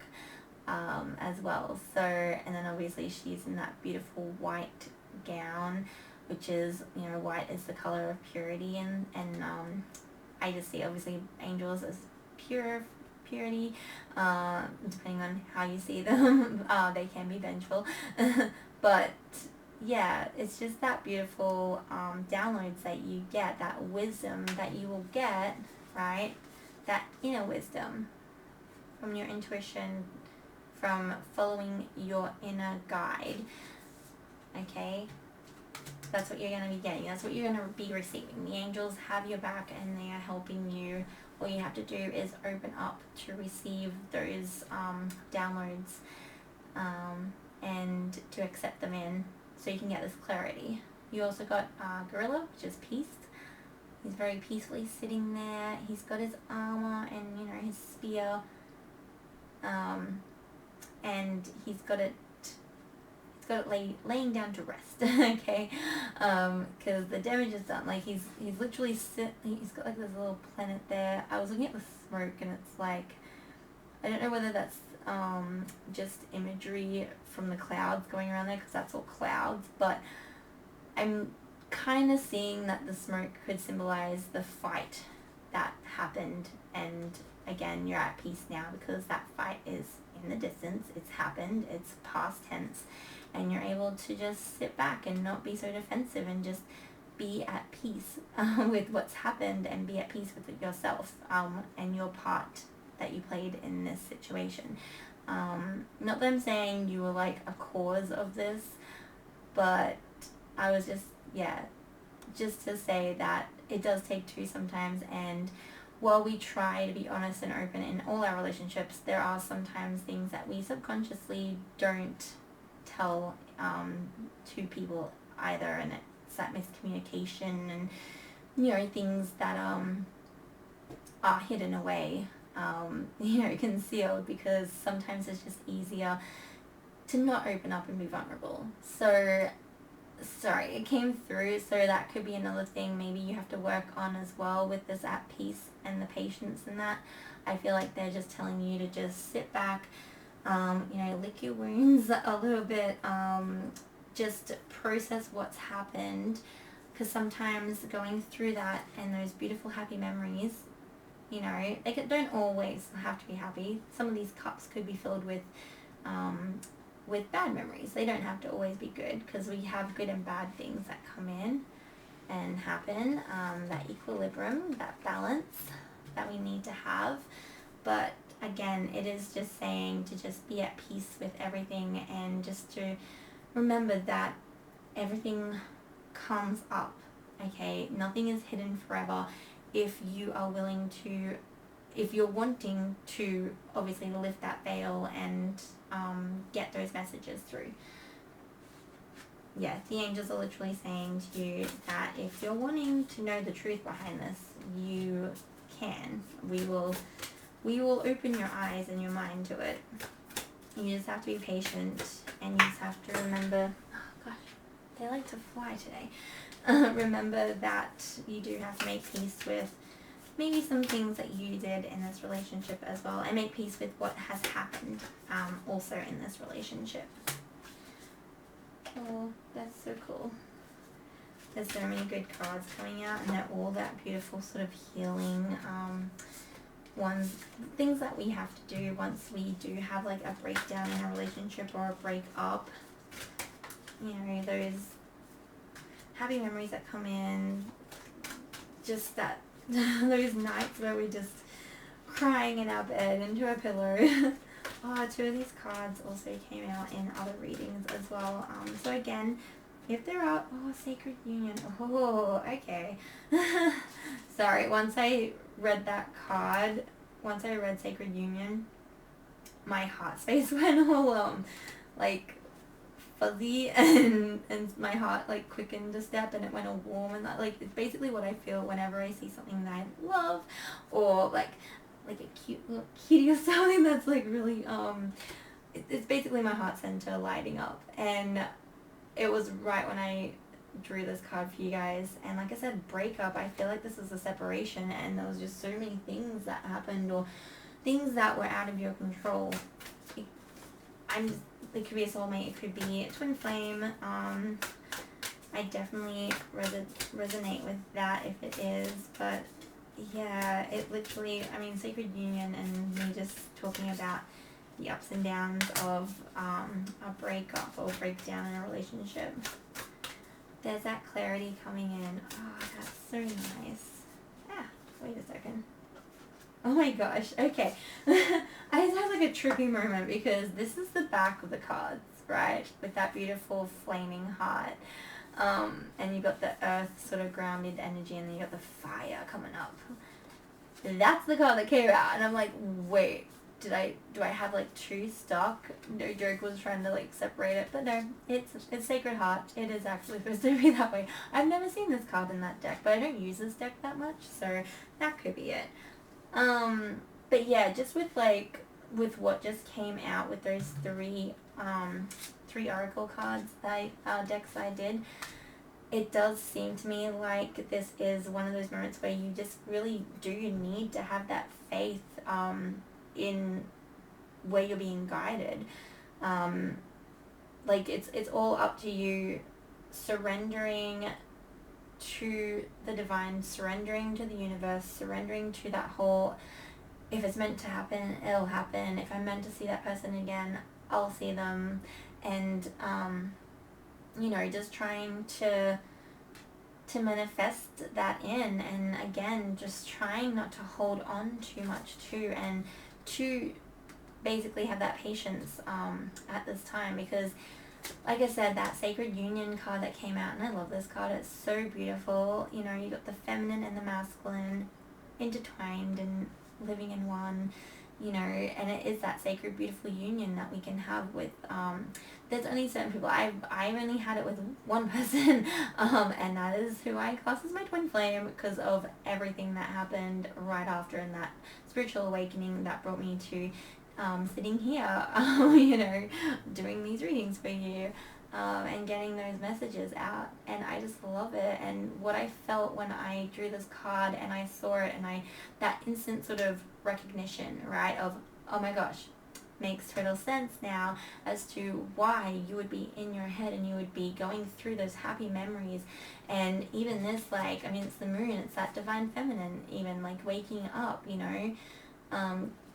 S1: as well. So, and then obviously she's in that beautiful white gown, which is, white is the color of purity, and I just see obviously angels as purity, depending on how you see them. They can be vengeful. But yeah, it's just that beautiful downloads that you get, that wisdom that you will get, right? That inner wisdom from your intuition, from following your inner guide, okay? That's what you're going to be getting. That's what you're going to be receiving. The angels have your back and they are helping you. All you have to do is open up to receive those downloads and to accept them in, so you can get this clarity. You also got Gorilla, which is peace. He's very peacefully sitting there. He's got his armor and, his spear. And he's got it laying down to rest, okay? Because the damage is done. Like he's literally he's got like this little planet there. I was looking at the smoke and it's like, I don't know whether that's just imagery from the clouds going around there, because that's all clouds, but I'm kind of seeing that the smoke could symbolize the fight that happened, and again, you're at peace now because that fight is in the distance, it's happened, it's past tense, and you're able to just sit back and not be so defensive and just be at peace with what's happened, and be at peace with yourself and your part that you played in this situation. Not that I'm saying you were like a cause of this, but I was just to say that it does take two sometimes, and while we try to be honest and open in all our relationships, there are sometimes things that we subconsciously don't tell to people either, and it's that miscommunication and, you know, things that are hidden away, you know, concealed, because sometimes it's just easier to not open up and be vulnerable. So sorry, it came through, so that could be another thing maybe you have to work on as well with this at peace and the patience and that. I feel like they're just telling you to just sit back, you know, lick your wounds a little bit, just process what's happened, because sometimes going through that and those beautiful happy memories, you know, they don't always have to be happy. Some of these cups could be filled with bad memories. They don't have to always be good, because we have good and bad things that come in and happen, that equilibrium, that balance that we need to have. But again, it is just saying to just be at peace with everything, and just to remember that everything comes up, okay? Nothing is hidden forever if you are willing to, if you're wanting to obviously lift that veil and get those messages through. Yeah, the angels are literally saying to you that if you're wanting to know the truth behind this, you can. We will open your eyes and your mind to it. You just have to be patient, and you just have to remember, oh gosh, they like to fly today. Remember that you do have to make peace with maybe some things that you did in this relationship as well, and make peace with what has happened also in this relationship. Oh, that's so cool. There's so many good cards coming out, and they're all that beautiful sort of healing ones, things that we have to do once we do have like a breakdown in a relationship or a breakup. You know, those happy memories that come in, just that those nights where we're just crying in our bed into a pillow. Oh, two of these cards also came out in other readings as well. So again, if there are, oh, Sacred Union, oh, okay. Sorry, once I read that card, once I read Sacred Union, my heart space went all, like, fuzzy, and my heart, like, quickened a step, and it went all warm, and that, like, it's basically what I feel whenever I see something that I love, or, like a cute little kitty or something that's, like, really, it's basically my heart center lighting up, and it was right when I drew this card for you guys. And like I said, breakup, I feel like this is a separation, and there was just so many things that happened, or things that were out of your control. It could be a soulmate, it could be a twin flame. I definitely resonate with that if it is, but yeah, it literally, I mean, Sacred Union and me just talking about the ups and downs of a breakup or breakdown in a relationship. There's that clarity coming in. Oh, that's so nice. Ah, wait a second. Oh my gosh, okay. I just had like a trippy moment, because this is the back of the cards, right? With that beautiful flaming heart. And you got the earth sort of grounded energy, and then you got the fire coming up. That's the card that came out, and I'm like, wait, do I have like two stock? No joke, was trying to like separate it, but no, it's Sacred Heart. It is actually supposed to be that way. I've never seen this card in that deck, but I don't use this deck that much, so that could be it. But yeah, just with what just came out with those three oracle cards decks I did, it does seem to me like this is one of those moments where you just really do need to have that faith in where you're being guided. Like it's all up to you surrendering to the divine, surrendering to the universe, surrendering to that whole, if it's meant to happen, it'll happen. If I'm meant to see that person again, I'll see them. And, you know, just trying to manifest that in. And again, just trying not to hold on too much too, and to basically have that patience at this time, because like I said, that sacred union card that came out, and I love this card, it's so beautiful. You know, you got the feminine and the masculine intertwined and living in one, you know, and it is that sacred beautiful union that we can have with there's only certain people. I've only had it with one person, and that is who I class as my twin flame, because of everything that happened right after, and that spiritual awakening that brought me to sitting here, you know, doing these readings for you, and getting those messages out. And I just love it. And what I felt when I drew this card and I saw it, and that instant sort of recognition, right, of, oh my gosh, makes total sense now as to why you would be in your head and you would be going through those happy memories. And even this, like, I mean, it's the moon, it's that divine feminine, even like waking up, you know,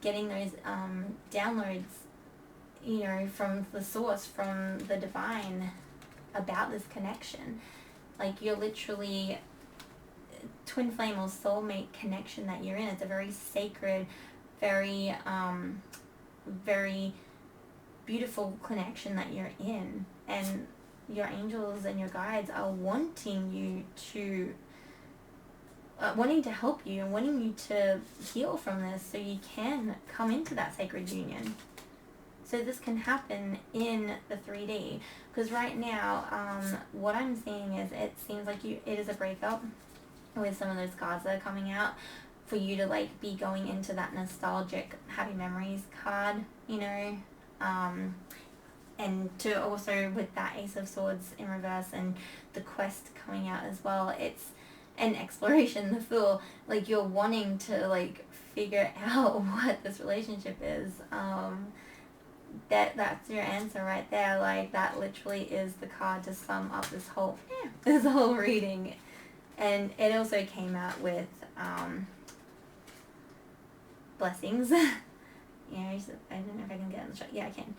S1: getting those downloads, you know, from the source, from the divine, about this connection. Like, you're literally twin flame or soulmate connection that you're in. It's a very sacred, very very beautiful connection that you're in, and your angels and your guides are wanting you to wanting to help you and wanting you to heal from this, so you can come into that sacred union. So this can happen in the 3D, because right now, what I'm seeing is, it seems like it is a breakup with some of those cards that are coming out, for you to like be going into that nostalgic happy memories card, you know, and to also, with that Ace of Swords in reverse and the Quest coming out as well, it's an exploration, the Fool, like you're wanting to like figure out what this relationship is. That's your answer right there. Like, that literally is the card to sum up this whole reading. And it also came out with blessings. Yeah, I don't know if I can get in the shot. Yeah, I can.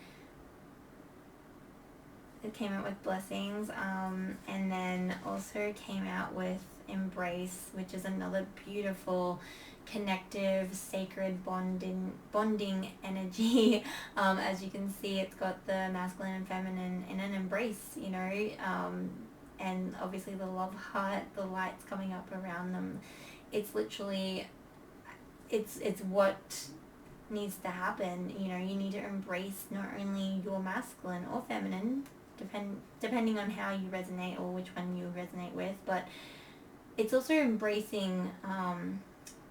S1: It came out with blessings, and then also came out with embrace, which is another beautiful connective, sacred bonding energy. As you can see, it's got the masculine and feminine in an embrace, you know, and obviously the love heart, the lights coming up around them. It's literally, it's what needs to happen. You know, you need to embrace not only your masculine or feminine, depending on how you resonate or which one you resonate with, but it's also embracing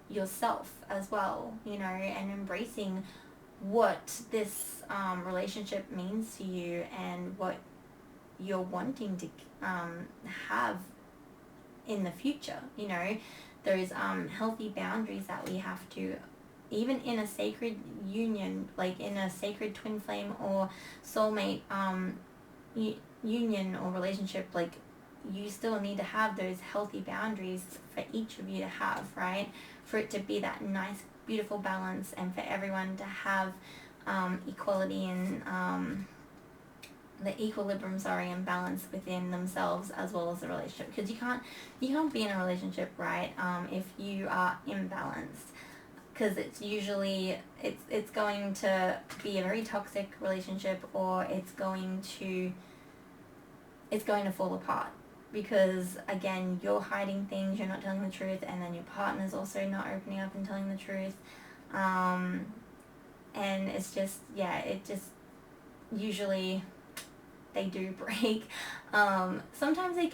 S1: yourself as well, you know, and embracing what this relationship means to you and what you're wanting to have in the future. You know, those healthy boundaries that we have to, even in a sacred union, like in a sacred twin flame or soulmate union or relationship, like you still need to have those healthy boundaries for each of you to have, right? For it to be that nice, beautiful balance, and for everyone to have equality and the equilibrium, and balance within themselves as well as the relationship. Because you can't be in a relationship, right, if you are imbalanced. Because it's usually, it's going to be a very toxic relationship, or it's going to fall apart. Because again, you're hiding things, you're not telling the truth, and then your partner's also not opening up and telling the truth. And it's just, yeah, it just, usually they do break. Sometimes they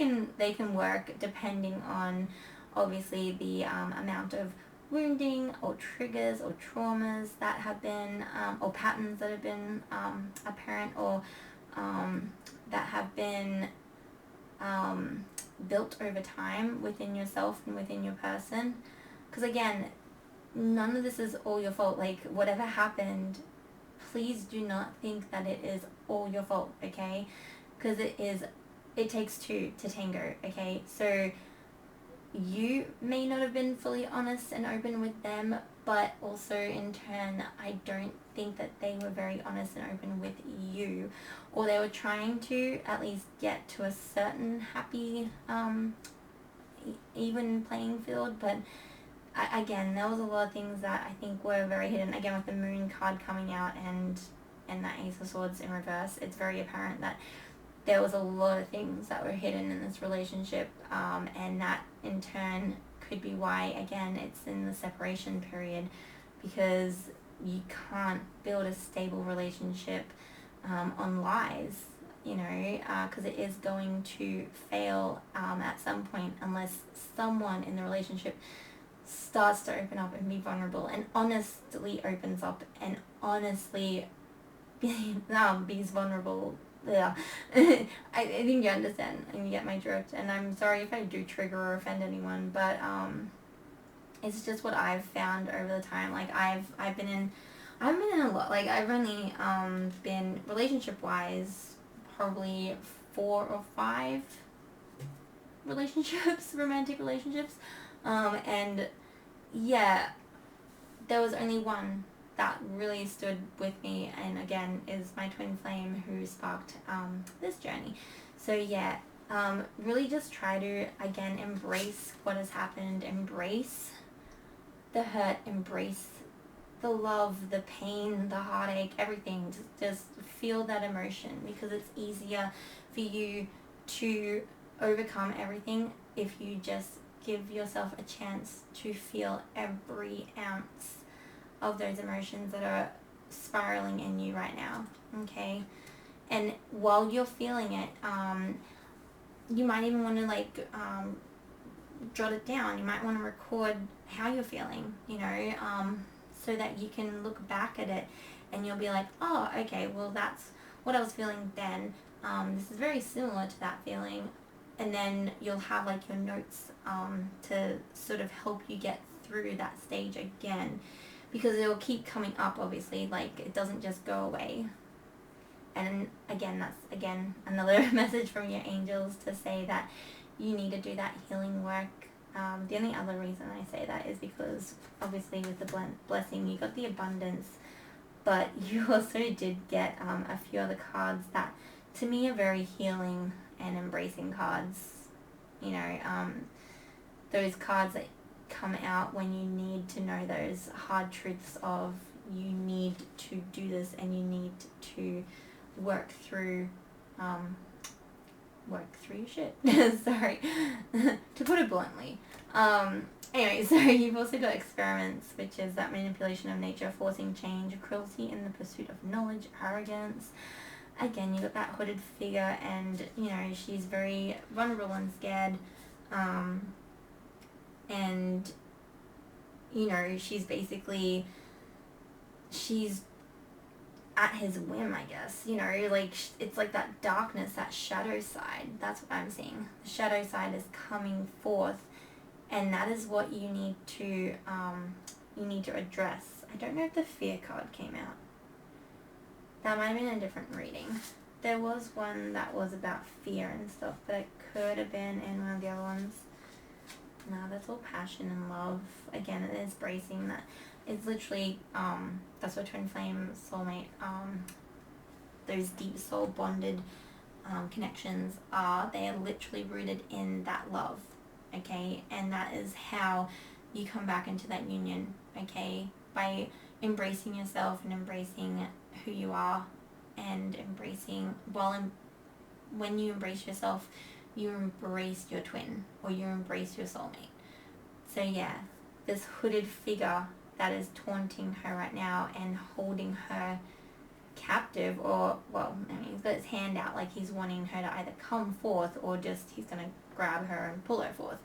S1: can work depending on obviously the amount of wounding or triggers or traumas that have been, or patterns that have been apparent, or that have been built over time within yourself and within your person. Because again, none of this is all your fault. Like, whatever happened, please do not think that it is all your fault, okay? Because it takes two to tango, okay? So you may not have been fully honest and open with them, but also in turn, I don't think that they were very honest and open with you, or they were trying to at least get to a certain happy, even playing field. But again, there was a lot of things that I think were very hidden. Again, with the Moon card coming out and that Ace of Swords in reverse, it's very apparent that there was a lot of things that were hidden in this relationship, and that in turn could be why, again, it's in the separation period, because you can't build a stable relationship on lies, you know, because it is going to fail at some point unless someone in the relationship starts to open up and be vulnerable and honestly opens up and honestly be vulnerable. Yeah. I think you understand and you get my drift, and I'm sorry if I do trigger or offend anyone, but it's just what I've found over the time. Like I've been in a lot. Like I've only been relationship wise probably 4 or 5 relationships, romantic relationships, and yeah, there was only one that really stood with me, and again is my twin flame who sparked this journey. So yeah, really just try to again embrace what has happened, embrace the hurt, embrace the love, the pain, the heartache, everything. Just feel that emotion, because it's easier for you to overcome everything if you just give yourself a chance to feel every ounce of those emotions that are spiraling in you right now, okay? And while you're feeling it, you might even want to jot it down. You might want to record how you're feeling, you know, so that you can look back at it and you'll be like, oh, okay, well, that's what I was feeling then. This is very similar to that feeling. And then you'll have like your notes to sort of help you get through that stage again, because it'll keep coming up, obviously. Like, it doesn't just go away. And again, that's another message from your angels to say that you need to do that healing work. The only other reason I say that is because obviously with the blessing you got the abundance, but you also did get a few other cards that to me are very healing and embracing cards. You know, those cards that come out when you need to know those hard truths of you need to do this and you need to work through your shit. Sorry, to put it bluntly. Anyway, so you've also got experiments, which is that manipulation of nature, forcing change, cruelty in the pursuit of knowledge, arrogance. Again, you got that hooded figure, and you know she's very vulnerable and scared, and you know she's at his whim, I guess. You know, like it's like that darkness, that shadow side. That's what I'm seeing. The shadow side is coming forth, and that is what you need to address. I don't know if the fear card came out. That might have been a different reading. There was one that was about fear and stuff, but it could have been in one of the other ones. No, that's all passion and love. Again, it is bracing. That it's literally, that's what twin flame, soulmate, those deep soul bonded connections are. They are literally rooted in that love, okay? And that is how you come back into that union, okay? By embracing yourself and embracing who you are, and embracing, when you embrace yourself, you embrace your twin, or you embrace your soulmate. So yeah, this hooded figure that is taunting her right now and holding her captive, or, well, I mean, he's got his hand out like he's wanting her to either come forth or just he's going to grab her and pull her forth.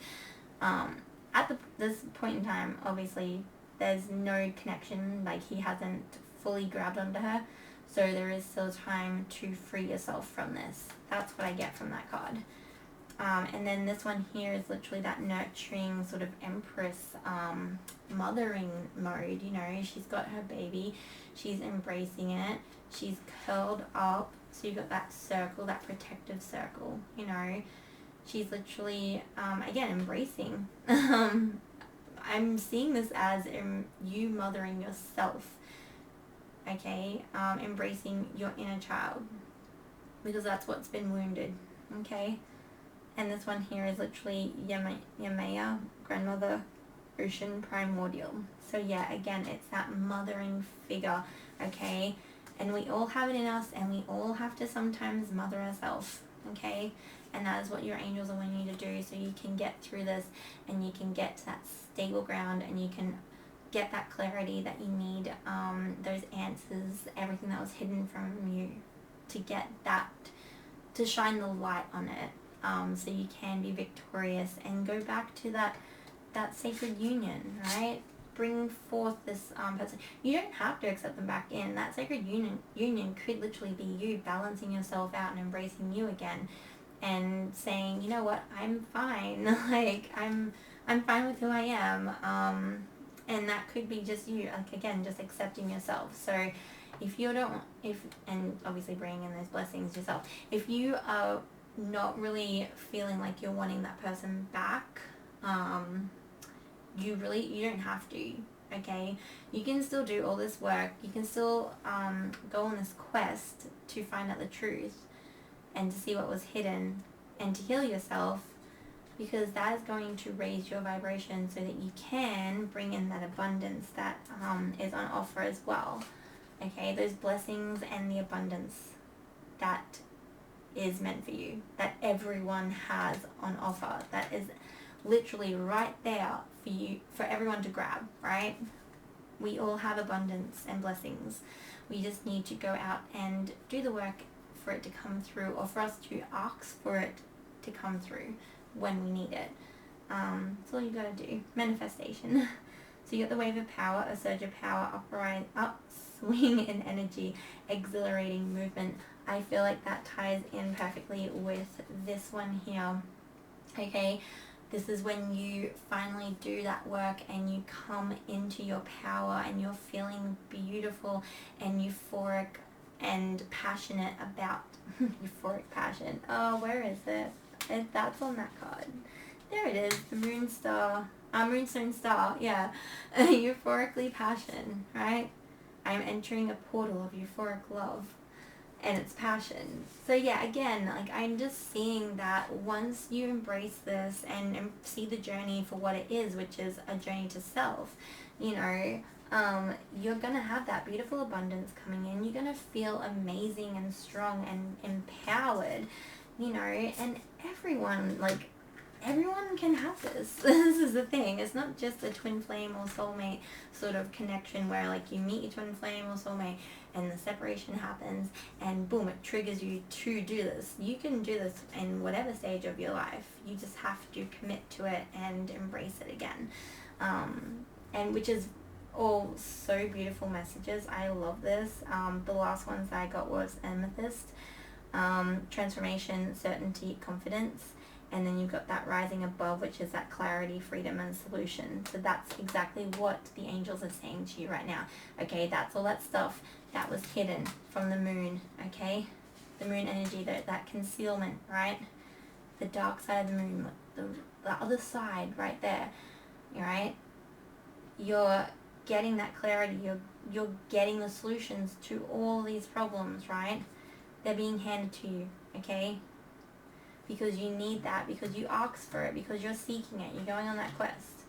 S1: At this point in time, obviously, there's no connection, like he hasn't fully grabbed onto her, so there is still time to free yourself from this. That's what I get from that card. And then this one here is literally that nurturing sort of empress, mothering mode. You know, she's got her baby, she's embracing it, she's curled up, so you've got that circle, that protective circle, you know. She's literally, again, embracing. I'm seeing this as you mothering yourself, okay? Embracing your inner child, because that's what's been wounded, okay? And this one here is literally Yamaya, grandmother, ocean, primordial. So yeah, again, it's that mothering figure, okay? And we all have it in us, and we all have to sometimes mother ourselves, okay? And that is what your angels are wanting you to do, so you can get through this, and you can get to that stable ground, and you can get that clarity that you need, those answers, everything that was hidden from you, to get that, to shine the light on it, so you can be victorious and go back to that sacred union, right? Bring forth this person. You don't have to accept them back in. That sacred union could literally be you balancing yourself out and embracing you again, and saying, you know what, I'm fine. Like, I'm fine with who I am. And that could be just you, like, again, just accepting yourself. So if you don't, and obviously bringing in those blessings yourself, if you are not really feeling like you're wanting that person back, you don't have to, okay? You can still do all this work. You can still go on this quest to find out the truth and to see what was hidden and to heal yourself, because that is going to raise your vibration so that you can bring in that abundance that is on offer as well, okay? Those blessings and the abundance that is meant for you, that everyone has on offer, that is literally right there for you, for everyone to grab, right? We all have abundance and blessings. We just need to go out and do the work for it to come through, or for us to ask for it to come through when we need it. That's all you gotta do. Manifestation. So you got the wave of power, a surge of power, upswing in energy, exhilarating movement. I feel like that ties in perfectly with this one here, okay? This is when you finally do that work and you come into your power and you're feeling beautiful and euphoric and passionate about euphoric passion. Oh, where is it? That's on that card. There it is, the moonstone star, yeah. Euphorically passion, right? I'm entering a portal of euphoric love, and it's passion. So yeah, again, like, I'm just seeing that once you embrace this and see the journey for what it is, which is a journey to self, you know, you're gonna have that beautiful abundance coming in. You're gonna feel amazing and strong and empowered, you know, and everyone can have this. This is the thing. It's not just a twin flame or soulmate sort of connection where, like, you meet your twin flame or soulmate and the separation happens and boom, it triggers you to do this. You can do this in whatever stage of your life. You just have to commit to it and embrace it again. And which is all so beautiful messages. I love this. The last ones I got was amethyst, transformation, certainty, confidence. And then you've got that rising above, which is that clarity, freedom, and solution. So that's exactly what the angels are saying to you right now. Okay, that's all that stuff that was hidden from the moon, okay? The moon energy, that concealment, right? The dark side of the moon, the other side right there, right? You're getting that clarity. You're getting the solutions to all these problems, right? They're being handed to you, okay? Because you need that, because you asked for it, because you're seeking it, you're going on that quest.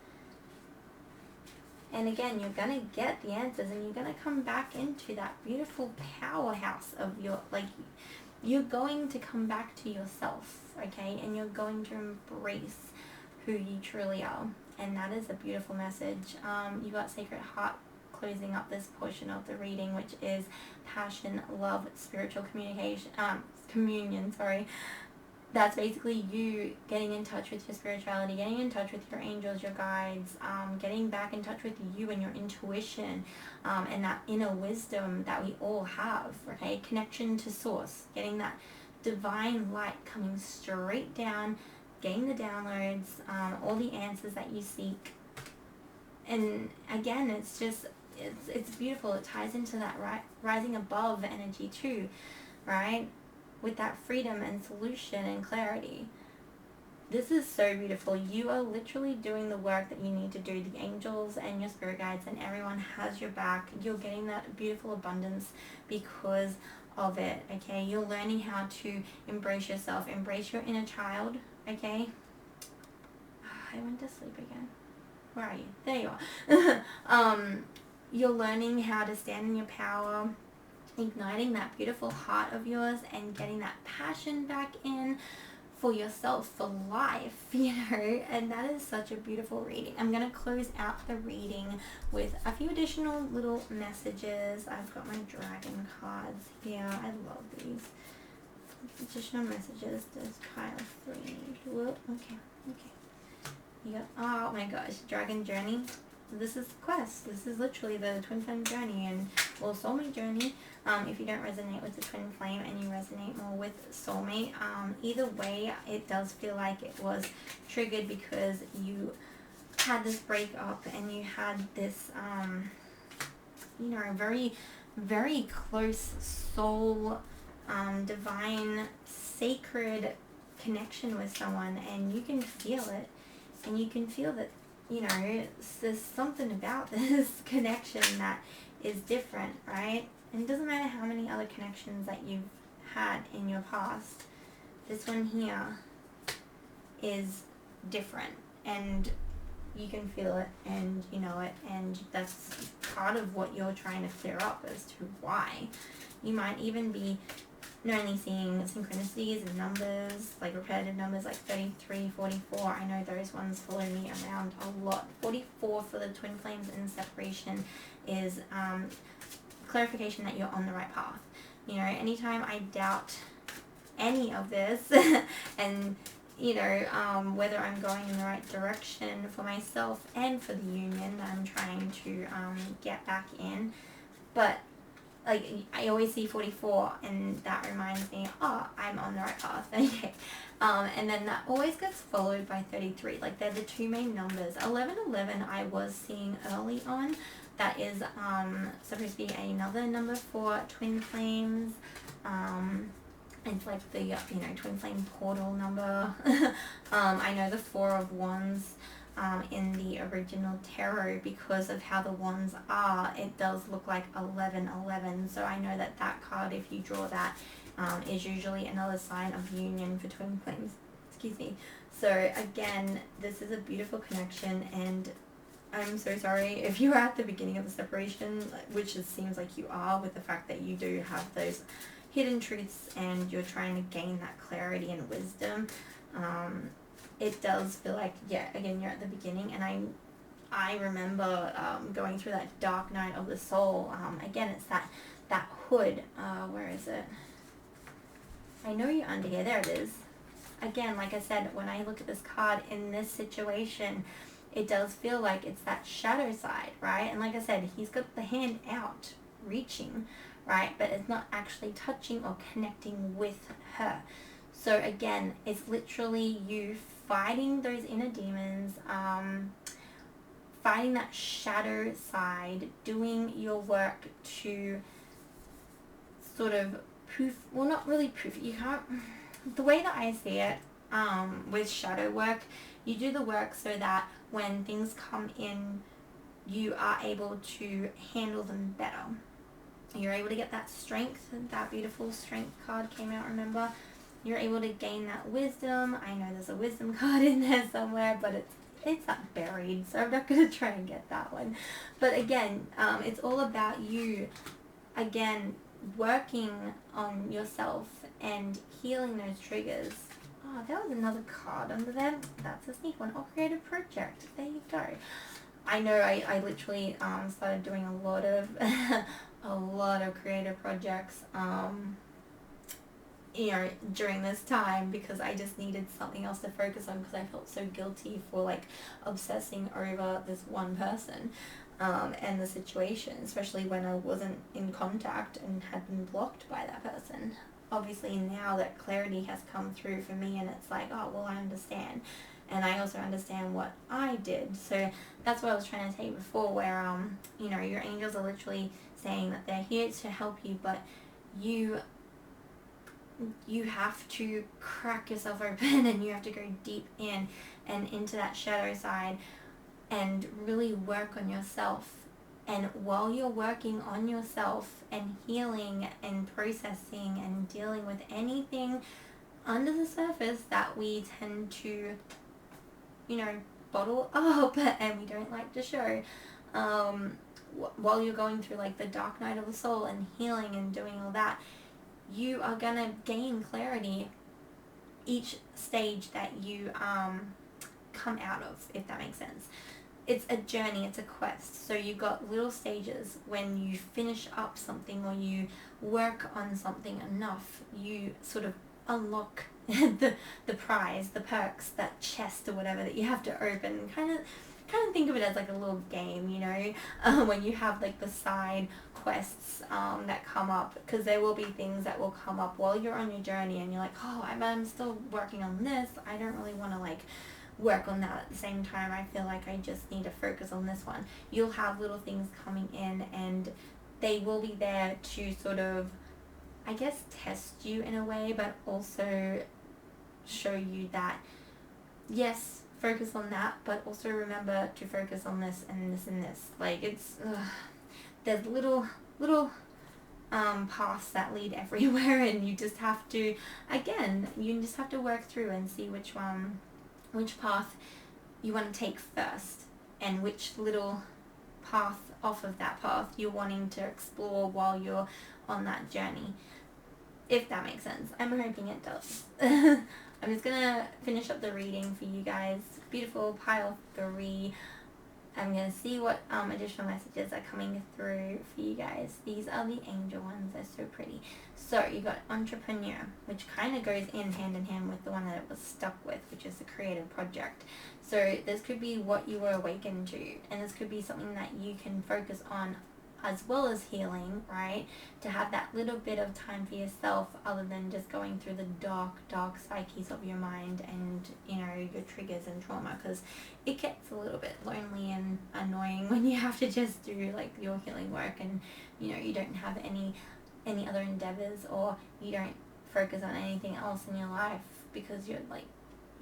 S1: And again, you're going to get the answers, and you're going to come back into that beautiful powerhouse of your, like, you're going to come back to yourself, okay? And you're going to embrace who you truly are. And that is a beautiful message. You got Sacred Heart closing up this portion of the reading, which is passion, love, spiritual communion, sorry. That's basically you getting in touch with your spirituality, getting in touch with your angels, your guides, getting back in touch with you and your intuition, and that inner wisdom that we all have, okay? Connection to source, getting that divine light coming straight down, getting the downloads, all the answers that you seek. And again, it's just, it's beautiful. It ties into that rising above energy too, right? With that freedom and solution and clarity. This is so beautiful. You are literally doing the work that you need to do. The angels and your spirit guides and everyone has your back. You're getting that beautiful abundance because of it, okay? You're learning how to embrace yourself, embrace your inner child, okay? I went to sleep again. Where are you? There you are. You're learning how to stand in your power, igniting that beautiful heart of yours and getting that passion back in for yourself, for life, you know, and that is such a beautiful reading. I'm going to close out the reading with a few additional little messages. I've got my dragon cards here. I love these. Additional messages. There's pile 3. Whoa, okay. You got, oh my gosh, Dragon Journey. This is the quest. This is literally the twin flame journey and soulmate journey. If you don't resonate with the twin flame and you resonate more with soulmate, either way, it does feel like it was triggered because you had this breakup and you had this, you know, very, very close soul, divine, sacred connection with someone, and you can feel it, and you can feel that, you know, there's something about this connection that is different, right? And it doesn't matter how many other connections that you've had in your past. This one here is different, and you can feel it, and you know it, and that's part of what you're trying to clear up as to why. You might even be not only seeing synchronicities and numbers, like repetitive numbers like 33, 44. I know those ones follow me around a lot. 44 for the twin flames and separation is clarification that you're on the right path. You know, anytime I doubt any of this and, you know, whether I'm going in the right direction for myself and for the union that I'm trying to get back in, but like, I always see 44, and that reminds me, oh, I'm on the right path, okay. And then that always gets followed by 33. Like, they're the two main numbers. 1111 I was seeing early on. That is supposed to be another number for twin flames. It's like the, you know, twin flame portal number. I know the 4 of Wands. In the original tarot, because of how the wands are, it does look like 1111. So I know that that card, if you draw that, is usually another sign of union for twin flames. Excuse me. So again, this is a beautiful connection, and I'm so sorry if you were at the beginning of the separation, which it seems like you are, with the fact that you do have those hidden truths and you're trying to gain that clarity and wisdom. It does feel like, yeah, again, you're at the beginning, and I remember going through that dark night of the soul. Again, it's that hood. Where is it? I know you're under here. There it is. Again, like I said, when I look at this card in this situation, it does feel like it's that shadow side, right? And like I said, he's got the hand out, reaching, right? But it's not actually touching or connecting with her. So again, it's literally you fighting those inner demons, fighting that shadow side, doing your work to sort of proof, well, not really proof, you can't, the way that I see it, with shadow work, you do the work so that when things come in, you are able to handle them better. You're able to get that strength. That beautiful strength card came out, remember? You're able to gain that wisdom. I know there's a wisdom card in there somewhere, but it's not buried, so I'm not going to try and get that one. But again, it's all about you, again, working on yourself and healing those triggers. Oh, there was another card under there. That's a sneak one. Oh, creative project. There you go. I know I literally started doing a lot of a lot of creative projects. You know, during this time, because I just needed something else to focus on, because I felt so guilty for like obsessing over this one person and the situation, especially when I wasn't in contact and had been blocked by that person. Obviously now that clarity has come through for me, and it's like, oh, well, I understand, and I also understand what I did. So that's what I was trying to say before, where you know, your angels are literally saying that they're here to help you, but you you have to crack yourself open and you have to go deep in and into that shadow side and really work on yourself. And while you're working on yourself and healing and processing and dealing with anything under the surface that we tend to, bottle up and we don't like to show, while you're going through like the dark night of the soul and healing and doing all that, you are gonna gain clarity each stage that you come out of, if that makes sense. It's a journey, it's a quest. So you've got little stages. When you finish up something or you work on something enough, you sort of unlock the prize, the perks, that chest or whatever that you have to open. Kind of think of it as like a little game, when you have like the side quests that come up, because there will be things that will come up while you're on your journey and you're like, oh, I'm still working on this. I don't really want to like work on that at the same time. I feel like I just need to focus on this one. You'll have little things coming in and they will be there to sort of, I guess, test you in a way, but also show you that, yes, focus on that, but also remember to focus on this and this and this. Like, it's, there's little paths that lead everywhere, and you just have to, again, you just have to work through and see which path you want to take first, and which little path off of that path you're wanting to explore while you're on that journey, if that makes sense. I'm hoping it does. I'm just gonna finish up the reading for you guys. Beautiful pile 3. I'm gonna see what additional messages are coming through for you guys. These are the angel ones. They're so pretty. So you got entrepreneur, which kind of goes hand in hand with the one that it was stuck with, which is the creative project. So this could be what you were awakened to, and this could be something that you can focus on as well as healing, right? To have that little bit of time for yourself, other than just going through the dark psyches of your mind and, your triggers and trauma, because it gets a little bit lonely and annoying when you have to just do like your healing work and, you don't have any other endeavors, or you don't focus on anything else in your life because you're like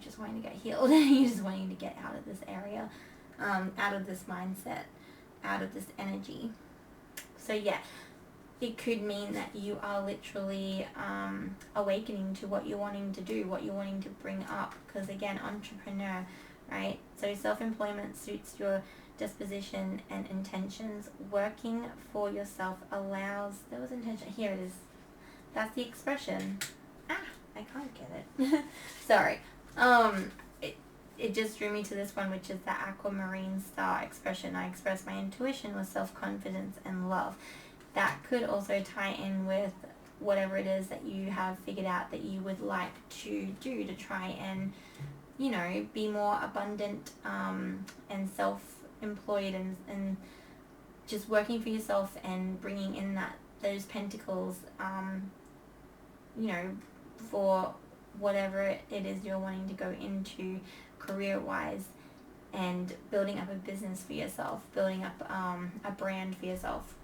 S1: just wanting to get healed. You're just wanting to get out of this area, out of this mindset, out of this energy. So yeah, it could mean that you are literally awakening to what you're wanting to do, what you're wanting to bring up. Because again, entrepreneur, right? So self-employment suits your disposition and intentions. Working for yourself allows, there was intention, here it is. That's the expression. I can't get it. Sorry. It just drew me to this one, which is the aquamarine star expression. I express my intuition with self-confidence and love. That could also tie in with whatever it is that you have figured out that you would like to do to try and, be more abundant and self-employed and just working for yourself and bringing in those pentacles, for whatever it is you're wanting to go into career-wise, and building up a business for yourself, building up a brand for yourself.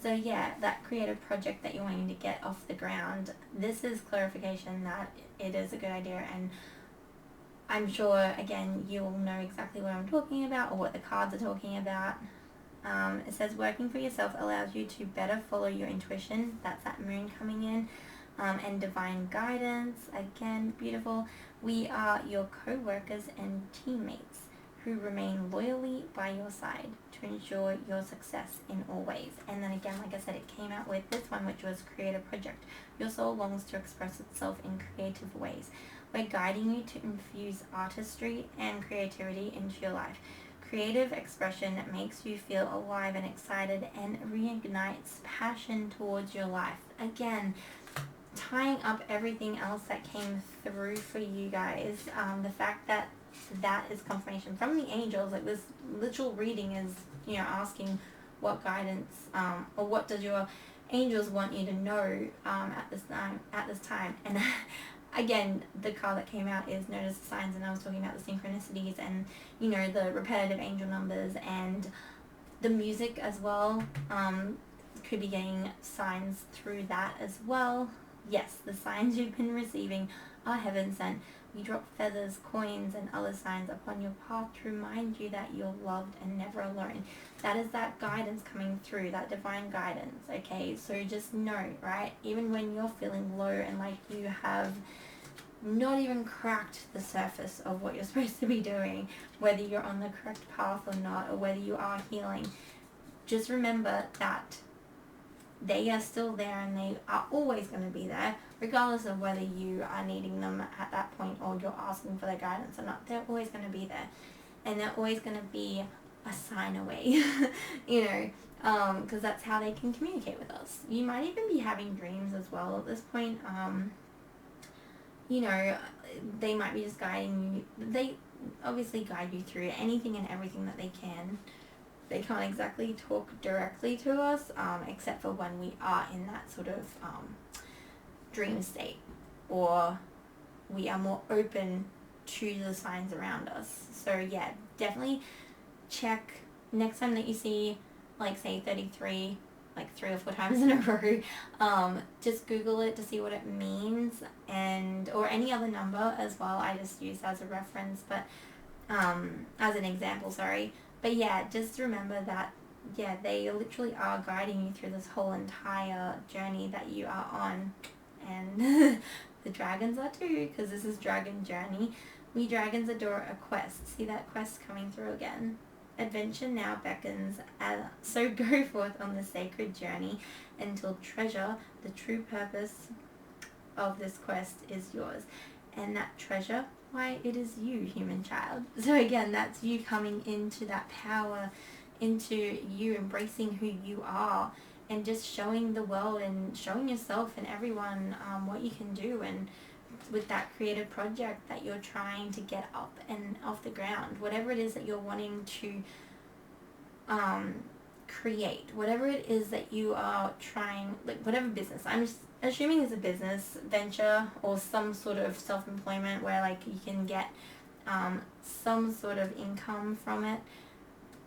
S1: So yeah, that creative project that you're wanting to get off the ground, this is clarification that it is a good idea, and I'm sure, again, you'll know exactly what I'm talking about or what the cards are talking about. It says working for yourself allows you to better follow your intuition. That's that moon coming in. And divine guidance, again, beautiful. We are your co-workers and teammates who remain loyally by your side to ensure your success in all ways. And then again, like I said, it came out with this one, which was creative project. Your soul longs to express itself in creative ways. We're guiding you to infuse artistry and creativity into your life. Creative expression makes you feel alive and excited and reignites passion towards your life. Again, tying up everything else that came through for you guys, the fact that is confirmation from the angels. Like, this literal reading is, asking what guidance, or what does your angels want you to know at this time. And again, the card that came out is notice the signs, and I was talking about the synchronicities and, the repetitive angel numbers and the music as well. Could be getting signs through that as well. Yes, the signs you've been receiving are heaven sent. We drop feathers, coins, and other signs upon your path to remind you that you're loved and never alone. That is that guidance coming through, that divine guidance, okay? So just know, right? Even when you're feeling low and like you have not even cracked the surface of what you're supposed to be doing, whether you're on the correct path or not, or whether you are healing, just remember that they are still there and they are always going to be there, regardless of whether you are needing them at that point or you're asking for their guidance or not. They're always going to be there, and they're always going to be a sign away, you know, because that's how they can communicate with us. You might even be having dreams as well at this point. You know, they might be just guiding you. They obviously guide you through anything and everything that they can. They can't exactly talk directly to us, except for when we are in that sort of dream state, or we are more open to the signs around us. So yeah, definitely check next time that you see, like, say 33, like 3 or 4 times in a row, just Google it to see what it means, and or any other number as well. I just use as a reference, but as an example, sorry. But yeah, just remember that, yeah, they literally are guiding you through this whole entire journey that you are on. And the dragons are too, because this is Dragon Journey. We dragons adore a quest. See that quest coming through again? Adventure now beckons, so go forth on the sacred journey until treasure, the true purpose of this quest, is yours. And that treasure, why, it is you, human child. So again, that's you coming into that power, into you embracing who you are, and just showing the world and showing yourself and everyone what you can do, and with that creative project that you're trying to get up and off the ground, whatever it is that you're wanting to create, whatever it is that you are trying, like whatever business, I'm just assuming it's a business venture or some sort of self-employment where like you can get some sort of income from it.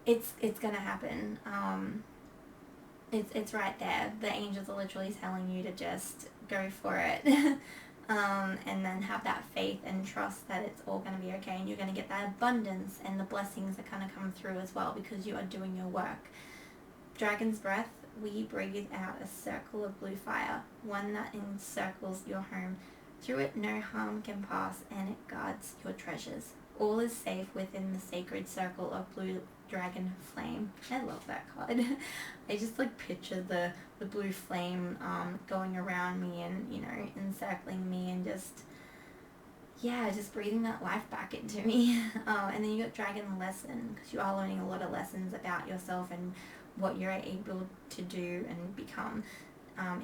S1: It's gonna happen. It's right there. The angels are literally telling you to just go for it. And then have that faith and trust that it's all going to be okay, and you're going to get that abundance and the blessings that kind of come through as well, because you are doing your work. Dragon's breath, we breathe out a circle of blue fire, one that encircles your home. Through it no harm can pass, and it guards your treasures. All is safe within the sacred circle of blue dragon flame. I love that card. I just like picture the blue flame going around me and, you know, encircling me, and just, yeah, just breathing that life back into me. And then you got dragon lesson, because you are learning a lot of lessons about yourself and what you're able to do and become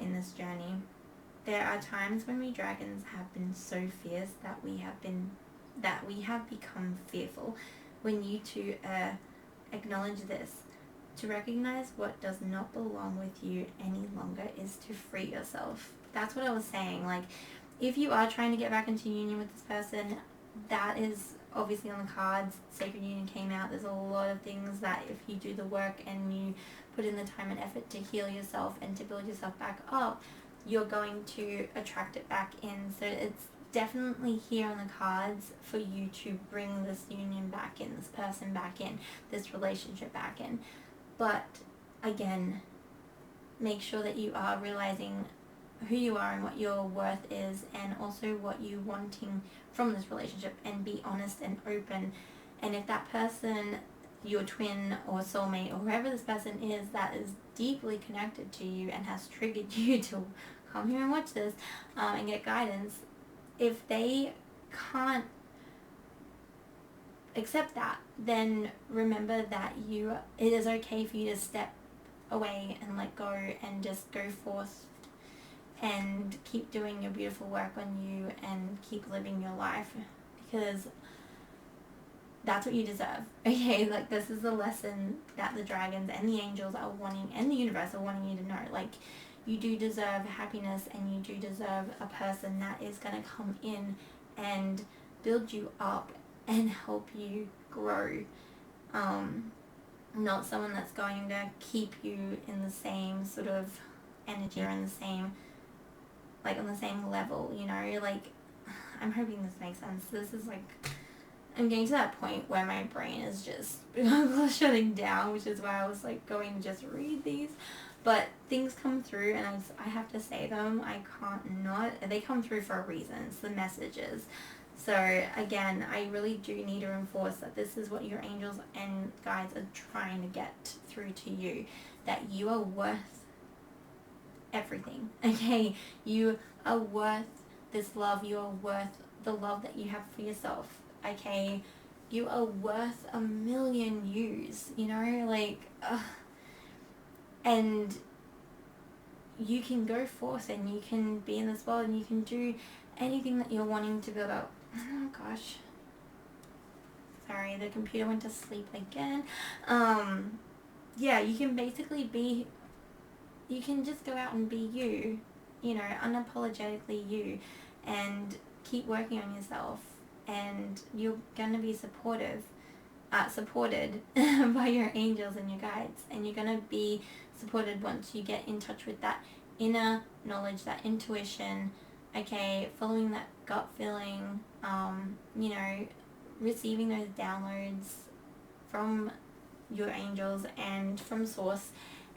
S1: in this journey. There are times when we dragons have been so fierce that we have become fearful. When you two acknowledge this, to recognize what does not belong with you any longer is to free yourself. That's what I was saying. Like, if you are trying to get back into union with this person, that is obviously on the cards. Sacred union came out. There's a lot of things that if you do the work and you put in the time and effort to heal yourself and to build yourself back up, you're going to attract it back in. So it's definitely here on the cards for you to bring this union back in, this person back in, this relationship back in. But again, make sure that you are realizing who you are and what your worth is, and also what you're wanting from this relationship, and be honest and open. And if that person, your twin or soulmate or whoever this person is that is deeply connected to you and has triggered you to come here and watch this and get guidance, if they can't accept that, then remember that it is okay for you to step away and let go and just go forth and keep doing your beautiful work on you and keep living your life, because that's what you deserve. Okay, like, this is the lesson that the dragons and the angels are wanting, and the universe are wanting you to know. Like, you do deserve happiness, and you do deserve a person that is going to come in and build you up and help you grow. Not someone that's going to keep you in the same sort of energy or in the same like on the same level, you know, like, I'm hoping this makes sense. This is like, I'm getting to that point where my brain is just shutting down, which is why I was like going to just read these. But things come through, and I have to say them. I can't not. They come through for a reason. It's the messages. So again, I really do need to enforce that this is what your angels and guides are trying to get through to you. That you are worth everything. Okay? You are worth this love. You are worth the love that you have for yourself. Okay? You are worth a million yous. You know? Like, and you can go forth and you can be in this world and you can do anything that you're wanting to build up. Oh gosh. Sorry, the computer went to sleep again. Yeah, you can basically be, you can just go out and be you, you know, unapologetically you, and keep working on yourself, and you're gonna be supported by your angels and your guides, and you're gonna be supported once you get in touch with that inner knowledge, that intuition, okay, following that gut feeling, you know, receiving those downloads from your angels and from source,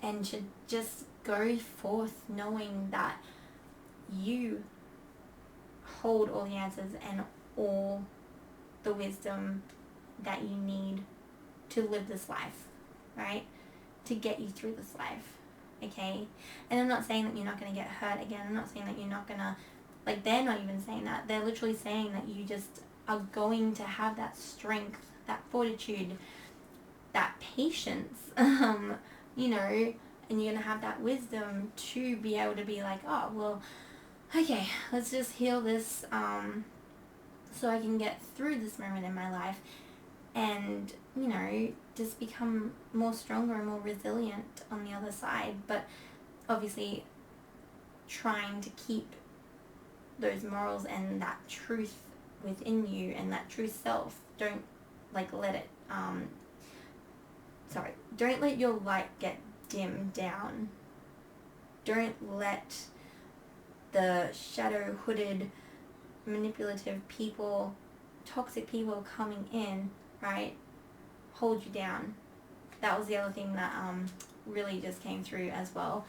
S1: and to just go forth knowing that you hold all the answers and all the wisdom that you need to live this life, right? To get you through this life, okay? And I'm not saying that you're not going to get hurt again. I'm not saying that you're not going to, like, they're not even saying that. They're literally saying that you just are going to have that strength, that fortitude, that patience, you know, and you're going to have that wisdom to be able to be like, oh, well, okay, let's just heal this, so I can get through this moment in my life and, you know, just become more stronger and more resilient on the other side. But obviously trying to keep those morals and that truth within you and that true self. Don't, like, let it, don't let your light get dimmed down. Don't let the shadow-hooded, manipulative people, toxic people coming in, right, hold you down. That was the other thing that really just came through as well.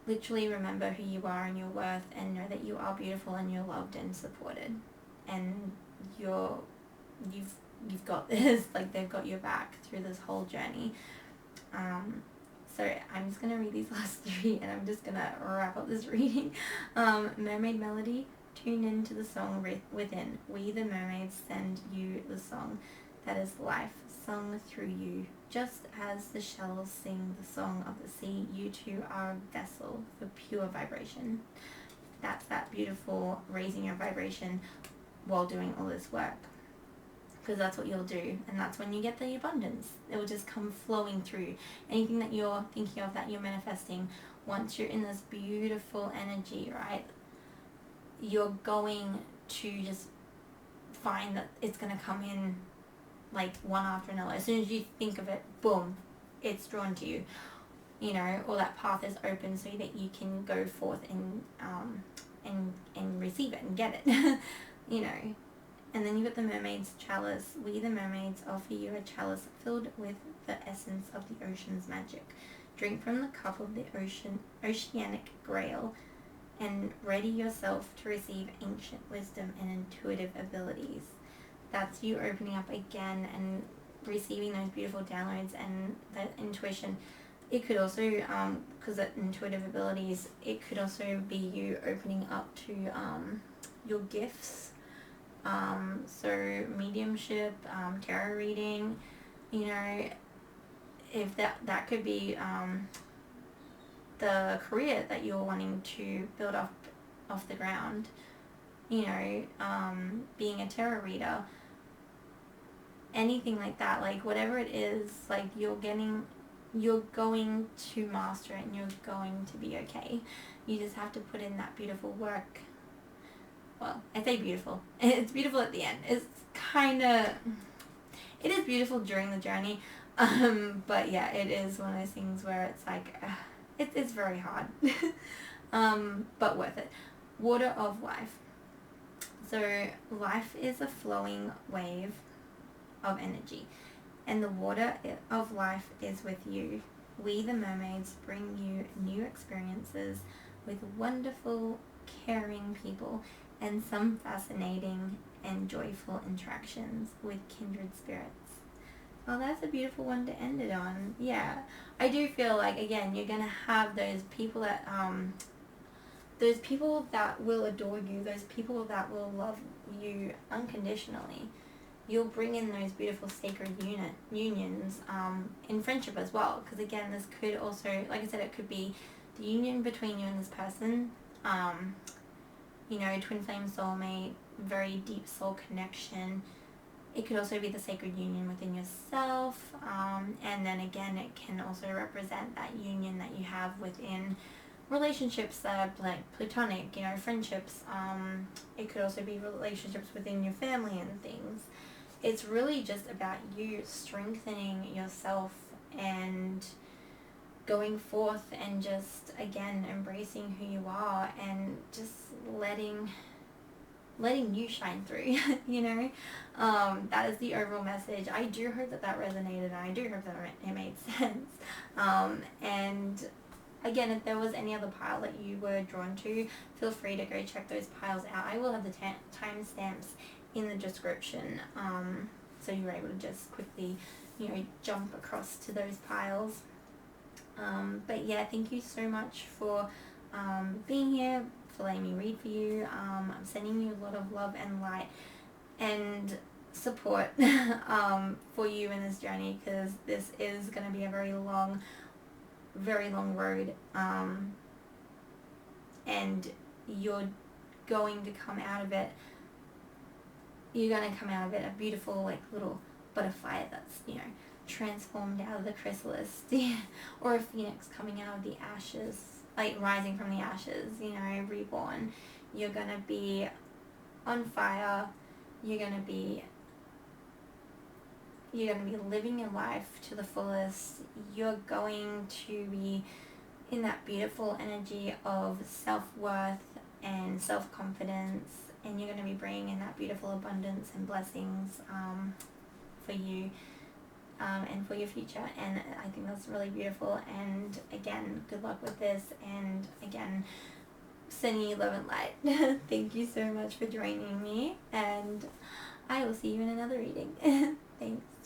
S1: Literally remember who you are and your worth, and know that you are beautiful and you're loved and supported, and you've got this. Like, they've got your back through this whole journey. So I'm just gonna read these last three, and I'm just gonna wrap up this reading. Mermaid melody. Tune into the song within. We, the mermaids, send you the song that is life, sung through you. Just as the shells sing the song of the sea, you too are a vessel for pure vibration. That's that beautiful raising your vibration while doing all this work. Because that's what you'll do, and that's when you get the abundance. It will just come flowing through. Anything that you're thinking of, that you're manifesting, once you're in this beautiful energy, right, you're going to just find that it's going to come in like one after another. As soon as you think of it, boom, it's drawn to you, you know, or that path is open so that you can go forth and receive it and get it, you know. And then you've got the mermaid's chalice. We, the mermaids, offer you a chalice filled with the essence of the ocean's magic. Drink from the cup of the oceanic grail, and ready yourself to receive ancient wisdom and intuitive abilities. That's you opening up again and receiving those beautiful downloads and that intuition. It could also, because that intuitive abilities, it could also be you opening up to your gifts. So mediumship, tarot reading, you know, if that could be the career that you're wanting to build up off the ground, you know, being a tarot reader, anything like that, like whatever it is, like you're going to master it and you're going to be okay. You just have to put in that beautiful work. Well, I say beautiful. It's beautiful at the end. It's it is beautiful during the journey. But yeah, it is one of those things where it's like, it's very hard. But worth it. Water of life. So life is a flowing wave of energy, and the water of life is with you. We, the mermaids, bring you new experiences with wonderful, caring people and some fascinating and joyful interactions with kindred spirits. Oh, that's a beautiful one to end it on. Yeah, I do feel like, again, you're going to have those people that will adore you, those people that will love you unconditionally. You'll bring in those beautiful sacred unions in friendship as well. Because again, this could also, like I said, it could be the union between you and this person. You know, twin flame soulmate, very deep soul connection. It could also be the sacred union within yourself. And then again, it can also represent that union that you have within relationships that are like platonic, you know, friendships. It could also be relationships within your family and things. It's really just about you strengthening yourself and going forth and just, again, embracing who you are and just letting you shine through, you know. That is the overall message. I do hope that resonated, and I do hope that it made sense. And again, if there was any other pile that you were drawn to, feel free to go check those piles out. I will have the timestamps in the description, so you're able to just quickly, you know, jump across to those piles. But yeah, thank you so much for being here, for letting me read for you. I'm sending you a lot of love and light and support for you in this journey, because this is going to be a very long road, and you're going to come out of it. You're going to come out of it a beautiful, like, little butterfly that's, you know, transformed out of the chrysalis, or a phoenix coming out of the ashes, like rising from the ashes, you know, reborn. You're going to be on fire. You're going to be living your life to the fullest. You're going to be in that beautiful energy of self-worth and self-confidence, and you're going to be bringing in that beautiful abundance and blessings for you and for your future. And I think that's really beautiful. And again, good luck with this, and again, sending you love and light. Thank you so much for joining me, and I will see you in another reading. Thanks.